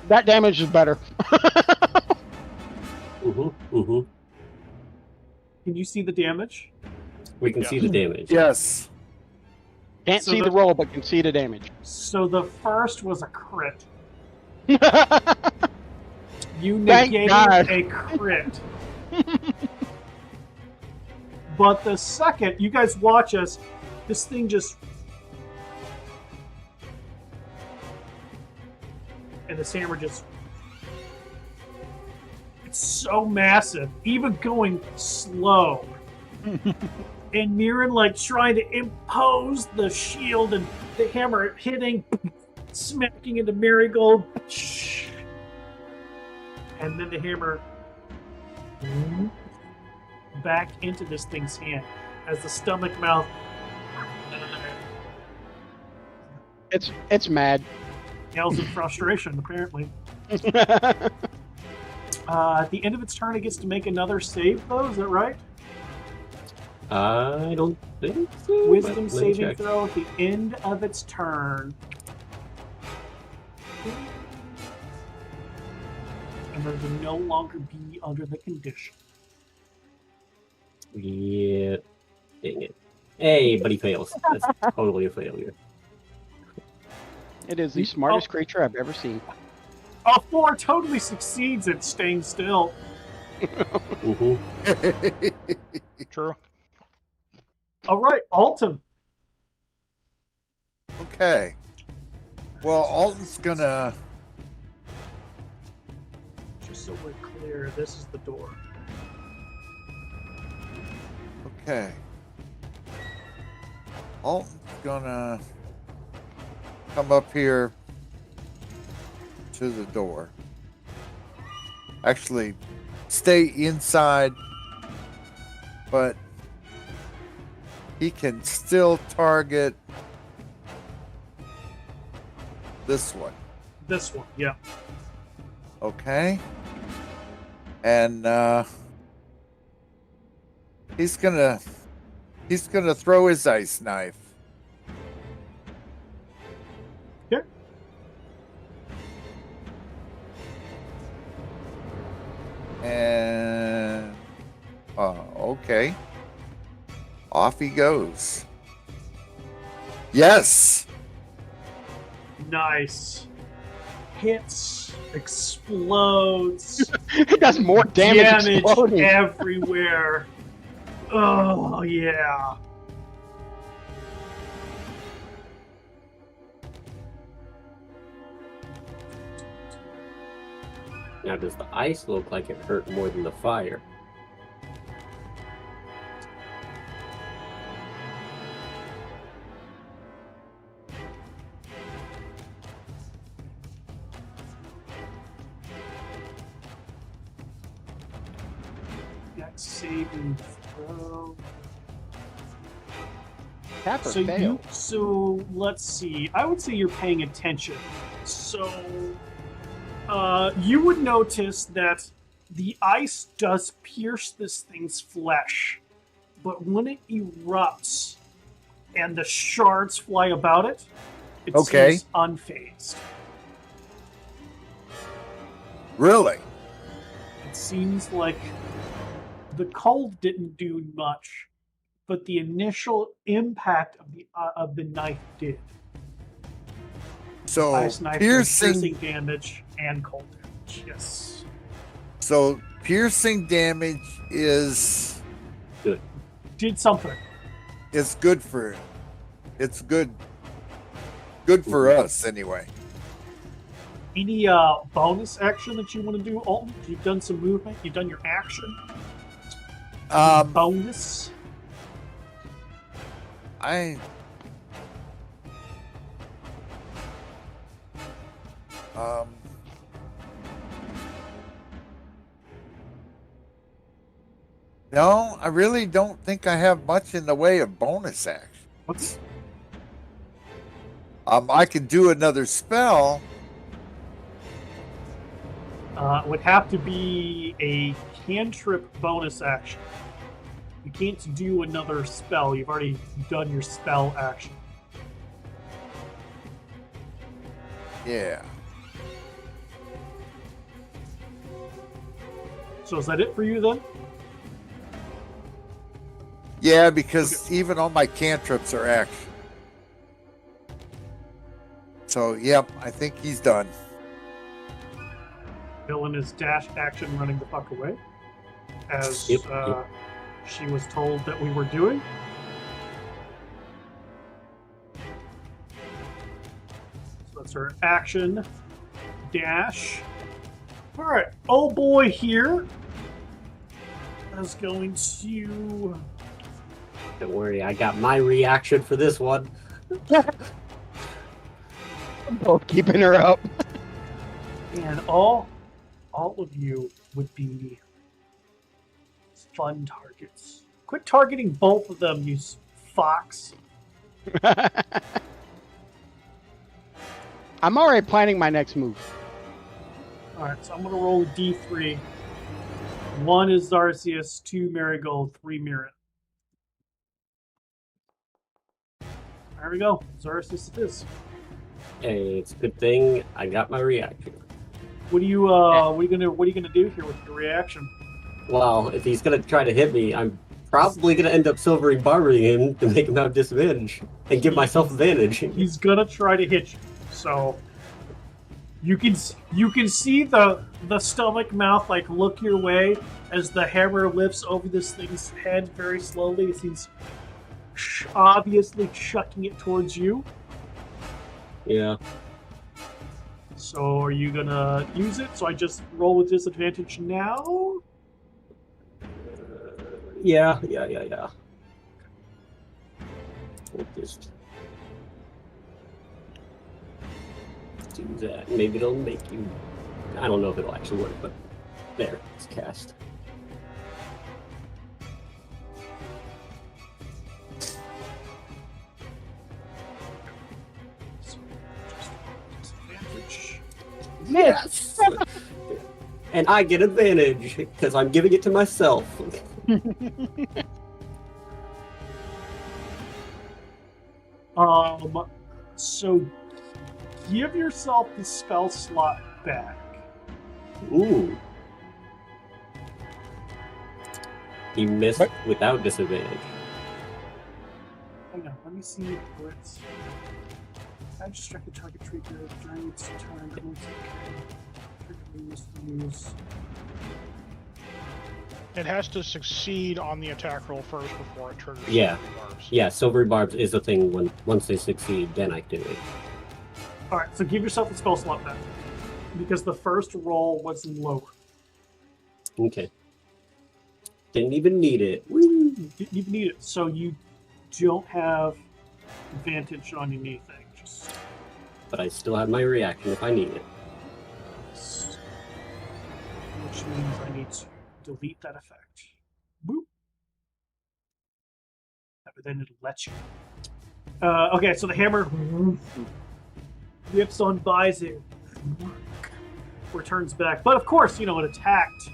That damage is better. Can you see the damage? We can see the damage. Yes. Can't So see the roll, but can see the damage. So the first was a crit. You Thank negated God. a crit. But the second, you guys watch us, this thing just... And this hammer just... It's so massive, even going slow. And Mirren, like, trying to impose the shield and the hammer hitting, smacking into Marigold. And then the hammer back into this thing's hand as the stomach mouth. It's mad. Yells in frustration, apparently. At the end of its turn, it gets to make another save, though. Is that right? I don't think so. Wisdom but let me saving check. throw at the end of its turn. And then to no longer be under the condition. Yeah. Dang it. Hey, but he fails. That's totally a failure. It is the smartest creature I've ever seen. A 4 totally succeeds at staying still. True. All right, Alton. Okay. Well, Alton's gonna. Just so we're clear, this is the door. Okay. Alton's gonna come up here to the door. Actually, stay inside, but he can still target this one. This one, yeah. Okay. And he's gonna throw his ice knife. Okay. And okay. Off he goes. Yes. Nice. Hits, explodes, It does more damage exploding. everywhere. Oh, yeah. Now, does the ice look like it hurt more than the fire? Dex saving throw. Tap or So fail. so let's see. I would say you're paying attention. So you would notice that the ice does pierce this thing's flesh, but when it erupts and the shards fly about it, it Okay. seems unfazed. Really? it seems like the cold didn't do much, but the initial impact of the knife did. So Ice knife does piercing damage and cold damage. Yes. So piercing damage is Good. Did something. It's good for it's good for us anyway. Any bonus action that you want to do, Alton? You've done some movement. You've done your action. Bonus. No, I really don't think I have much in the way of bonus actions. I could do another spell. Would have to be a cantrip bonus action. You can't do another spell. You've already done your spell action. Yeah. So is that it for you then? Yeah, because even all my cantrips are action. So, yep, I think he's done. Villain is dash action running the fuck away, as she was told that we were doing. So that's her action dash. All right, oh boy here is going to. Don't worry, I got my reaction for this one. Both keeping her up. And all of you would be fun targets. Quit targeting both of them, you fox. I'm already planning my next move. Alright, so I'm going to roll a d3. 1 is Zarcius, 2 Marigold, 3 Mirren. There we go. Zarcius it is. Hey, it's a good thing I got my reaction. What are you gonna do here with your reaction? Well, if he's gonna try to hit me, I'm probably gonna end up silvering barbering him to make him have disadvantage and give myself advantage. He's gonna try to hit you. So you can see the stomach mouth like look your way as the hammer lifts over this thing's head very slowly as he's obviously chucking it towards you. Yeah. So are you gonna use it? So I just roll with disadvantage now? Yeah. We'll just do that. Maybe it'll make you. I don't know if it'll actually work, but there, it's cast. Yes! And I get advantage because I'm giving it to myself. So give yourself the spell slot back. Ooh. He missed without disadvantage. Hang on, let me see what. I just strike a target trigger during its turn. Use. It has to succeed on the attack roll first before it triggers. Yeah. Silvery Barbs. Yeah, silvery barbs is the thing. Once they succeed, then activate. Alright, so give yourself the spell slot back. Because the first roll was lower. Okay. Didn't even need it. Woo! Didn't even need it. So you don't have advantage on anything. But I still have my reaction if I need it. Which means I need to delete that effect. Boop. But then it'll let you. Okay, so the hammer whips on Bizu. Returns back. But of course, it attacked.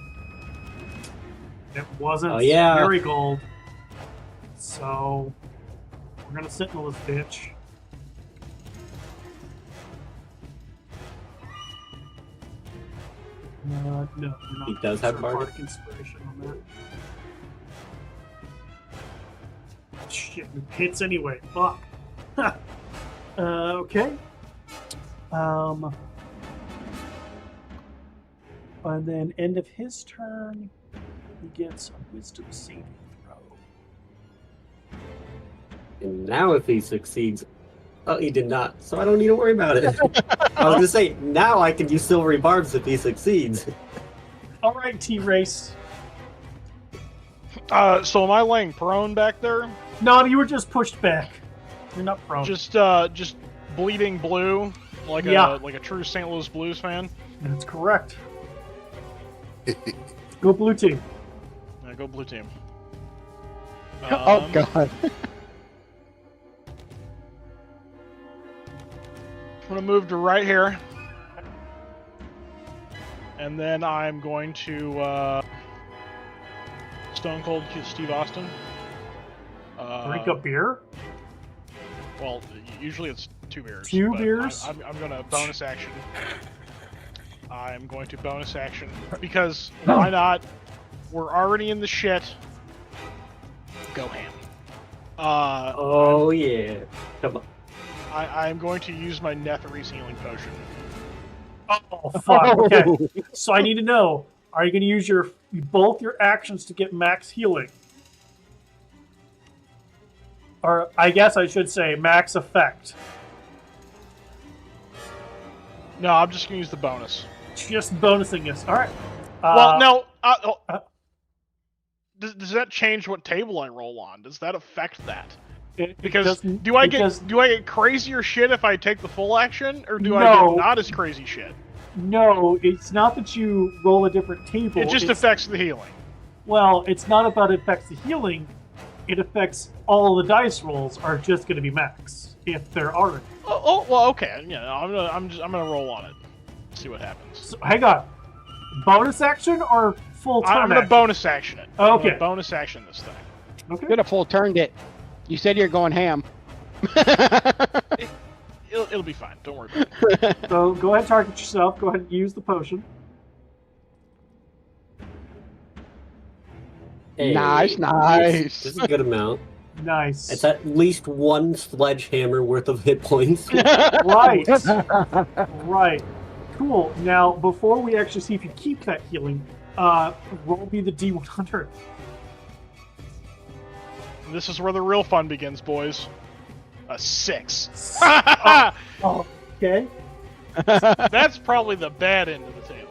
It wasn't Marigold. So we're gonna sentinel this bitch. No, we're not. He does have bardic inspiration on that. Shit, it hits anyway. Fuck. Okay. And then end of his turn, he gets a wisdom saving throw. And now if he succeeds... Oh, he did not, so I don't need to worry about it. I was going to say, now I can use Silvery Barbs if he succeeds. All right, T-Race. So am I laying prone back there? No, you were just pushed back. You're not prone. Just bleeding blue, like a true St. Louis Blues fan. That's correct. Go blue team. Yeah, go blue team. Oh God. I'm gonna move to right here, and then I'm going to Stone Cold Steve Austin. Drink a beer. Well, usually it's 2 beers. Two but beers? I'm gonna bonus action. I'm going to bonus action because why not? We're already in the shit. Go ham. Oh yeah, come on. I'm going to use my Netherese healing potion. Oh fuck. Okay. So I need to know: are you going to use both your actions to get max healing? Or I guess I should say max effect. No, I'm just gonna use the bonus. Just bonusing this. All right. Well, no. Does that change what table I roll on? Does that affect that? Because do I get crazier shit if I take the full action, or do I get not as crazy shit? No, it's not that you roll a different table. It just affects the healing. Well, it's not about it affects the healing. It affects all the dice rolls are just going to be max if there aren't. Oh, well, okay. Yeah, I'm gonna roll on it. See what happens. So, hang on. Bonus action or full turn? I'm gonna bonus action it. Okay. Bonus action this thing. Okay. Could have full turned it. You said you're going ham. It'll be fine. Don't worry about it. So go ahead, target yourself. Go ahead and use the potion. Hey, Nice. This is a good amount. Nice. It's at least 1 sledgehammer worth of hit points. Right. Right. Cool. Now, before we actually see if you keep that healing, roll me the D100. This is where the real fun begins, boys. A 6. Oh, okay. That's probably the bad end of the table.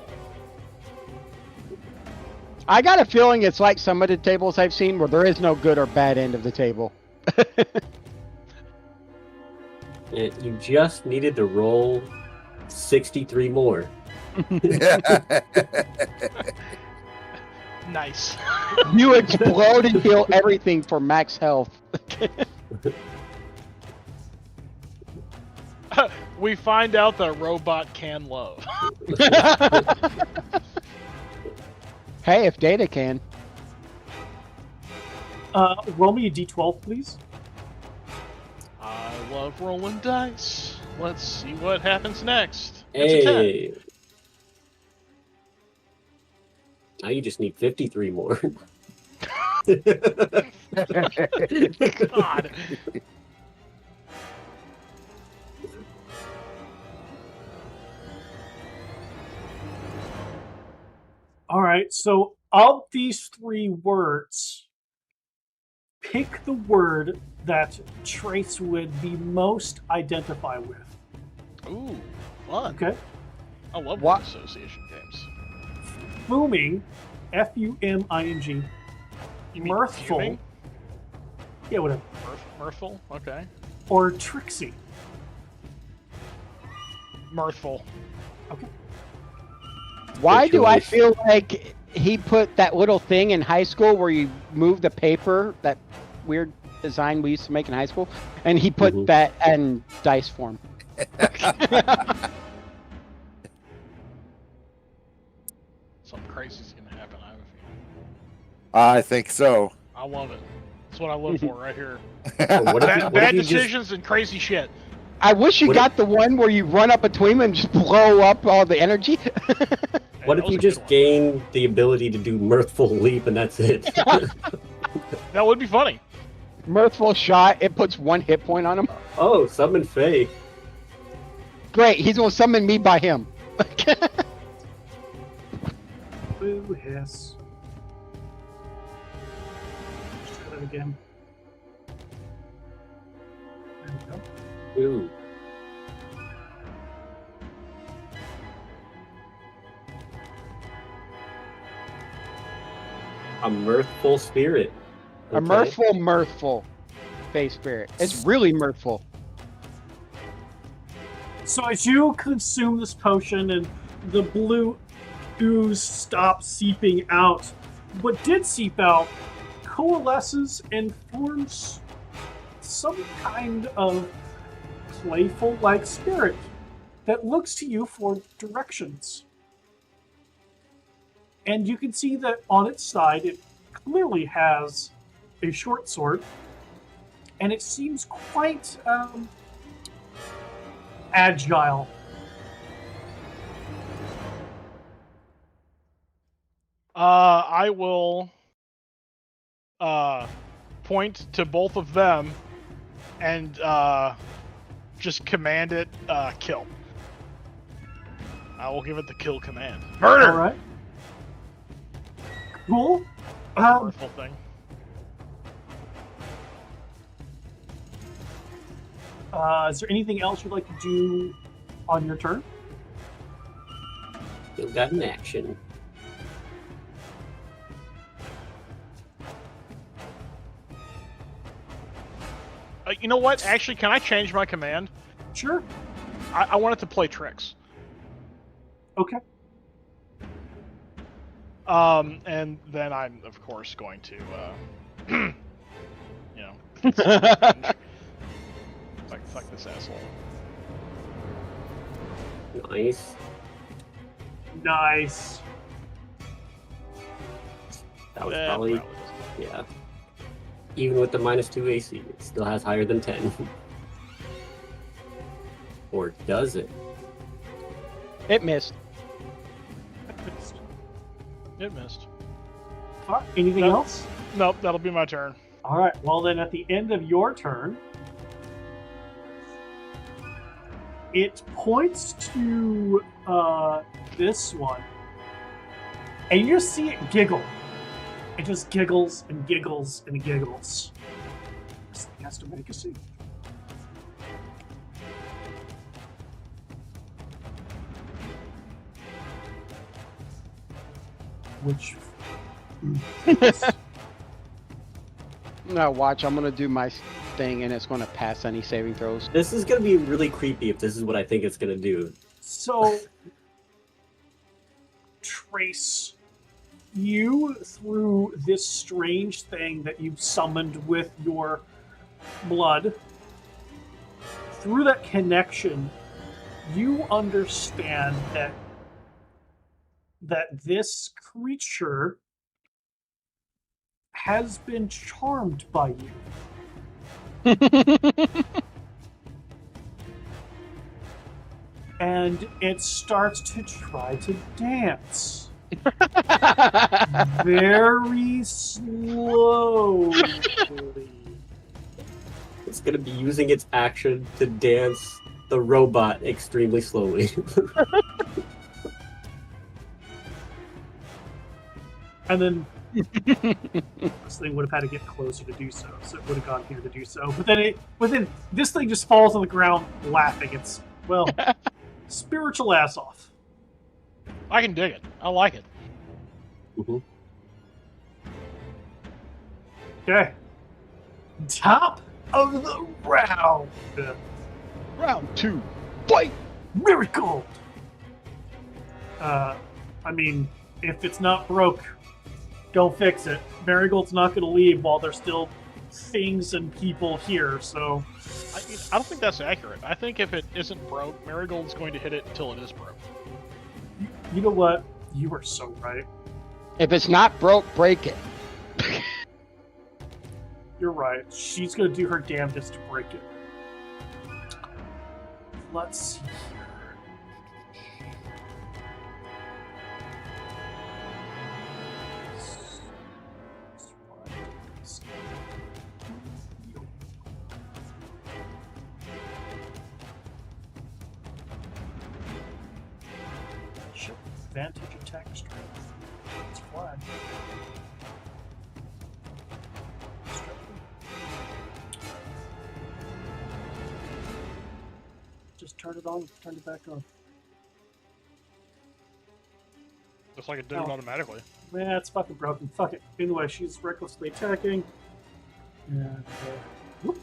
I got a feeling it's like some of the tables I've seen where there is no good or bad end of the table. You just needed to roll 63 more. Nice. You explode and heal everything for max health. We find out that robot can love. Hey, if Data can. Roll me a D12, please. I love rolling dice. Let's see what happens next. It's a 10. Hey. Now you just need 53 more. God. All right, so of these 3 words, pick the word that Trace would be most identify with. Ooh, fun. Okay? I love word association games. Fuming, F-U-M-I-N-G. You mean Mirthful. fuming? Yeah, whatever. Mirthful? Okay. Or Trixie. Mirthful. Okay. Why do I feel like he put that little thing in high school where you move the paper, that weird design we used to make in high school, and he put that in dice form? Something crazy's gonna happen. I have a feeling. I think so. I love it. That's what I live for right here. What if Bad, bad decisions and crazy shit. I wish you got the one where you run up between them and just blow up all the energy. What that if was you a good just one. gain the ability to do mirthful leap and that's it? That would be funny. Mirthful shot. It puts 1 hit point on him. Oh, summon Faye. Great. He's gonna summon me by him. Boo hiss. Let's try that again. There we go. Ooh. A mirthful spirit. A mirthful face spirit. It's really mirthful. So as you consume this potion and the blue ooze stops seeping out, what did seep out coalesces and forms some kind of playful-like spirit that looks to you for directions. And you can see that on its side, it clearly has a short sword, and it seems quite agile. I will point to both of them and just command it kill. I will give it the kill command. Murder! All right. Cool. Powerful thing. Is there anything else you'd like to do on your turn? Still got an action. You know what? Actually, can I change my command? Sure. I want it to play tricks. Okay. And then I'm of course going to, you know, fuck this asshole. Nice. Nice. That was probably, yeah. Even with the -2 AC, it still has higher than 10. Or does it? It missed. It missed. All right. Anything Nope. else? Nope, that'll be my turn. All right. Well, then at the end of your turn, it points to this one, and you see it giggle. It just giggles and giggles and giggles. This thing has to make a scene. Which Now watch, I'm gonna do my thing and it's gonna pass any saving throws. This is gonna be really creepy if this is what I think it's gonna do. So, Trace, you, through this strange thing that you've summoned with your blood, through that connection, you understand that this creature has been charmed by you. And it starts to try to dance. Very slowly. It's gonna be using its action to dance the robot extremely slowly. And then this thing would have had to get closer to do so. So it would have gone here to do so. But then this thing just falls on the ground laughing. It's, well, spiritual ass off. I can dig it. I like it. Mhm. Okay. Top of the round. Round 2, fight! Miracle! I mean, if it's not broke, don't fix it. Marigold's not going to leave while there's still things and people here, so... I don't think that's accurate. I think if it isn't broke, Marigold's going to hit it until it is broke. You know what? You are so right. If it's not broke, break it. You're right. She's going to do her damnedest to break it. Let's see here. Ship advantage attack strength. It's flag. Just turn it on, turn it back on. Looks like it did it automatically. Man, it's fucking broken. Fuck it. Anyway, she's recklessly attacking. And, whoop.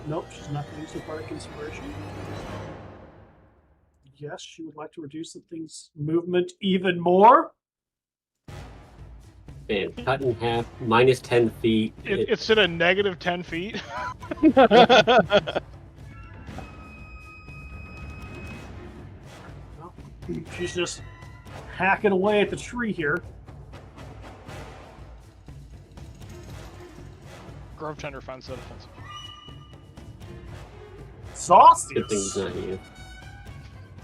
Nope, she's not going to use the Bardic Inspiration. Yes, she would like to reduce the thing's movement even more. Man, cut in half, minus 10 feet. It's at a negative 10 feet. She's just hacking away at the tree here. Grove Tender finds that offensive. Saucy. Good thing it's not you.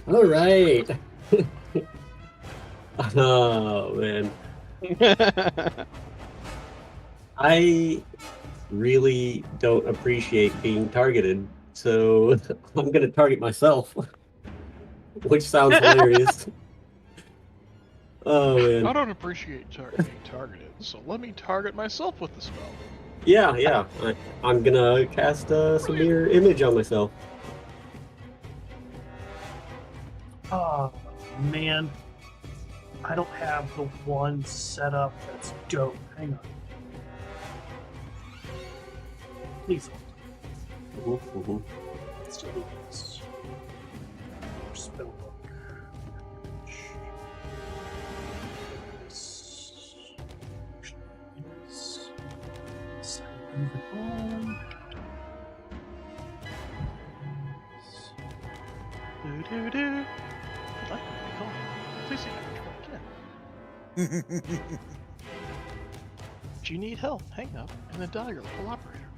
All right. Oh man, I really don't appreciate being targeted, so I'm gonna target myself, which sounds hilarious. Oh man. I don't appreciate being targeted, so let me target myself with the spell. Yeah. I'm gonna cast some mirror image on myself. Oh, man. I don't have the one set up that's dope. Hang on. Please hold. Let's do this. Spellbook. Move it on. Do. I'd like to be called. Please say never try again. Do you need help? Hang up and then dial your local operator.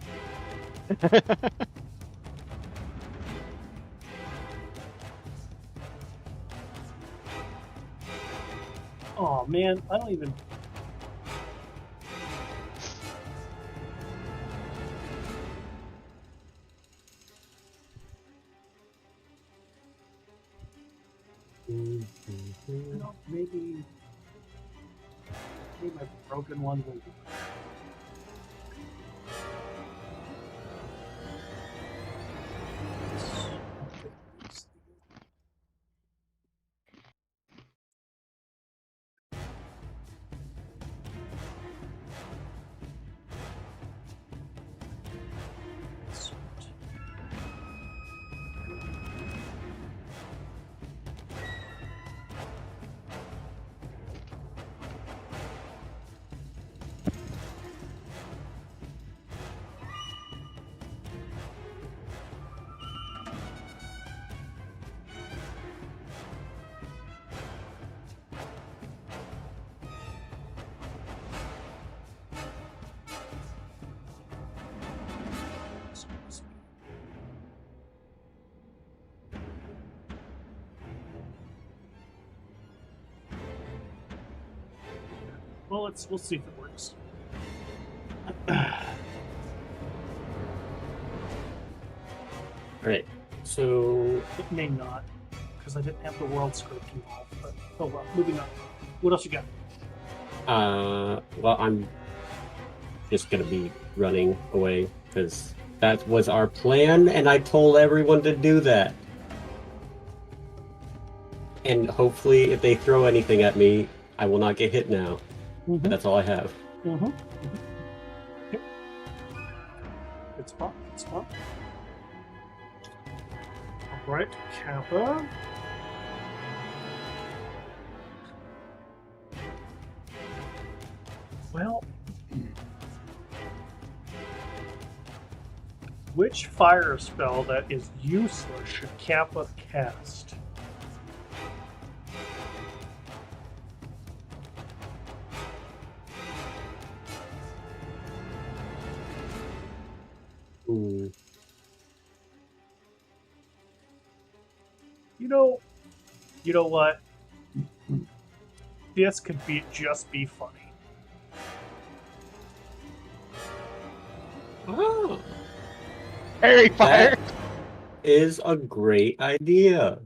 Oh man, I don't even. Maybe my broken one will. Well, we'll see if it works. Alright, so It may not, because I didn't have the world script involved, but oh well, moving on. What else you got? well, I'm just gonna be running away because that was our plan, and I told everyone to do that. And hopefully, if they throw anything at me, I will not get hit now. Mm-hmm. That's all I have. Mm-hmm. Yep. Good spot. Good spot. All right, Kappa. Well, which fire spell that is useless should Kappa cast? Ooh. You know what? This could just be funny. Oh, Fairy fire. that is a great idea.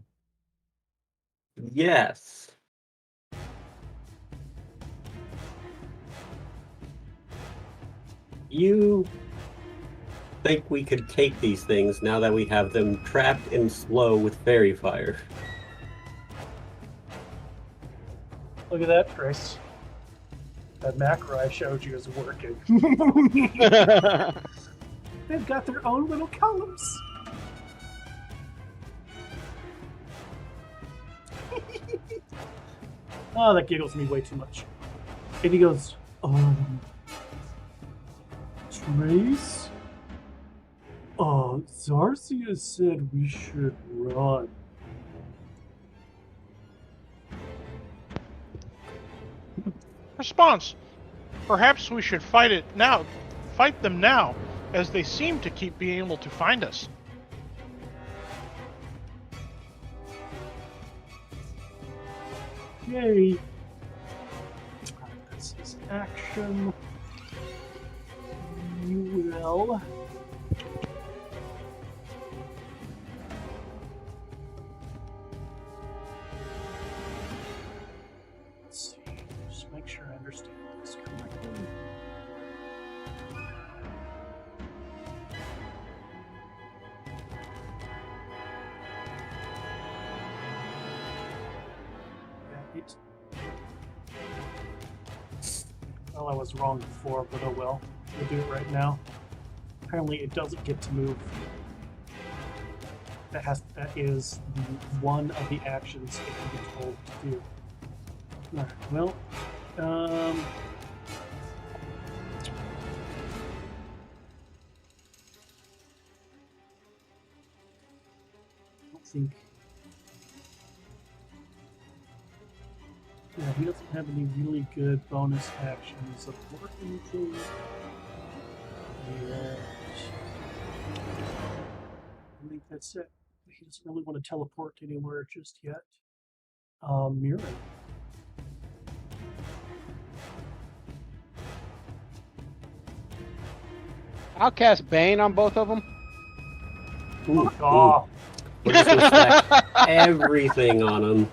Yes. You think we could take these things now that we have them trapped and slow with fairy fire? Look at that, Chris. That macro I showed you is working. They've got their own little columns. Oh, that giggles me way too much. And he goes, Trace? Zarcia said we should run. Response. Perhaps we should fight them now, as they seem to keep being able to find us. Yay. This is action. You will. Let's see. Just make sure I understand this correctly. Well, I was wrong before, but oh well. We'll do it right now. Apparently, it doesn't get to move. That is the one of the actions it can be told to do. Alright, well, I don't think. Yeah, he doesn't have any really good bonus actions of working thing. And I think that's it. He doesn't really want to teleport anywhere just yet. Mirror. I'll cast Bane on both of them. Ooh, Oh, We're just gonna stack everything on them.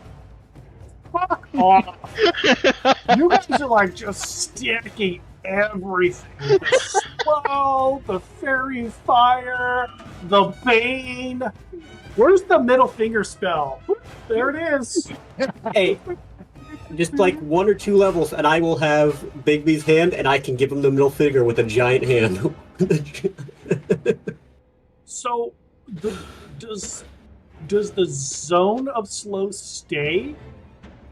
fuck off! You guys are like just stacking everything. The slow, the fairy fire, the bane. Where's the middle finger spell? There it is. Hey, just like 1 or 2 levels, and I will have Bigby's hand, and I can give him the middle finger with a giant hand. So, does the zone of slow stay?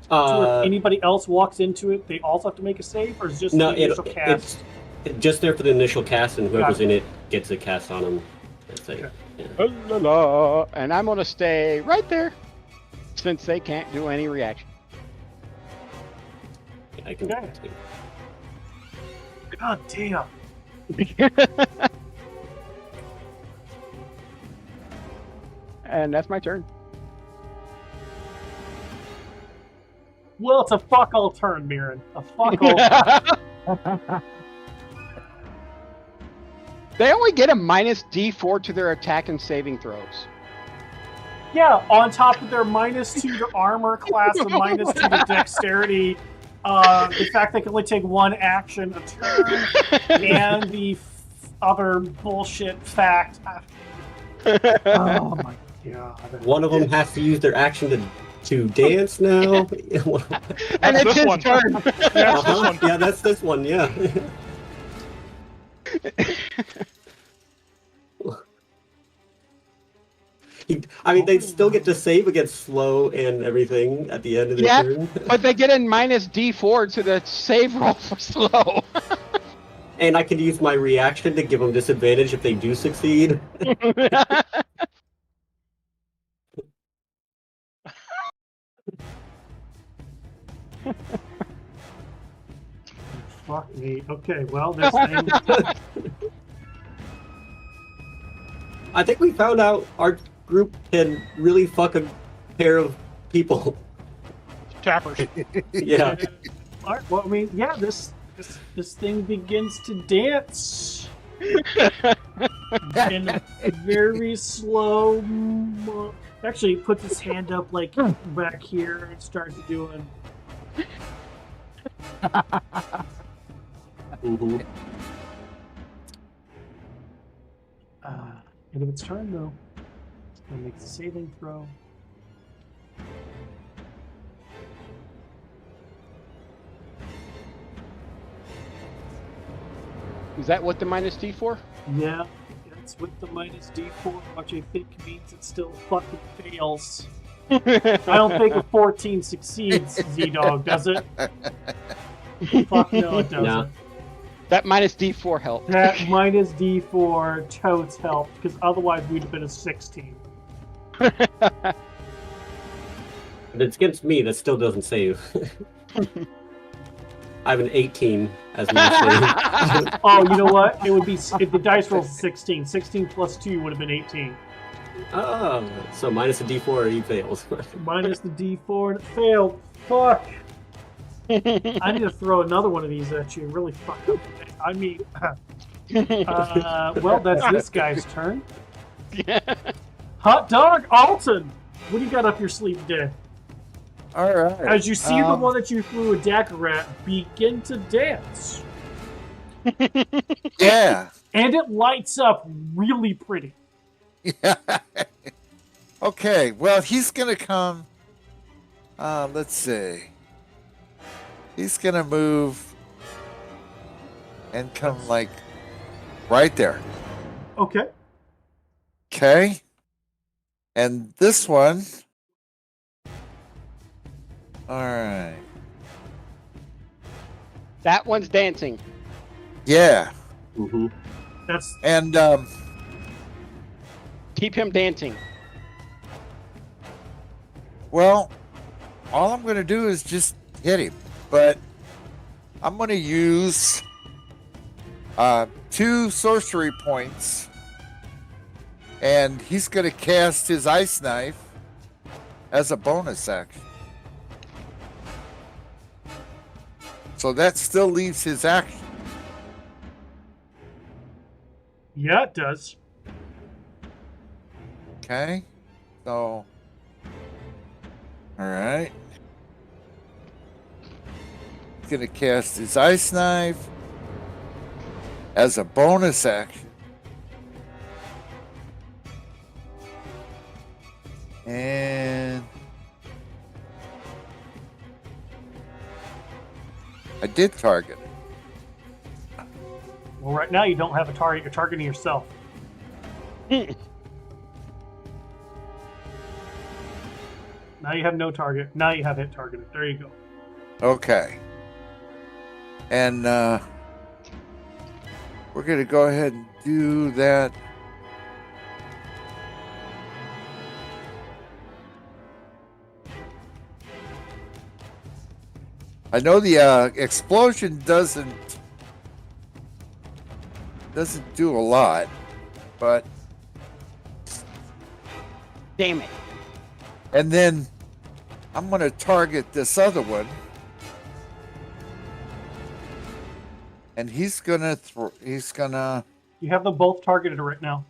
So if anybody else walks into it, they also have to make a save, or is it just No, the initial cast? it's just there for the initial cast, and whoever's Gotcha. in it gets a cast on them. That's it. Okay. Yeah. La, la, la. And I'm gonna stay right there, since they can't do any reaction. I can. Okay. God damn. And that's my turn. Well, it's a fuck all turn, Mirren. A fuck all turn. They only get a minus D4 to their attack and saving throws. Yeah, on top of their -2 to armor class and -2 to dexterity, the fact they can only take 1 action a turn, and the other bullshit fact. Oh my god. One of them has to use their action to dance now. And That's it's this his one. turn. That's this one. Yeah, that's this one. Yeah. I mean, they still get to save against slow and everything at the end of their Yeah, turn. but they get a minus D4 to the save roll for slow. And I can use my reaction to give them disadvantage if they do succeed. Fuck me. Okay, well, this thing. I think we found out our group can really fuck a pair of people. Tappers. Yeah. Alright, well, I mean, yeah, this thing begins to dance. In a very slow. Actually, he puts his hand up like back here and starts doing. Mm-hmm. End of its turn, though. It's going to make the saving throw. Is that what the minus D4? Yeah, it's with the minus D4, which I think means it still fucking fails. I don't think a 14 succeeds, Z-Dog, does it? Fuck no, it doesn't. No. That minus D4 helped. That minus D4 totes helped, because otherwise we'd have been a 16. But it's against me, that still doesn't save. I have an 18 as my save. Oh, you know what? It would be if the dice rolls 16. 16 plus 2 would have been 18. Oh, so minus a d4, he fails. Minus the D4 and it failed. Fuck. I need to throw another one of these at you and really fuck up. I mean, well, that's this guy's turn. Hot Dog Alton, what do you got up your sleeve today? All right. As you see the one that you threw a dagger at begin to dance. Yeah. And it lights up really pretty. Yeah. Okay. Well, he's gonna come. Let's see. He's gonna move and come like right there. Okay. Okay. And this one. All right. That one's dancing. Yeah. Mm-hmm. That's And Keep him dancing. well, all I'm gonna do is just hit him, but I'm gonna use 2 sorcery points, and he's gonna cast his ice knife as a bonus action. So that still leaves his action. yeah, it does. Okay. So all right. He's gonna cast his ice knife as a bonus action. And I did target it. Well, right now you don't have a target. You're targeting yourself. Now you have no target. Now you have hit targeted. There you go. Okay. And we're going to go ahead and do that. I know the explosion doesn't do a lot, but Damn it. and then I'm going to target this other one. And he's going to You have them both targeted right now.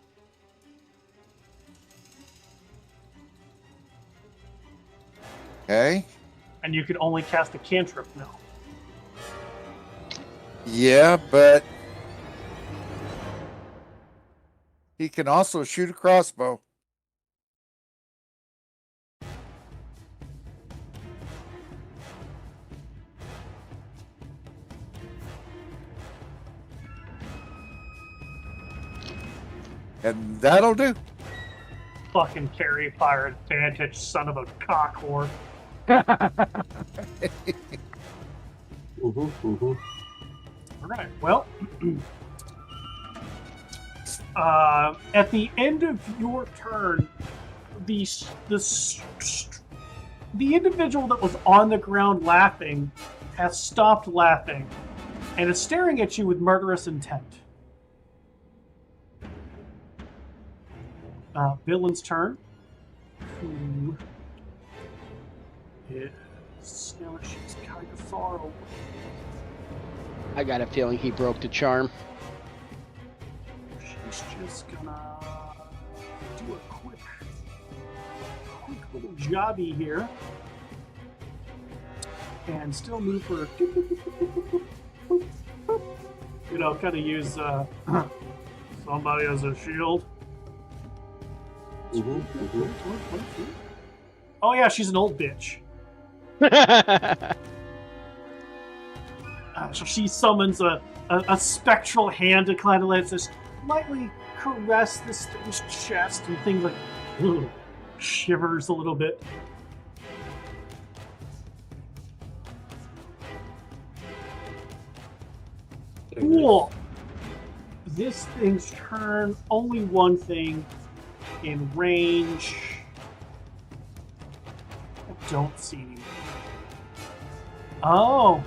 Okay. And you can only cast a cantrip now. Yeah, but he can also shoot a crossbow. And that'll do. Fucking carry fire advantage, son of a cock whore. Alright, well. At the end of your turn, the individual that was on the ground laughing has stopped laughing and is staring at you with murderous intent. Villain's turn. Who is now she's kind of far away. I got a feeling he broke the charm. just gonna do a quick little jobby here. And still move for, you know, kind of use somebody as a shield. Oh yeah, she's an old bitch. So she summons a spectral hand to kind of let this lightly caress this thing's chest, and things like shivers a little bit. Cool. This thing's turn, only one thing in range. I don't see any. Oh,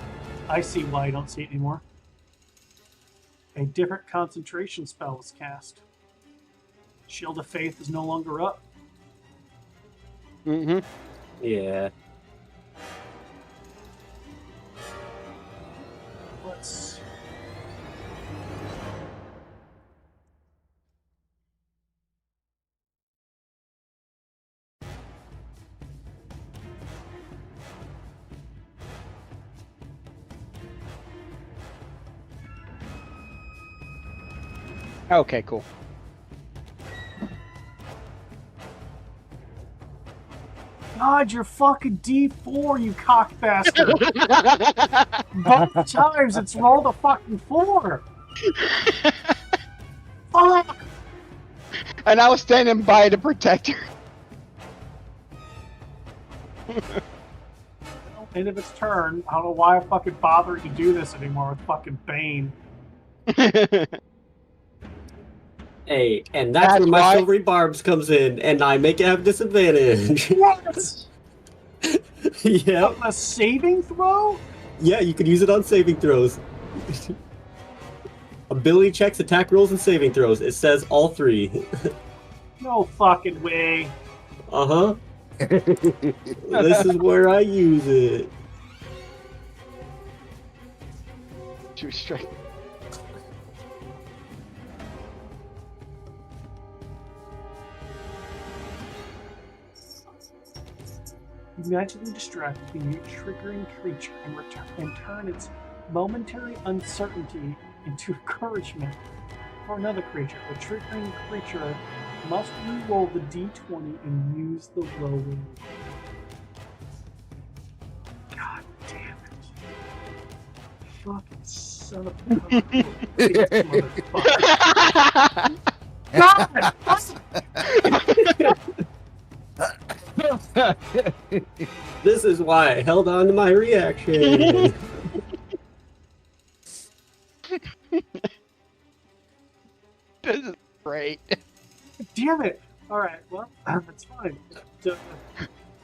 I see why I don't see it anymore. A different concentration spell is cast. Shield of Faith is no longer up. Mm-hmm. Yeah. Let's... Okay, cool. God, you're fucking D4, you cock bastard. Both times it's rolled a fucking 4. Fuck! And I was standing by to protect her. End of its turn. I don't know why I fucking bothered to do this anymore with fucking Bane. Hey, and that's where my why- silvery barbs comes in, and I make it have disadvantage. What? Yeah. A saving throw? Yeah, you can use it on saving throws. Ability checks, attack rolls, and saving throws. It says all 3. No fucking way. Uh-huh. This is where I use it. 2 straight. You magically distract the triggering creature and turn its momentary uncertainty into encouragement for another creature. The triggering creature must re-roll the d20 and use the lower roll. God damn it. Fucking son of a bitch, motherfucker. God! This is why I held on to my reaction. This is great. Damn it! Alright, well, that's fine.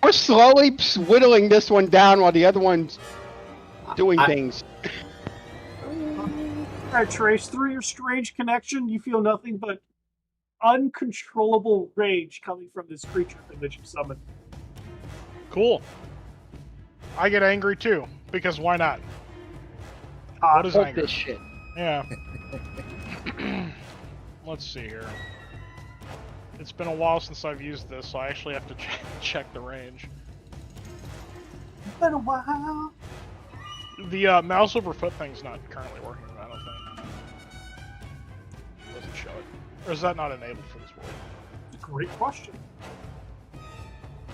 We're slowly whittling this one down while the other one's doing things. Alright, Trace, through your strange connection, you feel nothing but uncontrollable rage coming from this creature thing that you summoned. Cool. I get angry too, because why not? What is Fuck anger? this shit. Yeah. Let's see here. It's been a while since I've used this, so I actually have to check the range. It's been a while. The mouse over foot thing's not currently working, I don't think. Doesn't show it. Or is that not enabled for this world? Great question.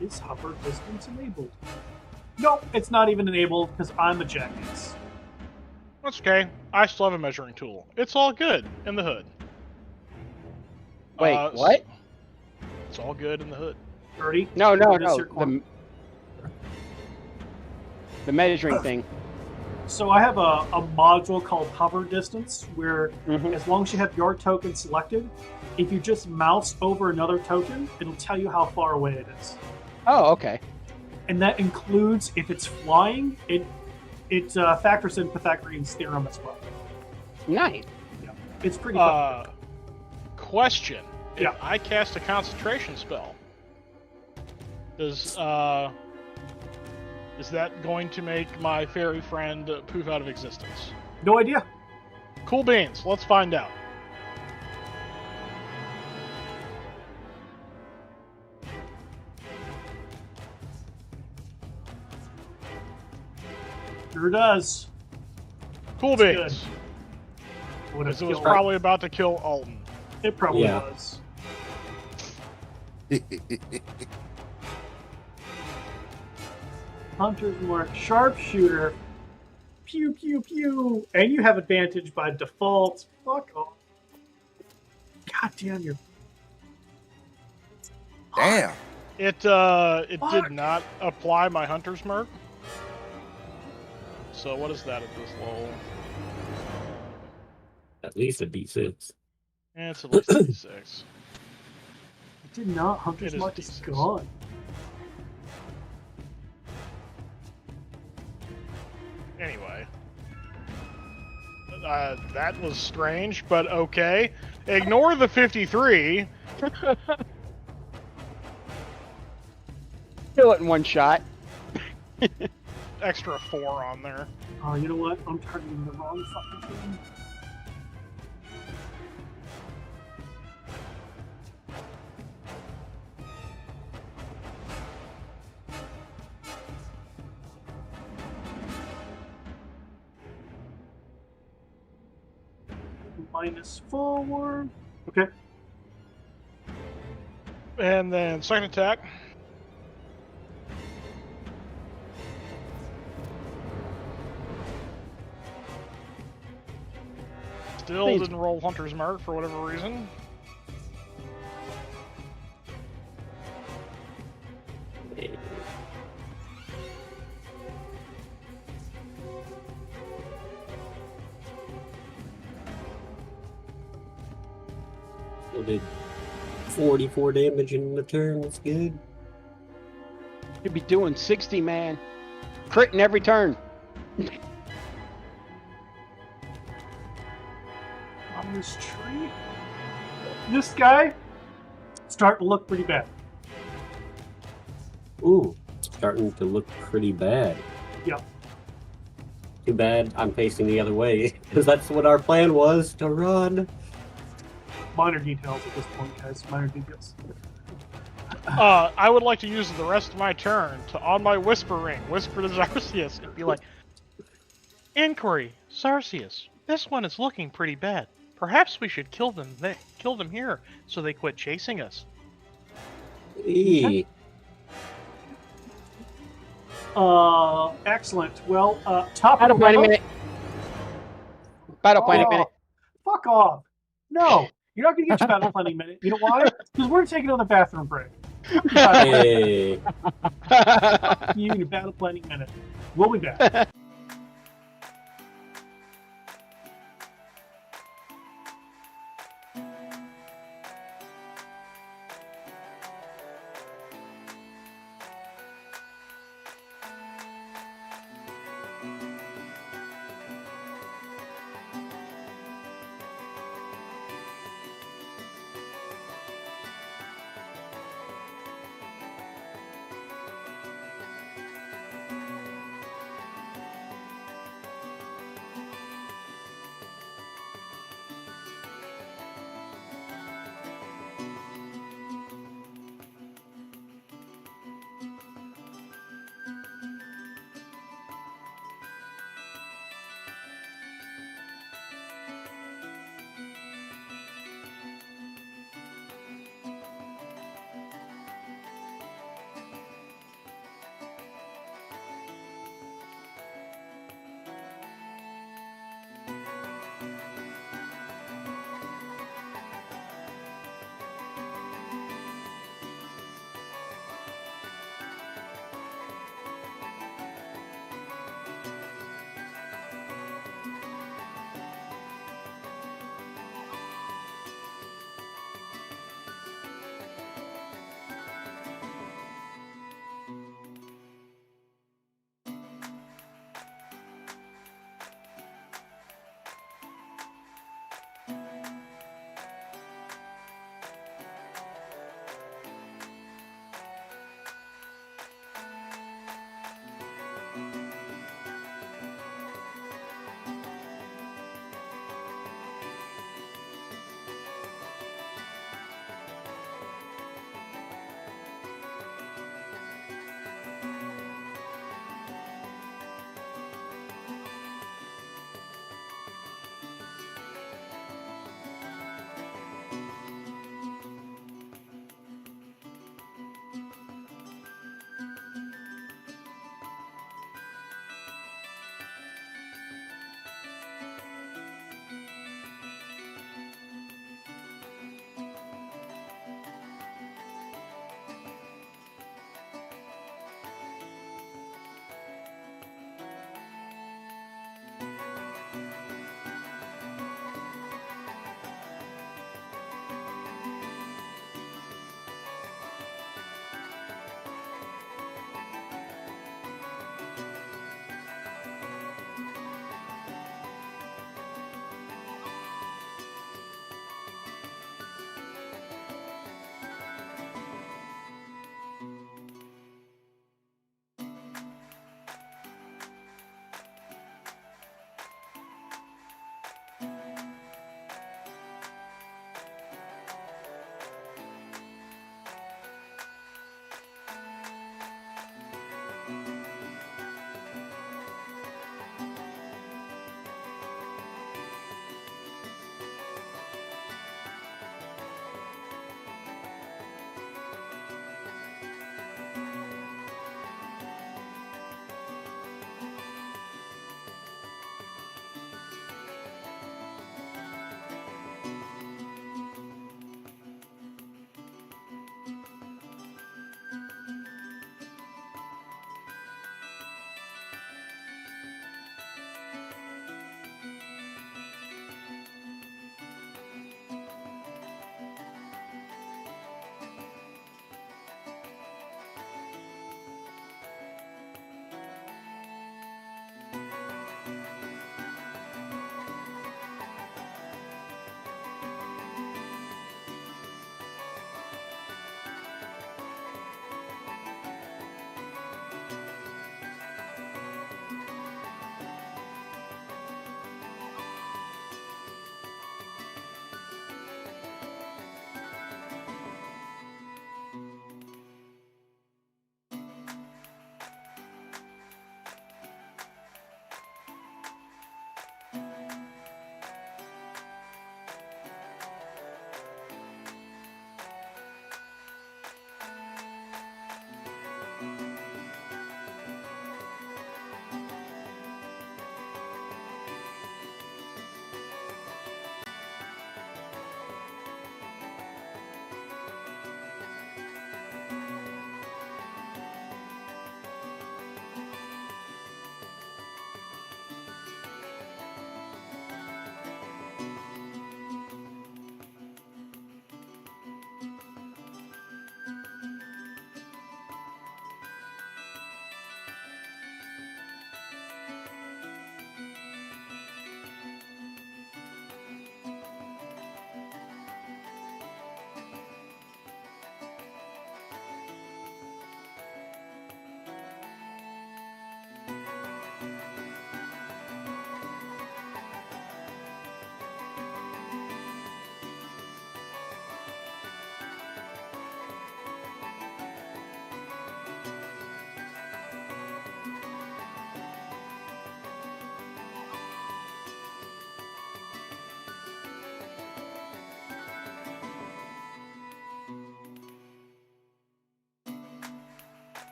Is hover distance enabled? Nope, it's not even enabled because I'm a jackass. That's okay. I still have a measuring tool. It's all good in the hood. Wait, what? It's all good in the hood. 30? No. What is your quantity? The measuring thing. So I have a module called hover distance where as long as you have your token selected, if you just mouse over another token, it'll tell you how far away it is. Oh, okay. And that includes, if it's flying, it factors in Pythagorean's theorem as well. Nice. Yeah, it's pretty fun. Question. Yeah. If I cast a concentration spell, is that going to make my fairy friend poof out of existence? No idea. Cool beans. Let's find out. Sure does. Cool It's beans. Would have Because it was killed. probably about to kill Alton. It probably Yeah. was. Hunter's Mark, sharpshooter. Pew pew pew. And you have advantage by default. Fuck off. God damn you. Damn. It Fuck. did not apply my hunter's mark. So what is that at this level? At least a D6. It's at least a D6. It did not. Hunter's It is Mark is D6. gone. Anyway. That was strange, but okay. Ignore the 53. Kill it in one shot. Extra 4 on there. Oh, you know what? I'm targeting the wrong fucking thing. Minus forward. Okay. And then second attack. Still Please. didn't roll hunter's mark for whatever reason. So did 44 damage in the turn. That's good. You'd be doing 60, man. Critting every turn. On this tree. This guy starting to look pretty bad. Ooh, starting to look pretty bad. Yep. Too bad I'm facing the other way, because that's what our plan was, to run. Minor details at this point, guys. Minor details. I would like to use the rest of my turn to, on my whisper ring, whisper to Zarcius and be like, "Inquiry, Zarcius, this one is looking pretty bad. Perhaps we should kill them here, so they quit chasing us." Eee. Excellent. Well, top Battle of point a the minute. Battle point a Oh, minute. Fuck off. No, you're not going to get your battle planning minute. You know why? Because we're taking another bathroom break. Hey. You and your battle planning minute. We'll be back.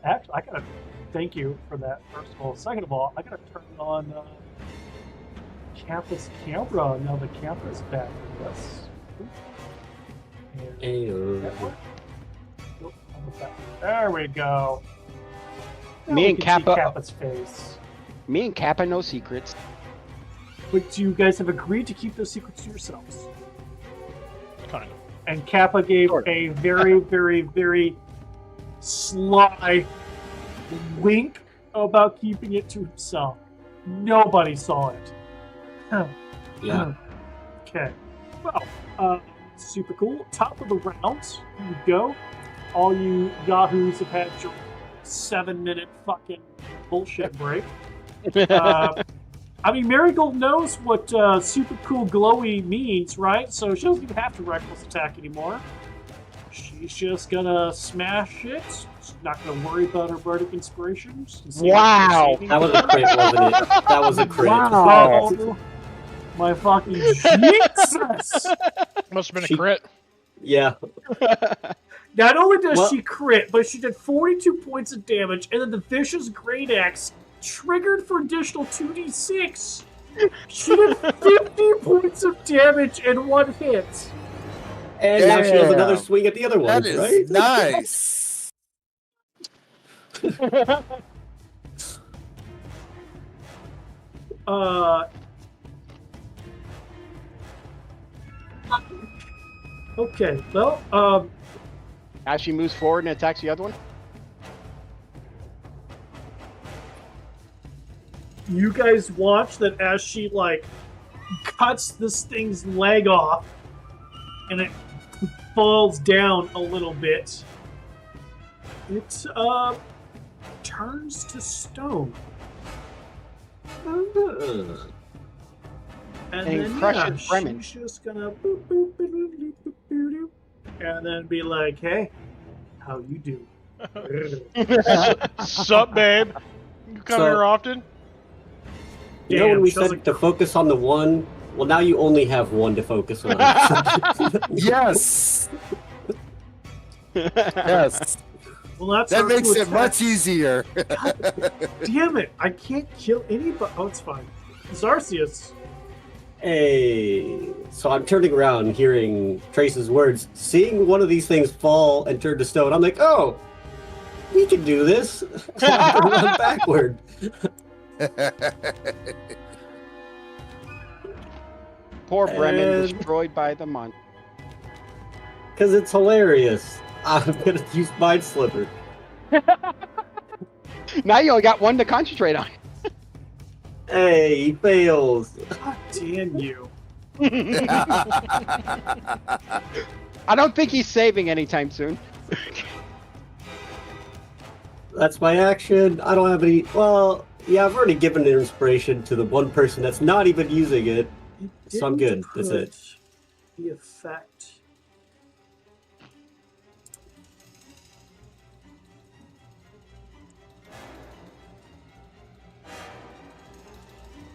Actually, I gotta thank you for that, first of all. Second of all, I gotta turn on campus camera. Now the camera's back with us. There we go. Now Me we and can see Kappa- Kappa's face. Me and Kappa know secrets. But you guys have agreed to keep those secrets to yourselves. Kind of. And Kappa gave Sort of. a very, very, very sly wink about keeping it to himself. Nobody saw it. Yeah. Okay. Well, super cool. Top of the round. Here we go. All you yahoos have had your 7-minute fucking bullshit break. I mean, Marigold knows what super cool glowy means, right? So she doesn't even have to reckless attack anymore. She's just gonna smash it. She's not gonna worry about her bardic inspirations. Wow. That was a crit, wasn't it? That was a crit. Wow. Oh, my fucking Jesus! Must have been a crit. Yeah. Not only does Well- she crit, but she did 42 points of damage, and then the Vicious Great Axe triggered for additional 2d6. She did 50 points of damage in one hit. And now she has Damn. another swing at the other one, That is right? nice. Okay, well, As she moves forward and attacks the other one. you guys watch that as she, like, cuts this thing's leg off, and it falls down a little bit. It, turns to stone. Ugh. And And then, crushes yeah, Bremen. she's just gonna boop, boop, boop, boop, boop, boop, boop, boop, and then be like, hey, how you do? Sup, babe? You come So- here often? You know when we she doesn't- said to focus on the one? Well, now you only have one to focus on. Yes. Yes. Well, that's That her makes to it attack. much easier. Damn it! I can't kill anybody. Oh, it's fine. Zarcius. Hey, so I'm turning around, hearing Trace's words, seeing one of these things fall and turn to stone. I'm like, oh, we can do this. So I have to run backward. Poor Bremen And- destroyed by the month. Because it's hilarious. I'm gonna use Mind Slipper. Now you only got one to concentrate on. Hey, he fails. God damn you. I don't think he's saving anytime soon. That's my action. I don't have any. Well, yeah, I've already given the inspiration to the one person that's not even using it. It So I'm didn't good. That's put it. The effect.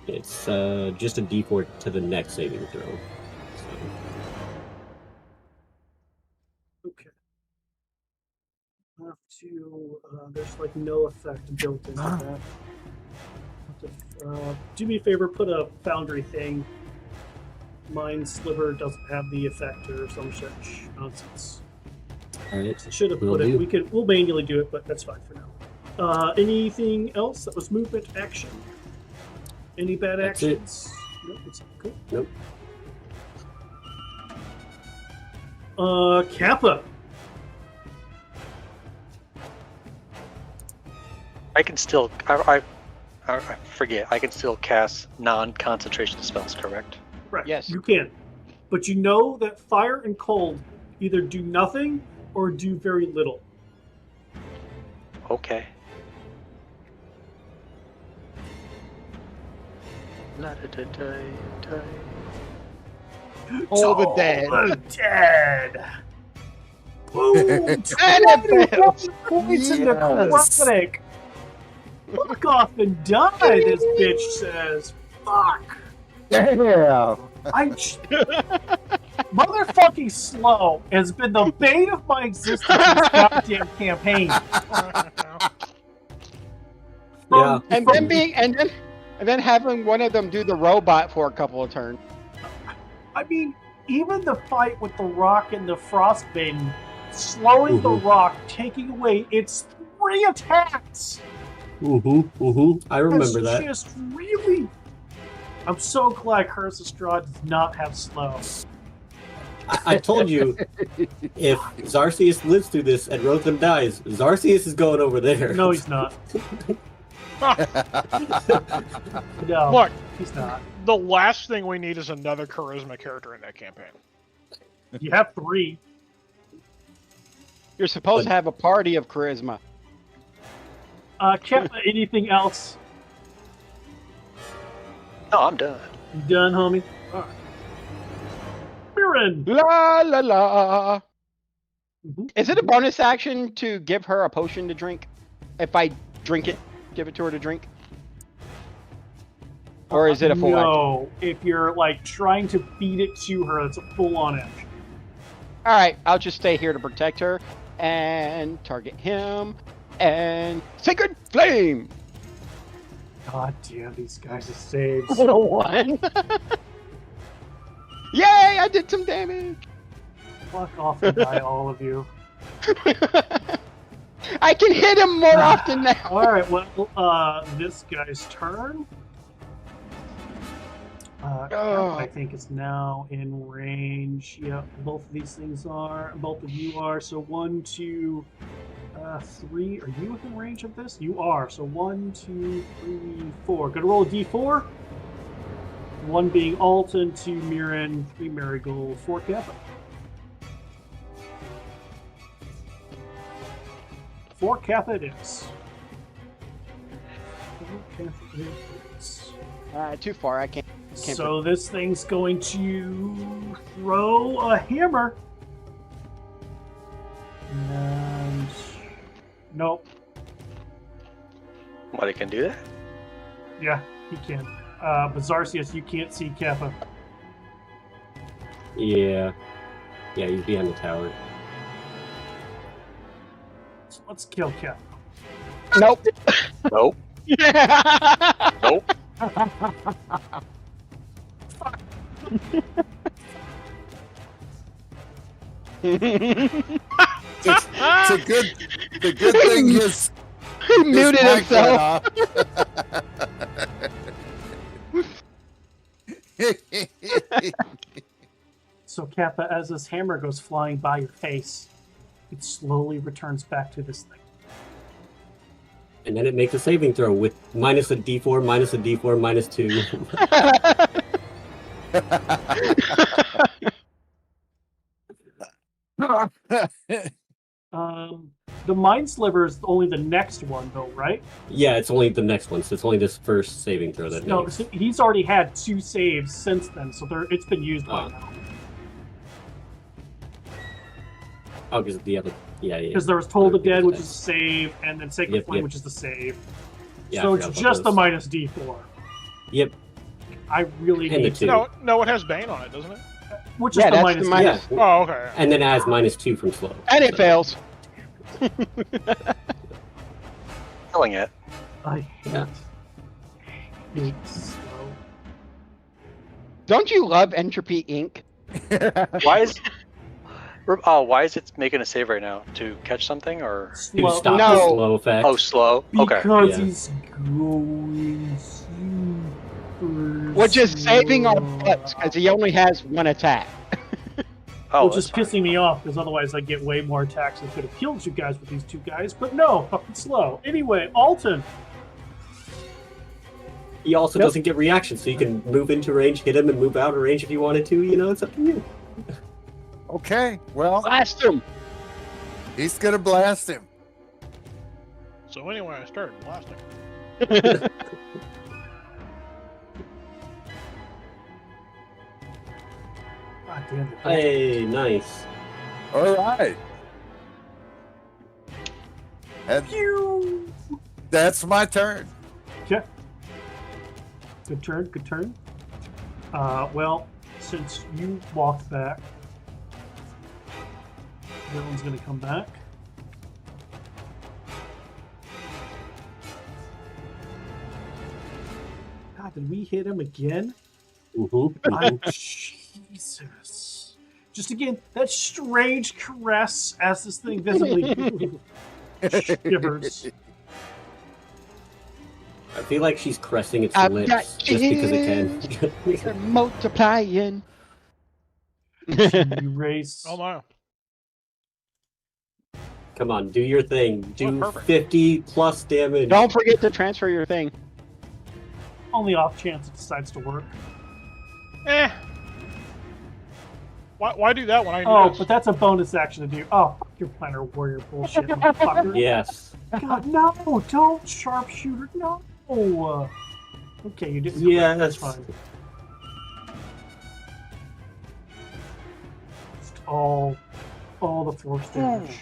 It's just a D4 to the next saving throw. So, Okay. I have to. There's like no effect built into that. Do me a favor, put a Foundry thing. Mind Sliver doesn't have the effect or some such nonsense. alright. Should have Will put it. do. We'll manually do it, but that's fine for now. Anything else that was movement action? Any bad That's it. actions? Nope. It's cool. Nope. Kappa. I can still. I forget. I can still cast non-concentration spells. Correct. Right. Yes. You can, but you know that fire and cold either do nothing or do very little. Okay. La-da-da-da-da. All the dead. The dead. Boom! And it 21 fails. points in Yes. necrotic. Fuck off and die, this bitch says. Fuck. Damn. I. Motherfucking slow has been the bane of my existence in this goddamn campaign. Yeah. And then having one of them do the robot for a couple of turns. I mean, even the fight with the Rock and the Frostmaiden, slowing the Rock, taking away its 3 attacks. I remember That's that. just really. I'm so glad Curse of Strahd does not have slow. I told you, if Zarcius lives through this and Rotham dies, Zarcius is going over there. No, he's not. No, Look, he's not. the last thing we need is another charisma character in that campaign. You have 3. You're supposed to have a party of charisma. Keppa, anything else? No, I'm done. You done, homie? Alright. Mirren! La la la. Mhm. Is it a bonus action to give her a potion to drink? If I drink it, give it to her to drink? Or is it a full action? No, if you're like trying to feed it to her, it's a full-on action. Alright, I'll just stay here to protect her and target him and Sacred Flame! God damn, these guys are saves. What a 1! Yay, I did some damage! Fuck off and die, all of you. I can hit him more often now! Alright, well, this guy's turn. I think it's now in range. Yep, both of these things are. Both of you are. So 1, 2, 3. Are you within range of this? You are. So 1, 2, 3, 4. Gonna roll a d4. 1 being Alton, 2 Mirren, 3 Marigold, 4 Kappa. 4 Kappa it is. 4 Kappa it is. Too far, I can't. So this thing's going to throw a hammer. And nope. What, he can do that? Yeah, he can. But Zarcius, you can't see Kappa. Yeah. Yeah, he's behind the tower. So let's kill Kappa. Nope. Nope. Nope. The good thing is He muted himself. So Kappa, as this hammer goes flying by your face, it slowly returns back to this thing. And then it makes a saving throw with minus a d4, minus a d4, minus 2. The Mind Sliver is only the next one, though, right? Yeah, it's only the next one, so it's only this first saving throw that No, makes. so he's already had 2 saves since then, so it's been used by now. Oh, because the other... Yeah. Because there was Toll the Dead, which is a save, and then Sacred Flame, Yep. which is the save. Yeah, So I it's forgot about just the those. minus D4. Yep. I really And the need 2. to. No, it has Bane on it, doesn't it? Which Yeah, is the that's minus the D4. minus. Yeah. Oh, okay. And then adds minus 2 from slow. And it So- fails. Killing it. I hate slow. Don't you love Entropy Inc? Why is it making a save right now? To catch something or? To Slow. stop No. the slow effect. Oh, slow. Okay. Because Yeah. he's going super Which is saving our slow. butts because he only has 1 attack. Oh, Which is pissing me off because otherwise I get way more attacks and could have killed you guys with these 2 guys. But no, fucking slow. Anyway, Alton. He also doesn't get reaction, so you can move into range, hit him, and move out of range if you wanted to. You know, it's up to you. Okay, well, Blast him! he's gonna blast him. So anyway, I started blasting. God damn it. Hey, nice. All right. And Pew! that's my turn. Okay. Good turn, good turn. Well, since you walked back, That one's gonna come back. God, did we hit him again? Jesus. Just again, that strange caress as this thing visibly shivers. I feel like she's caressing its I've lips got just because it can. They're multiplying. Erase. Oh my. Come on, do your thing. Do perfect. 50 plus damage. Don't forget to transfer your thing. Only off chance it decides to work. Eh. Why do that when I can Oh, do this? but that's a bonus action to do. Oh, you're planner warrior bullshit, motherfucker. Yes. God, no, don't sharpshooter, no. Okay, you didn't. Yes. That's fine. Just all the force damage.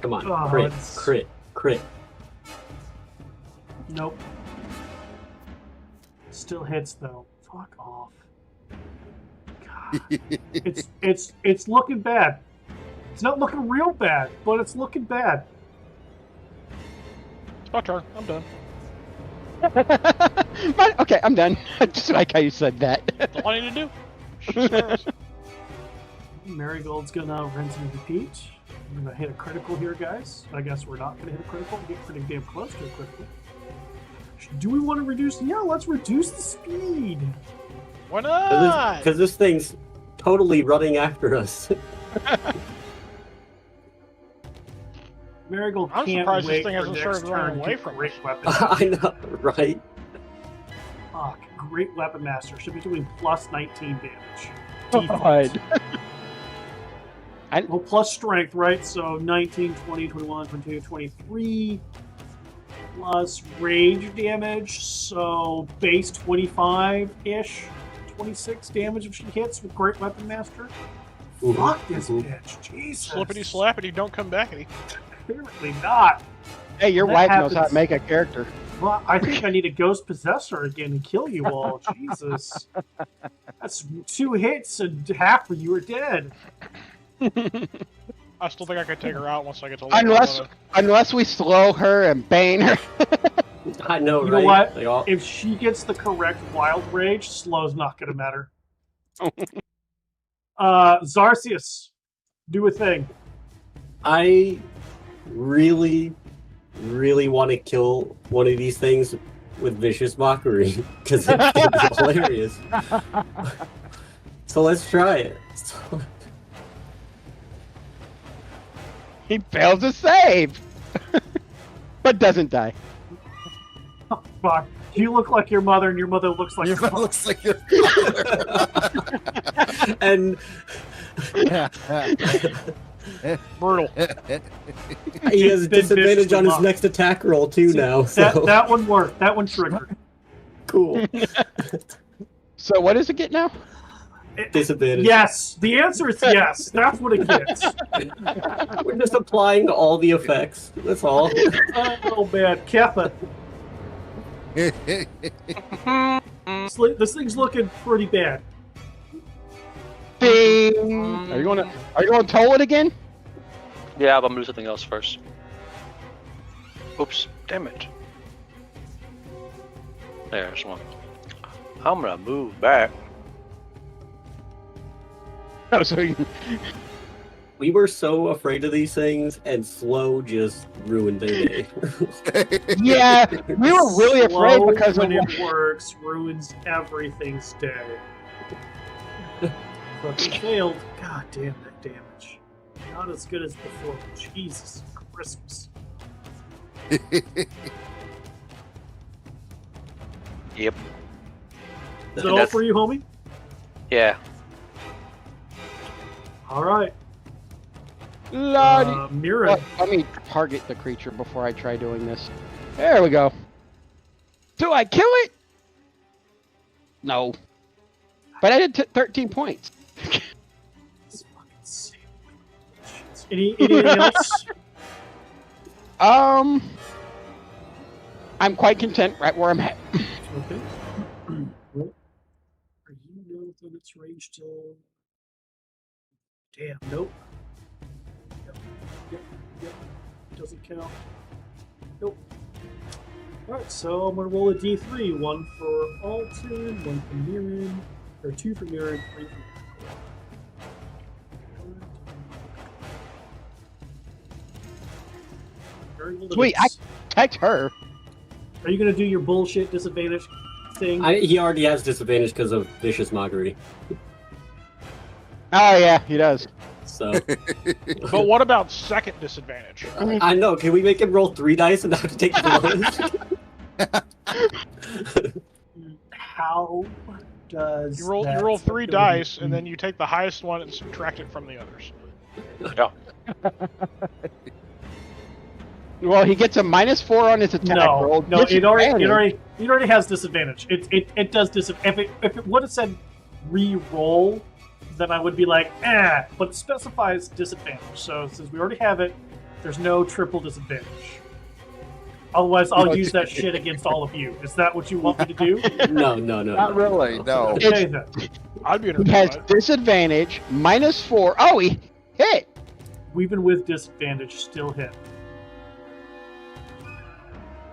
Come on, Oh, crit, it's- crit. Nope. Still hits though. Fuck off. God. It's looking bad. It's not looking real bad, but it's looking bad. It's my turn. I'm done. Okay, I'm done. I just like how you said that. That's all I need to do. Shit sparrows. Marigold's gonna rinse and repeat. I'm gonna hit a critical here, guys. I guess we're not gonna hit a critical. We get pretty damn close to a critical. Do we want to reduce? Yeah, let's reduce the speed. Why not? Because this thing's totally running after us. Marigold I'm can't surprised this wait thing for hasn't next started running turn away to from great us. weapon. I know, right? Fuck, great weapon master should be doing plus 19 damage. God. Well, plus strength, right? So 19, 20, 21, 22, 23 plus rage damage. So base 25-ish, 26 damage if she hits with great weapon master. Fuck this bitch, Jesus. Slippity slappity, don't come back any. Apparently not. Hey, your That wife knows how happens. to make a character. Well, I think I need a ghost possessor again and kill you all. Jesus. That's 2 hits and half of you are dead. I still think I could take her out once I get to level Unless we slow her and bane her. I know, You right? know what? They all... If she gets the correct wild rage, slow's not going to matter. Zarcius, do a thing. I really want to kill one of these things with vicious mockery because it's gonna be hilarious. So let's try it. He fails to save, but doesn't die. Oh, fuck. You look like your mother, and your mother looks like Your your mother looks like your And Brutal. he has Been disadvantage on his viciously next attack roll too now. So that one worked. That one triggered. cool. So what does it get now? Disadvantage. Yes. The answer is yes. That's what it gets. We're just applying all the effects. That's all. Oh, man. Kepha. This thing's looking pretty bad. Ding! Are you going to toll it again? Yeah, but I'm gonna do something else first. Oops, damn it. There's one. I'm gonna move back. Oh, so you... We were so afraid of these things, and slow just ruined their day. Yeah, we were really afraid Slow because of when it works ruins everything's day. Fucking failed. God damn that damage. Not as good as before. Jesus Christmas. Yep. Is that all for you, homie? Yeah. All right. Lordy. Mira. Well, let me target the creature before I try doing this. There we go. Do I kill it? No. But I did 13 points. This fucking sick. Anything else? I'm quite content right where I'm at. Okay. Well, are you not within its range till? Damn, nope. Yep. Doesn't count. Nope. Alright, so I'm gonna roll a d3. One for Alton, one for Mirren, or two for Mirren, three for Very little. Sweet, I protect her. Are you gonna do your bullshit disadvantage thing? He already has disadvantage because of vicious mockery. Oh yeah, he does. So But what about second disadvantage? I know. Can we make him roll 3 dice and not have to take the How does You roll 3 dice, and then you take the highest one and subtract it from the others. No. Well, he gets a -4 on his attack roll. No, it already disadvantage. has disadvantage. It does disadvantage. If it would have said re-roll, then I would be like, but it specifies disadvantage. So since we already have it, there's no triple disadvantage. Otherwise, I'll use that shit against all of you. Is that what you want me to do? No. Not really, no. Okay, then. I'd be He has interested. disadvantage, -4. Oh, he hit. Even with disadvantage, still hit.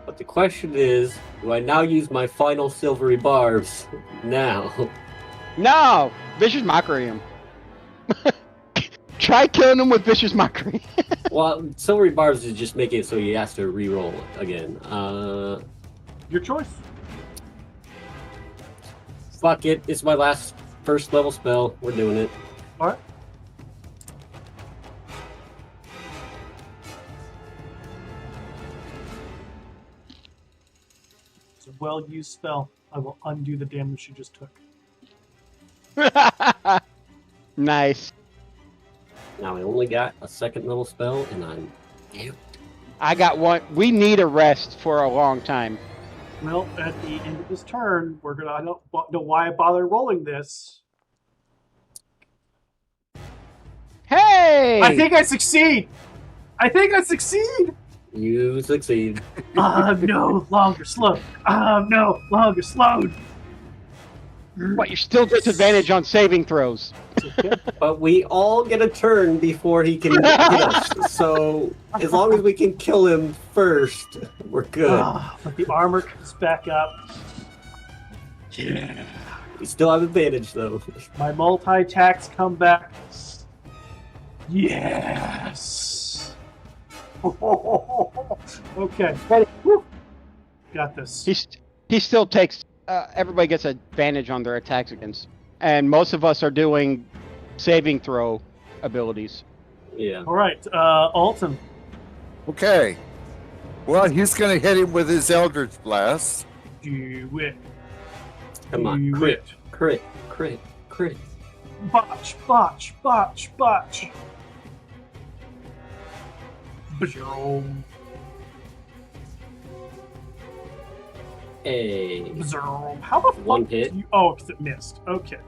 But the question is, do I now use my final silvery barbs? Now. No, vicious mockery him. Try killing him with vicious mockery. Well, silvery barbs is just make it so he has to re-roll again. Your choice. Fuck it. It's my last first level spell. We're doing it. All right. It's a well-used spell. I will undo the damage you just took. Nice. Now I only got a second level spell, and I'm... I got one. We need a rest for a long time. Well, at the end of this turn, we're gonna. I don't know why I bother rolling this. Hey! I think I succeed. You succeed. I'm no longer slow. I'm no longer slowed. But you're still disadvantage on saving throws. But we all get a turn before he can hit us. So as long as we can kill him first, we're good. But the armor comes back up. We still have advantage, though. My multi-attacks come back. Yes. Okay. Woo. Got this. He still takes. Everybody gets advantage on their attacks against, and most of us are doing saving throw abilities. Yeah. All right, Alton. Okay. Well, he's going to hit him with his Eldritch Blast. Do it. Come on. Do Crit. it. Crit. Crit. Crit. Botch, botch, botch, botch. Boom. Hey. Zoom. How the fuck? One hit. Oh, because it missed. Okay.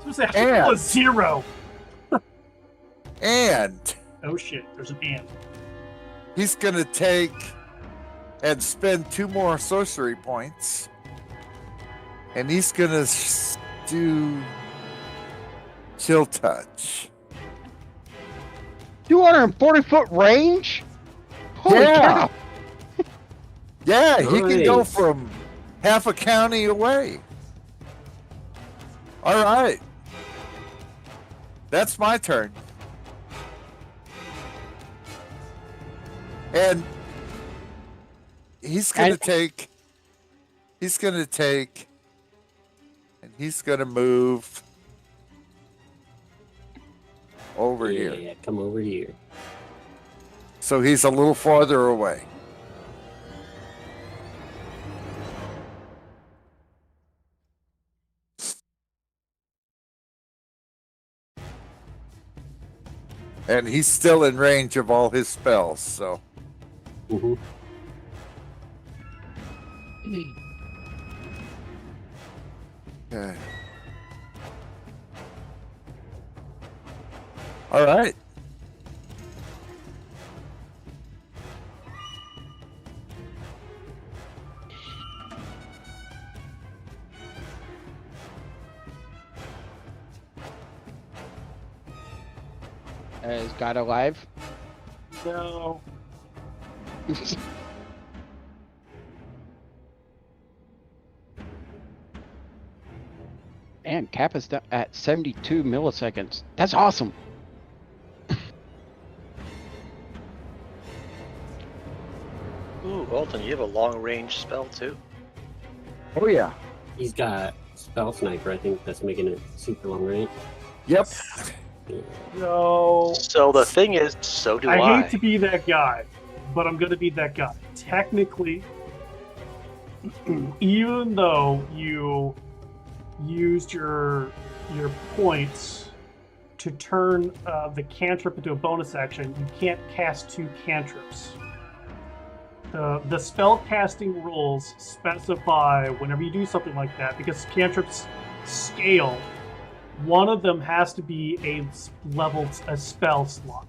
So say And- a 0. And Oh shit, there's an and. he's going to take and spend 2 more sorcery points. And he's going to do Chill Touch. 240-foot range. Holy Yeah. cow! Yeah, he can go Nice. from half a county away. All right. That's my turn. And he's going to take and he's going to move over here. Yeah, come over here. So he's a little farther away. And he's still in range of all his spells, so. Mm-hmm. Okay. All right. Is God alive? No. And cap is at 72 milliseconds. That's awesome. Ooh, Alton, you have a long range spell too. Oh yeah. He's got spell sniper. I think that's making it super long range. Yep. No. So the thing is, so do I. I hate to be that guy, but I'm going to be that guy. Technically, even though you used your points to turn the cantrip into a bonus action, you can't cast 2 cantrips. The spell casting rules specify whenever you do something like that, because cantrips scale, one of them has to be a spell slot.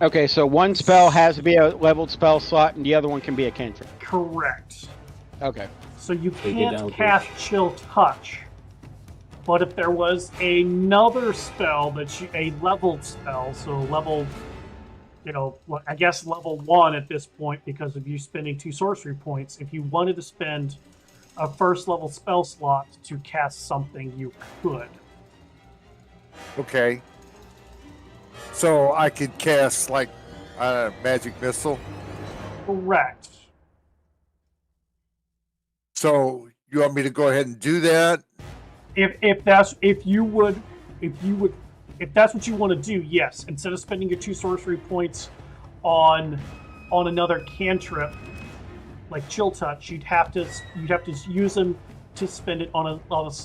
Okay, so one spell has to be a leveled spell slot, and the other one can be a cantrip. Correct. Okay. So you They did can't Eldritch. cast Chill Touch. But if there was another spell a leveled spell, so level, I guess level 1 at this point because of you spending 2 sorcery points, if you wanted to spend a first level spell slot to cast something, you could. Okay. So I could cast like magic missile. Correct. So you want me to go ahead and do that? If that's what you want to do, yes. Instead of spending your 2 sorcery points on another cantrip like Chill Touch, you'd have to use them to spend it on a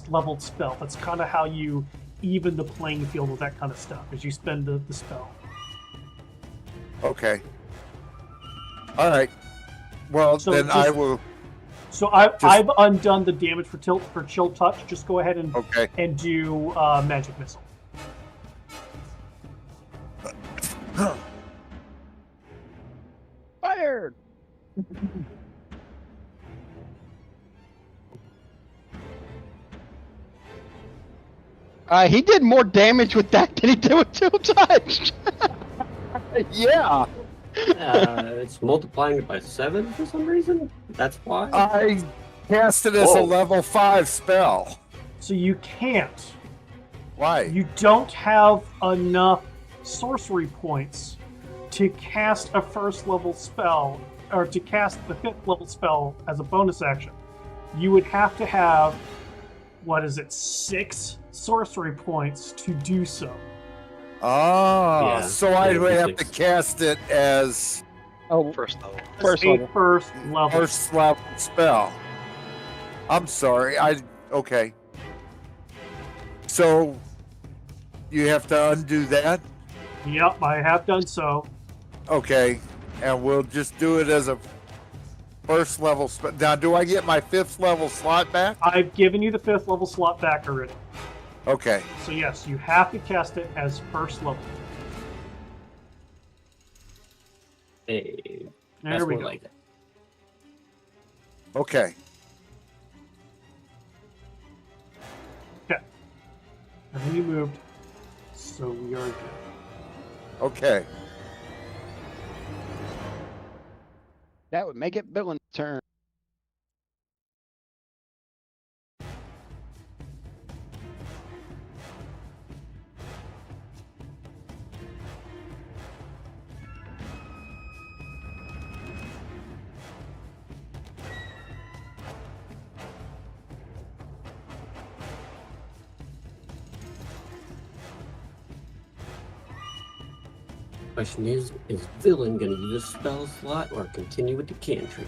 leveled spell. That's kind of how you even the playing field with that kind of stuff, is you spend the spell. Okay. All right. Well, So then just- I will. So I've undone the damage for Chill Touch. Just go ahead and Okay. do Magic Missile. Fired! He did more damage with that than he did with Chill Touch. Yeah. It's multiplying it by 7 for some reason. That's why. I cast it as a Whoa. level 5 spell. So you can't. Why? You don't have enough sorcery points to cast a first level spell, or to cast the 5th level spell as a bonus action. You would have to have, 6 sorcery points to do so. Oh, Yeah, so I yeah, would have to D6. cast it as Oh, First level. first a level. first level. first level spell. I'm sorry. Okay. So you have to undo that. Yep, I have done so. Okay, and we'll just do it as a first level spell. Now, do I get my 5th level slot back? I've given you the 5th level slot back already. Okay. So yes, you have to cast it as first level. Hey, There that's we more go. like it. Okay. And then you moved. So we are good. Okay. That would make it Billin's turn. Question is Villain gonna use a spell slot or continue with the cantrip?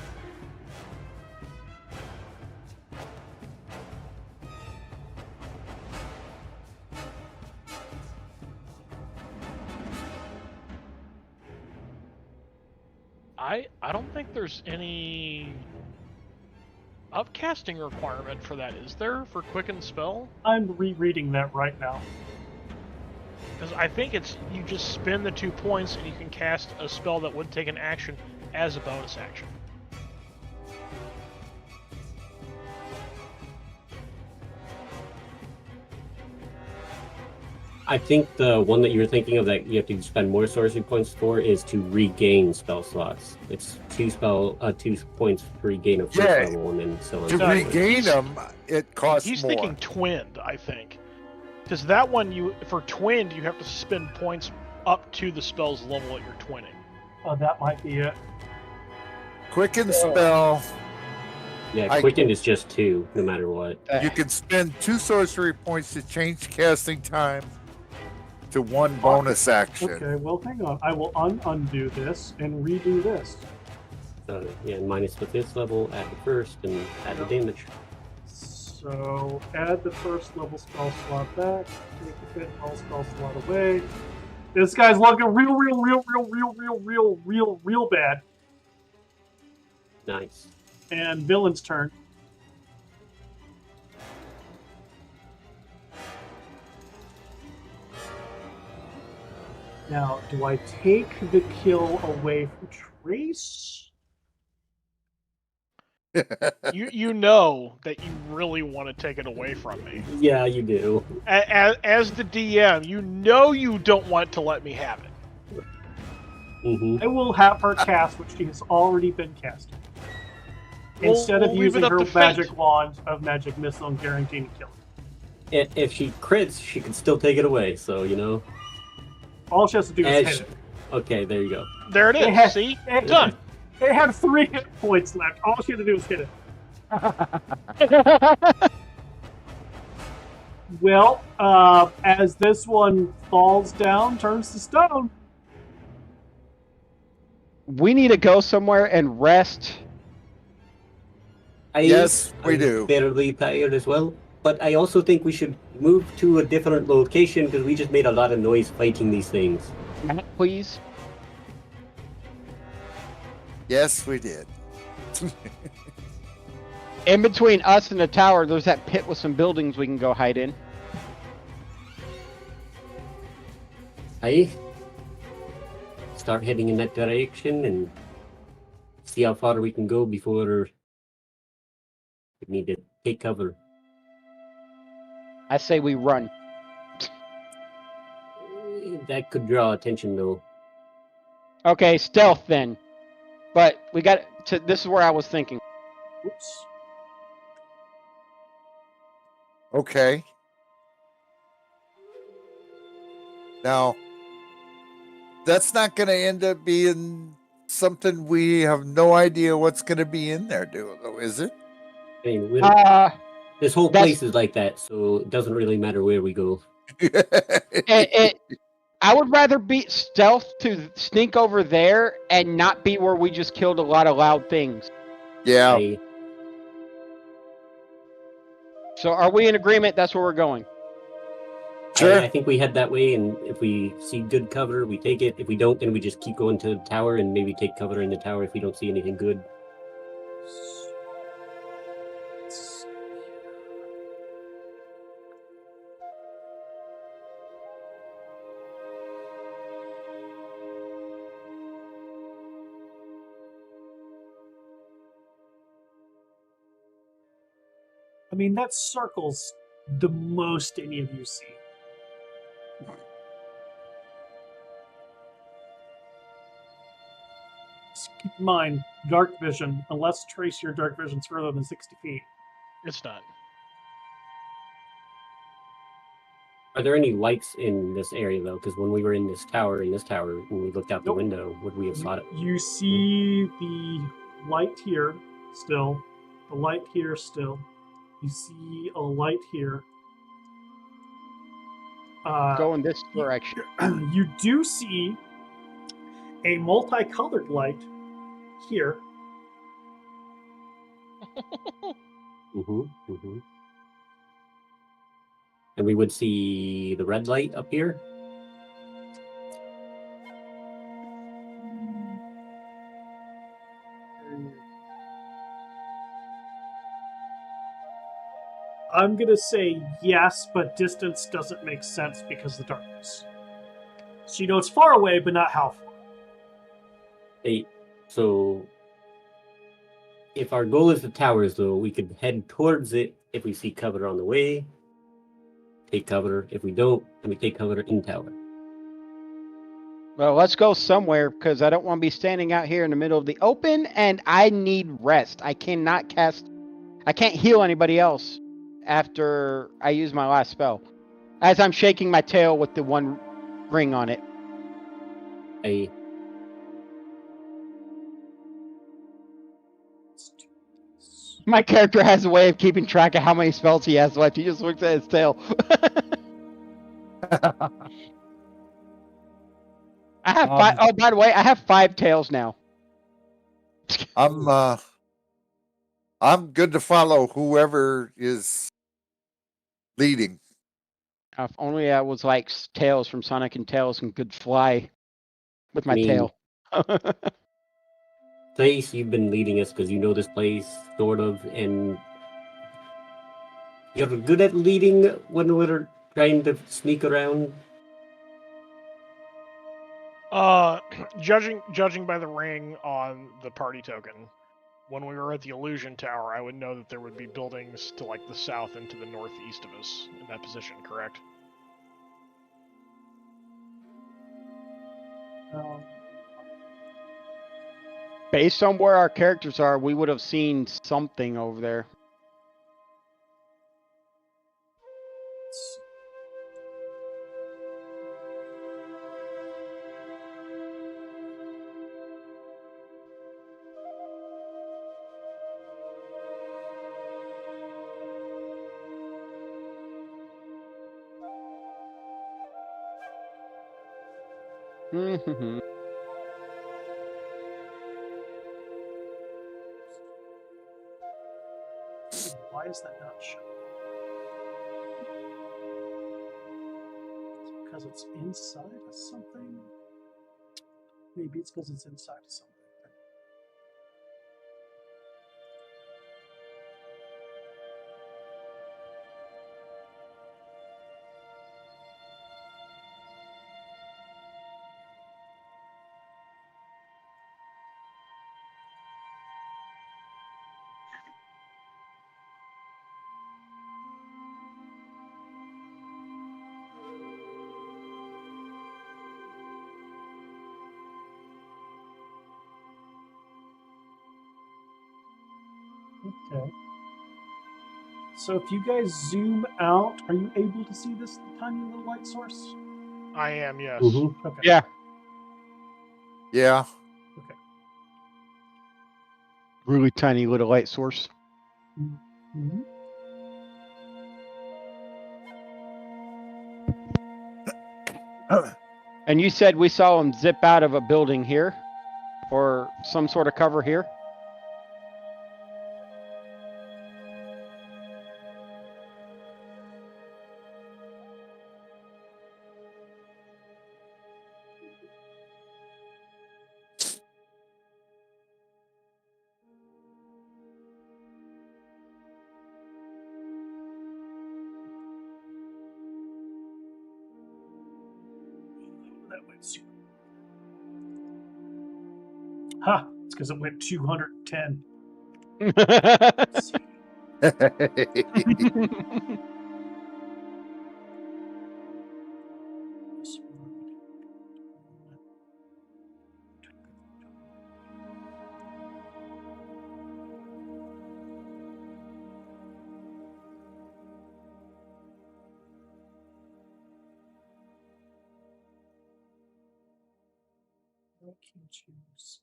I don't think there's any upcasting requirement for that, is there, for Quicken Spell? I'm rereading that right now. Because I think it's you just spend the 2 points and you can cast a spell that would take an action as a bonus action. I think the one that you're thinking of that you have to spend more sorcery points for is to regain spell slots. It's 2 points to regain a first level, and then so on. To No, regain them, it costs He's more. thinking twinned, I think. Because that one, for twinned, you have to spend points up to the spell's level that you're twinning. Oh, that might be it. Quicken spell. Yeah, Quicken is just 2, no matter what. You can spend 2 sorcery points to change casting time to 1 bonus action. Okay, well, hang on. I will undo this and redo this. Yeah, minus the 5th level, add the 1st, and add the damage. So add the first level spell slot back, take the 5th level spell slot away. This guy's looking real bad. Nice. And villain's turn. Now, do I take the kill away from Trace? You know that you really want to take it away from me. Yeah, you do. As the DM, you know you don't want to let me have it. Mm-hmm. I will have her cast what she has already been casting. Instead of leave it using up her to fate. magic wand of magic missile and guaranteeing to kill it. If she crits, she can still take it away, so, you know. All she has to do is hit it. Okay, there you go. There it is. See? Done. It had 3 hit points left. All she had to do was hit it. Well, as this one falls down, turns to stone. We need to go somewhere and rest. Yes, we do. Fairly tired as well, but I also think we should move to a different location because we just made a lot of noise fighting these things. Please. Yes, we did. In between us and the tower, there's that pit with some buildings we can go hide in. I start heading in that direction and see how far we can go before we need to take cover. I say we run. That could draw attention, though. Okay, stealth then. But we got to. This is where I was thinking. Oops. Okay. Now, that's not going to end up being something we have no idea what's going to be in there, though, is it? I mean, this whole that's- place is like that, so it doesn't really matter where we go. I would rather be stealth to sneak over there and not be where we just killed a lot of loud things. Yeah. So are we in agreement? That's where we're going. Sure. I think we head that way, and if we see good cover, we take it. If we don't, then we just keep going to the tower and maybe take cover in the tower if we don't see anything good. I mean, that circle's the most any of you see. Just keep in mind, dark vision, unless trace your dark vision's further than 60 feet. It's not. Are there any lights in this area, though? Because when we were in this tower, when we looked out the Nope. window, would we have saw it? You see the light here still, the light here still. You see a light here. Go in this direction. You do see a multicolored light here. Mm-hmm. And we would see the red light up here. I'm gonna say yes, but distance doesn't make sense because of the darkness. So you know it's far away, but not how far. Hey, so if our goal is the towers, though, we could head towards it if we see cover on the way. take cover. If we don't, then we take cover in tower. Well, let's go somewhere because I don't want to be standing out here in the middle of the open, and I need rest. I can't heal anybody else after I use my last spell. As I'm shaking my tail with the one ring on it. I My character has a way of keeping track of how many spells he has left. He just looks at his tail. I have five. Oh, by the way, I have 5 tails now. I'm good to follow whoever is leading. If only I was like Tails from Sonic and Tails and could fly with my tail. Place, you've been leading us because you know this place, sort of, and you're good at leading when we're trying to sneak around. Judging by the ring on the party token, when we were at the Illusion Tower, I would know that there would be buildings to like the south and to the northeast of us in that position, correct? Based on where our characters are, we would have seen something over there. Mm-hmm. Why is that not showing? Because it's inside of something? Maybe it's because it's inside of something. Okay. So if you guys zoom out, are you able to see this tiny little light source? I am, yes. Mm-hmm. Okay. Yeah. Yeah. Okay. Really tiny little light source. Mm-hmm. And you said we saw him zip out of a building here? Or some sort of cover here? That went super. Ha! It's because it went 210. Let's see. Why can't you see?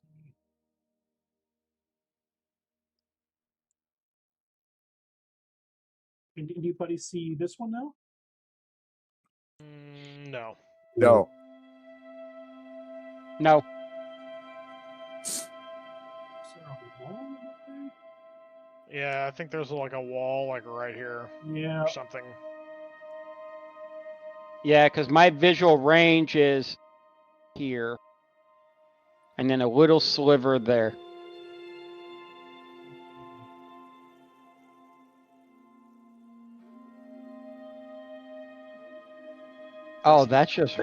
Did anybody see this one now? No. No. No. Is there a wall in that way? Yeah, I think there's like a wall like right here Yeah. or something. Yeah, because my visual range is here. And then a little sliver there. Oh, that's just...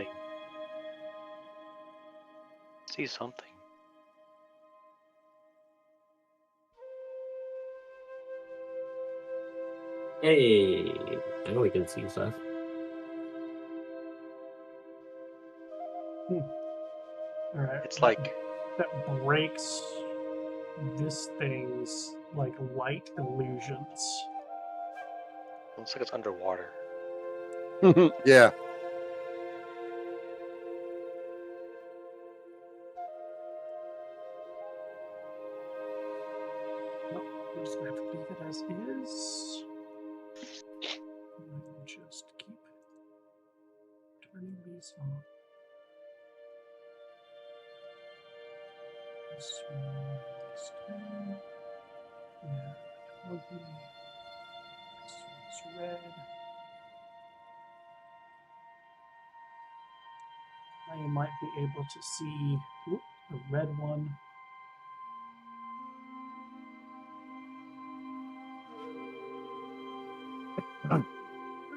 See something. Hey, I know we can see stuff. All right. It's like that breaks this thing's like light illusions. looks like it's underwater. Yeah. Nope, we're just gonna have to leave it as is. And just keep turning these off. This one, this two. Yeah, okay. This one's red. Now you might be able to see the red one. I don't know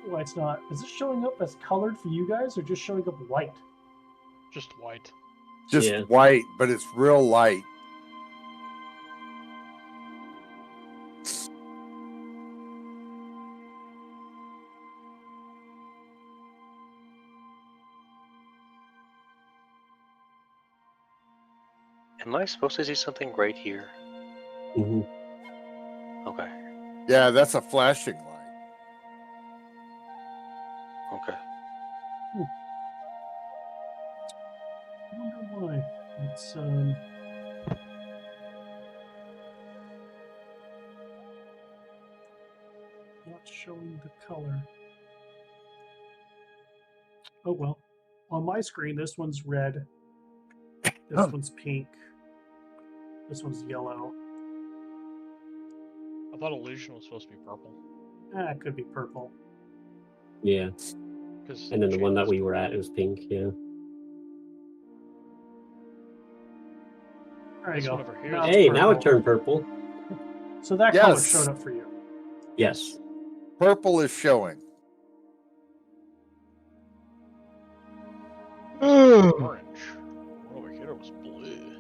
why it's not. Is this showing up as colored for you guys or just showing up white? Just white. Just Yeah. white, but it's real light. Am I supposed to see something right here? hmm Okay. Yeah, that's a flashing light. Okay. I wonder why. It's not showing the color. Oh well. On my screen, this one's red. This one's pink. This one's yellow. I thought illusion was supposed to be purple. It could be purple. Yeah. Because And then the one that we were at, it was pink. Yeah. There you This go. one over here Now is it's Hey, now it purple. turned purple. So that color Yes. showed up for you. Yes. Purple is showing. orange. One over here was blue.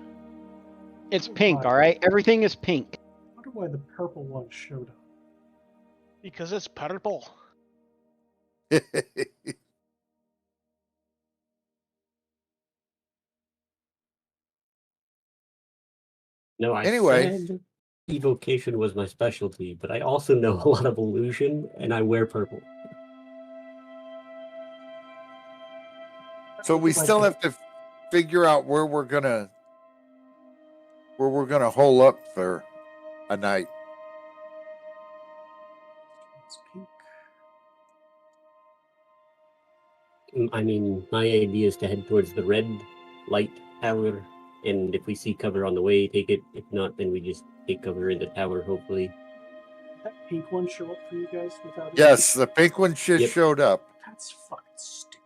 It's pink, all right? Everything is pink. I wonder why the purple one showed up. Because it's purple. No, I Anyway. said evocation was my specialty, but I also know a lot of illusion, and I wear purple. So we still have to figure out where we're gonna hole up for a night. It's pink. I mean, my idea is to head towards the red light tower, and if we see cover on the way, take it. If not, then we just take cover in the tower, hopefully. Did that pink one show up for you guys without Yes, the pink one just Yep. showed up. That's fucking stupid.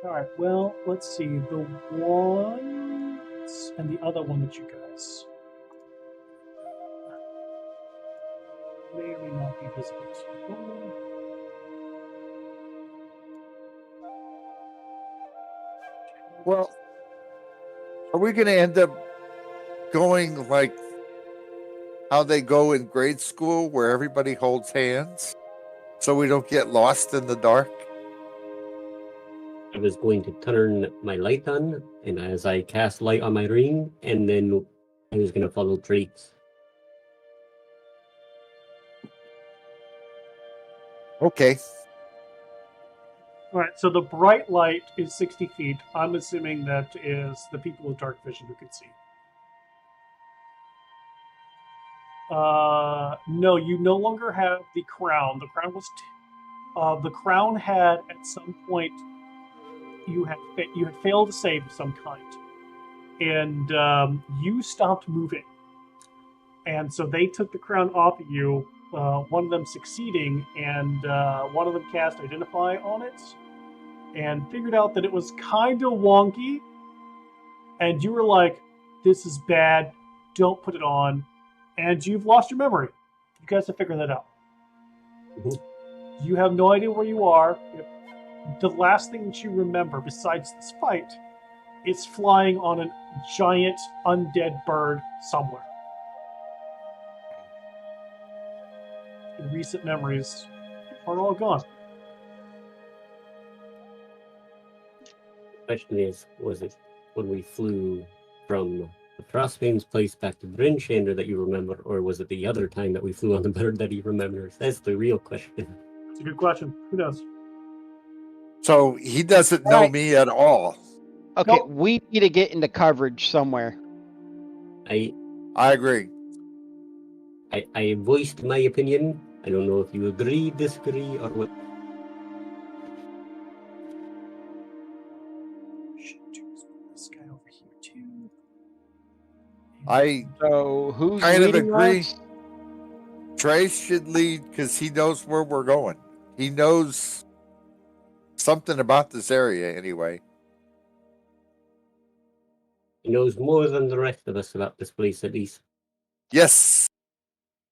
Alright, well, let's see. The one and the other one that you guys may or may not be visible to you. Well, are we going to end up going like how they go in grade school where everybody holds hands so we don't get lost in the dark? I was going to turn my light on, and as I cast light on my ring, and then I was going to follow traits. Okay. Alright, so the bright light is 60 feet. I'm assuming that is the people with dark vision who can see. No, you no longer have the crown. The crown was the crown had at some point you had failed to save of some kind, and you stopped moving, and so they took the crown off of you. One of them succeeding, and one of them cast Identify on it, and figured out that it was kind of wonky, and you were like, "This is bad. Don't put it on." And you've lost your memory. You guys have figured that out. You have no idea where you are. The last thing that you remember, besides this fight, is flying on a giant undead bird somewhere. Your recent memories are all gone. question is, was it when we flew from the Frostmaiden's place back to Brinchander that you remember, or was it the other time that we flew on the bird that he remembers? That's the real question. It's a good question. Who knows? So he doesn't know Right. me at all. Okay, Nope. we need to get into coverage somewhere. I I I voiced my opinion. I don't know if you agree, disagree, or what. Should choose this guy over here too. I So who's kind of leading agree. us? Trace should lead because he knows where we're going. He knows something about this area anyway. He knows more than the rest of us about this place, at least. Yes.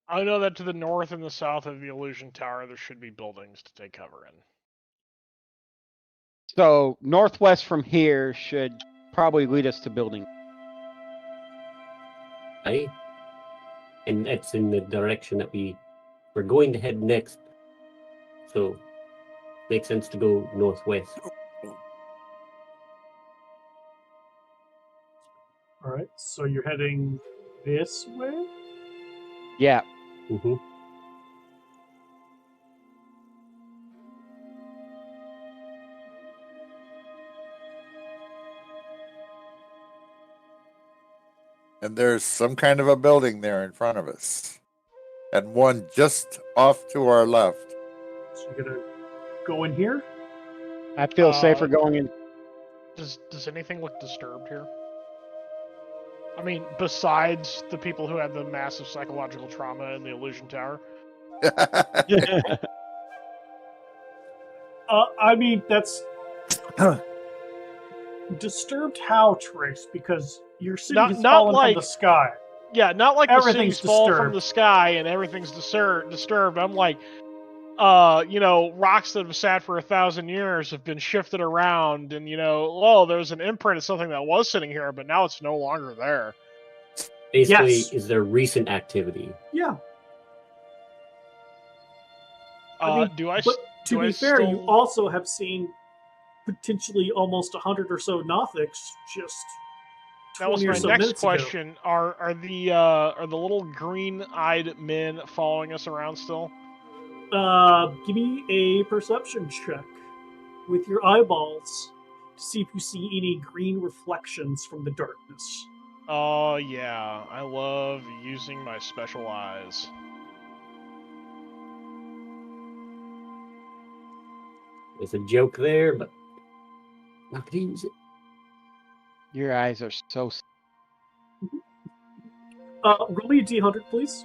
I know that to the north and the south of the Illusion Tower, there should be buildings to take cover in. So northwest from here should probably lead us to building. Aye. And that's in the direction that we're going to head next. So, makes sense to go northwest. All right, so you're heading this way. Yeah. Mm-hmm. And there's some kind of a building there in front of us. And one just off to our left. So you're gonna go in here. I feel safer going in. Does anything look disturbed here? I mean, besides the people who had the massive psychological trauma in the Illusion Tower. I mean, that's disturbed. How, Trace? Because your city Not- has not fallen like- from the sky. Yeah, not like the Everything's cities fall from disturbed. the sky and everything's disturbed. I'm like, rocks that have sat for 1,000 years have been shifted around, and there's an imprint of something that was sitting here, but now it's no longer there. Basically, Yes. is there recent activity? Yeah. I mean, do I? But to do I be fair, you still- also have seen potentially almost 100 or so Nothics just That was 20 or my so next minutes ago. question. Are the little green-eyed men following us around still? Give me a perception check with your eyeballs to see if you see any green reflections from the darkness. Oh yeah, I love using my special eyes. There's a joke there, but not gonna use it. Your eyes are so. Roll me a d100, please.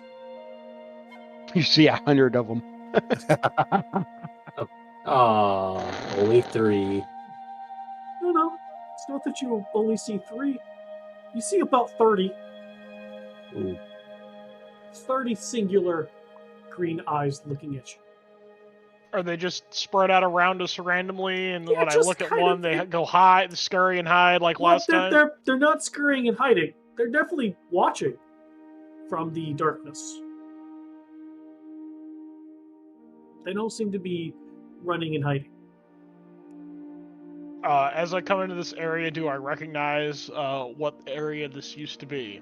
You see 100 of them. Only 3. No. It's not that you only see 3. You see about 30. Ooh. 30 singular green eyes looking at you. Are they just spread out around us randomly? And Yeah, when I just look at kind one, of- they go hide, scurry and hide like Well, last time? they're not scurrying and hiding. They're definitely watching from the darkness. They don't seem to be running and hiding. As I come into this area, do I recognize what area this used to be?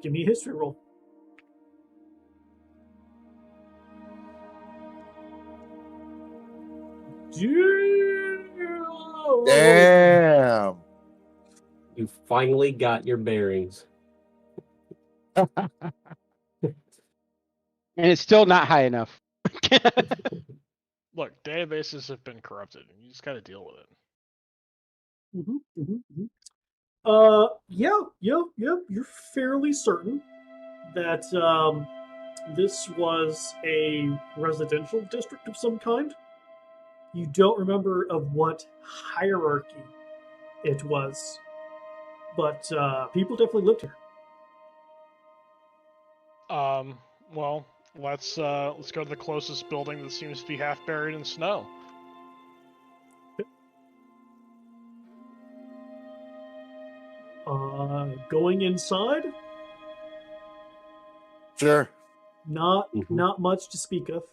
Give me a history roll. Damn. You finally got your bearings. And it's still not high enough. Look, databases have been corrupted, and you just got to deal with it. Yeah. You're fairly certain that this was a residential district of some kind. You don't remember of what hierarchy it was, but people definitely lived here. Well, let's go to the closest building that seems to be half buried in snow. Going inside. Sure. Not much to speak of.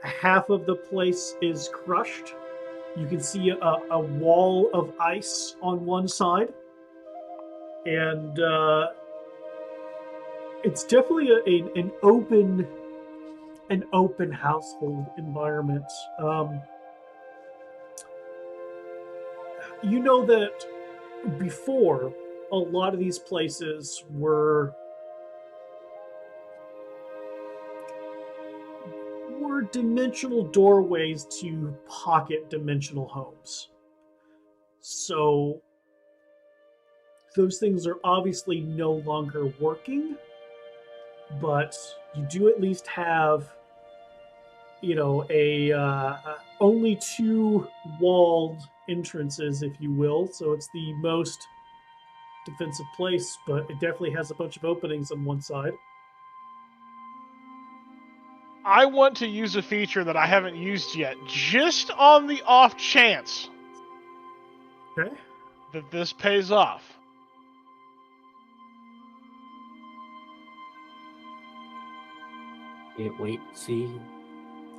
Half of the place is crushed. You can see a wall of ice on one side, and it's definitely an open household environment. You know that before, a lot of these places were dimensional doorways to pocket dimensional homes. So those things are obviously no longer working, but you do at least have, only 2 walled entrances, if you will. So it's the most defensive place, but it definitely has a bunch of openings on one side. I want to use a feature that I haven't used yet, just on the off chance Okay. that this pays off. Can't wait to see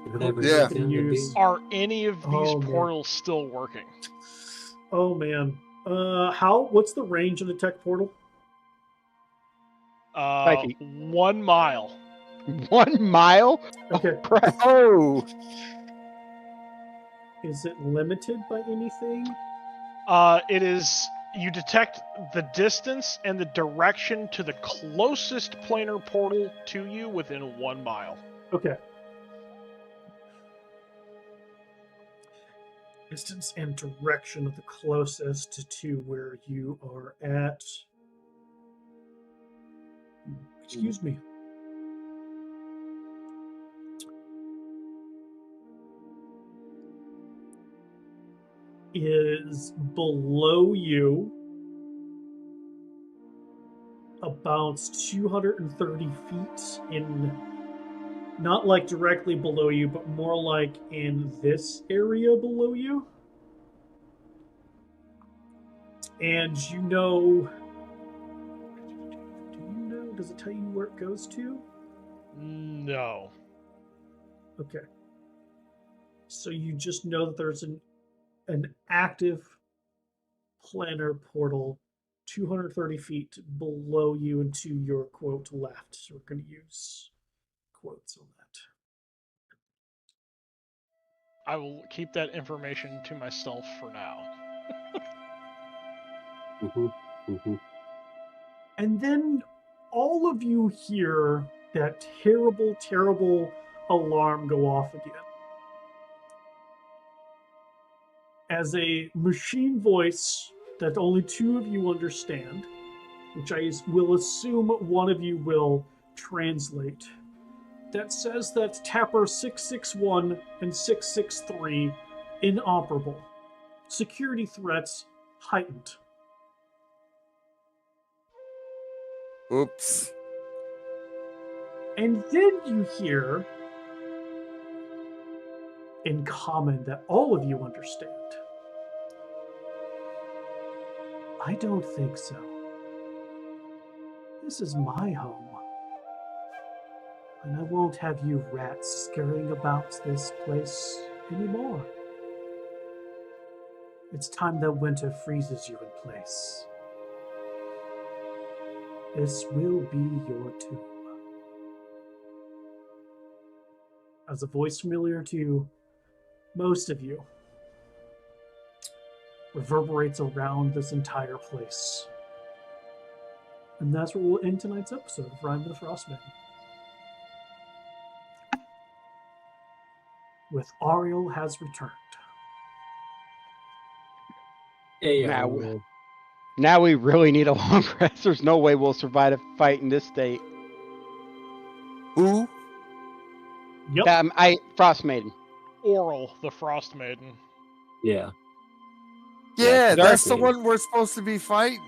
whatever Yeah. he's gonna do. Are any of these Oh, man. portals still working? Oh man. What's the range of the tech portal? 5 feet. 1 mile. 1 mile? Okay. Oh, crap. Oh, Is it limited by anything? It is. You detect the distance and the direction to the closest planar portal to you within 1 mile. Okay. Distance and direction of the closest to where you are at. Excuse me. Is below you about 230 feet in, not like directly below you, but more like in this area below you. And do you know, does it tell you where it goes to? No. Okay. So you just know that there's an active planar portal 230 feet below you and to your quote left. So we're going to use quotes on that. I will keep that information to myself for now. And then all of you hear that terrible, terrible alarm go off again. As a machine voice that only 2 of you understand, which I will assume one of you will translate, that says that Tapper 661 and 663 inoperable. Security threats heightened. oops. And then you hear, in common that all of you understand, I don't think so. This is my home. And I won't have you rats scurrying about this place anymore. It's time that winter freezes you in place. This will be your tomb. As a voice familiar to most of you, reverberates around this entire place. And that's where we'll end tonight's episode of Rime the Frostmaiden. With Ariel has returned. Hey, Now we really need a long rest. There's no way we'll survive a fight in this state. Who? Yep. Frostmaiden. Oral, the Frostmaiden. yeah. Yeah, Yeah, that's the Dark one we're supposed to be fighting.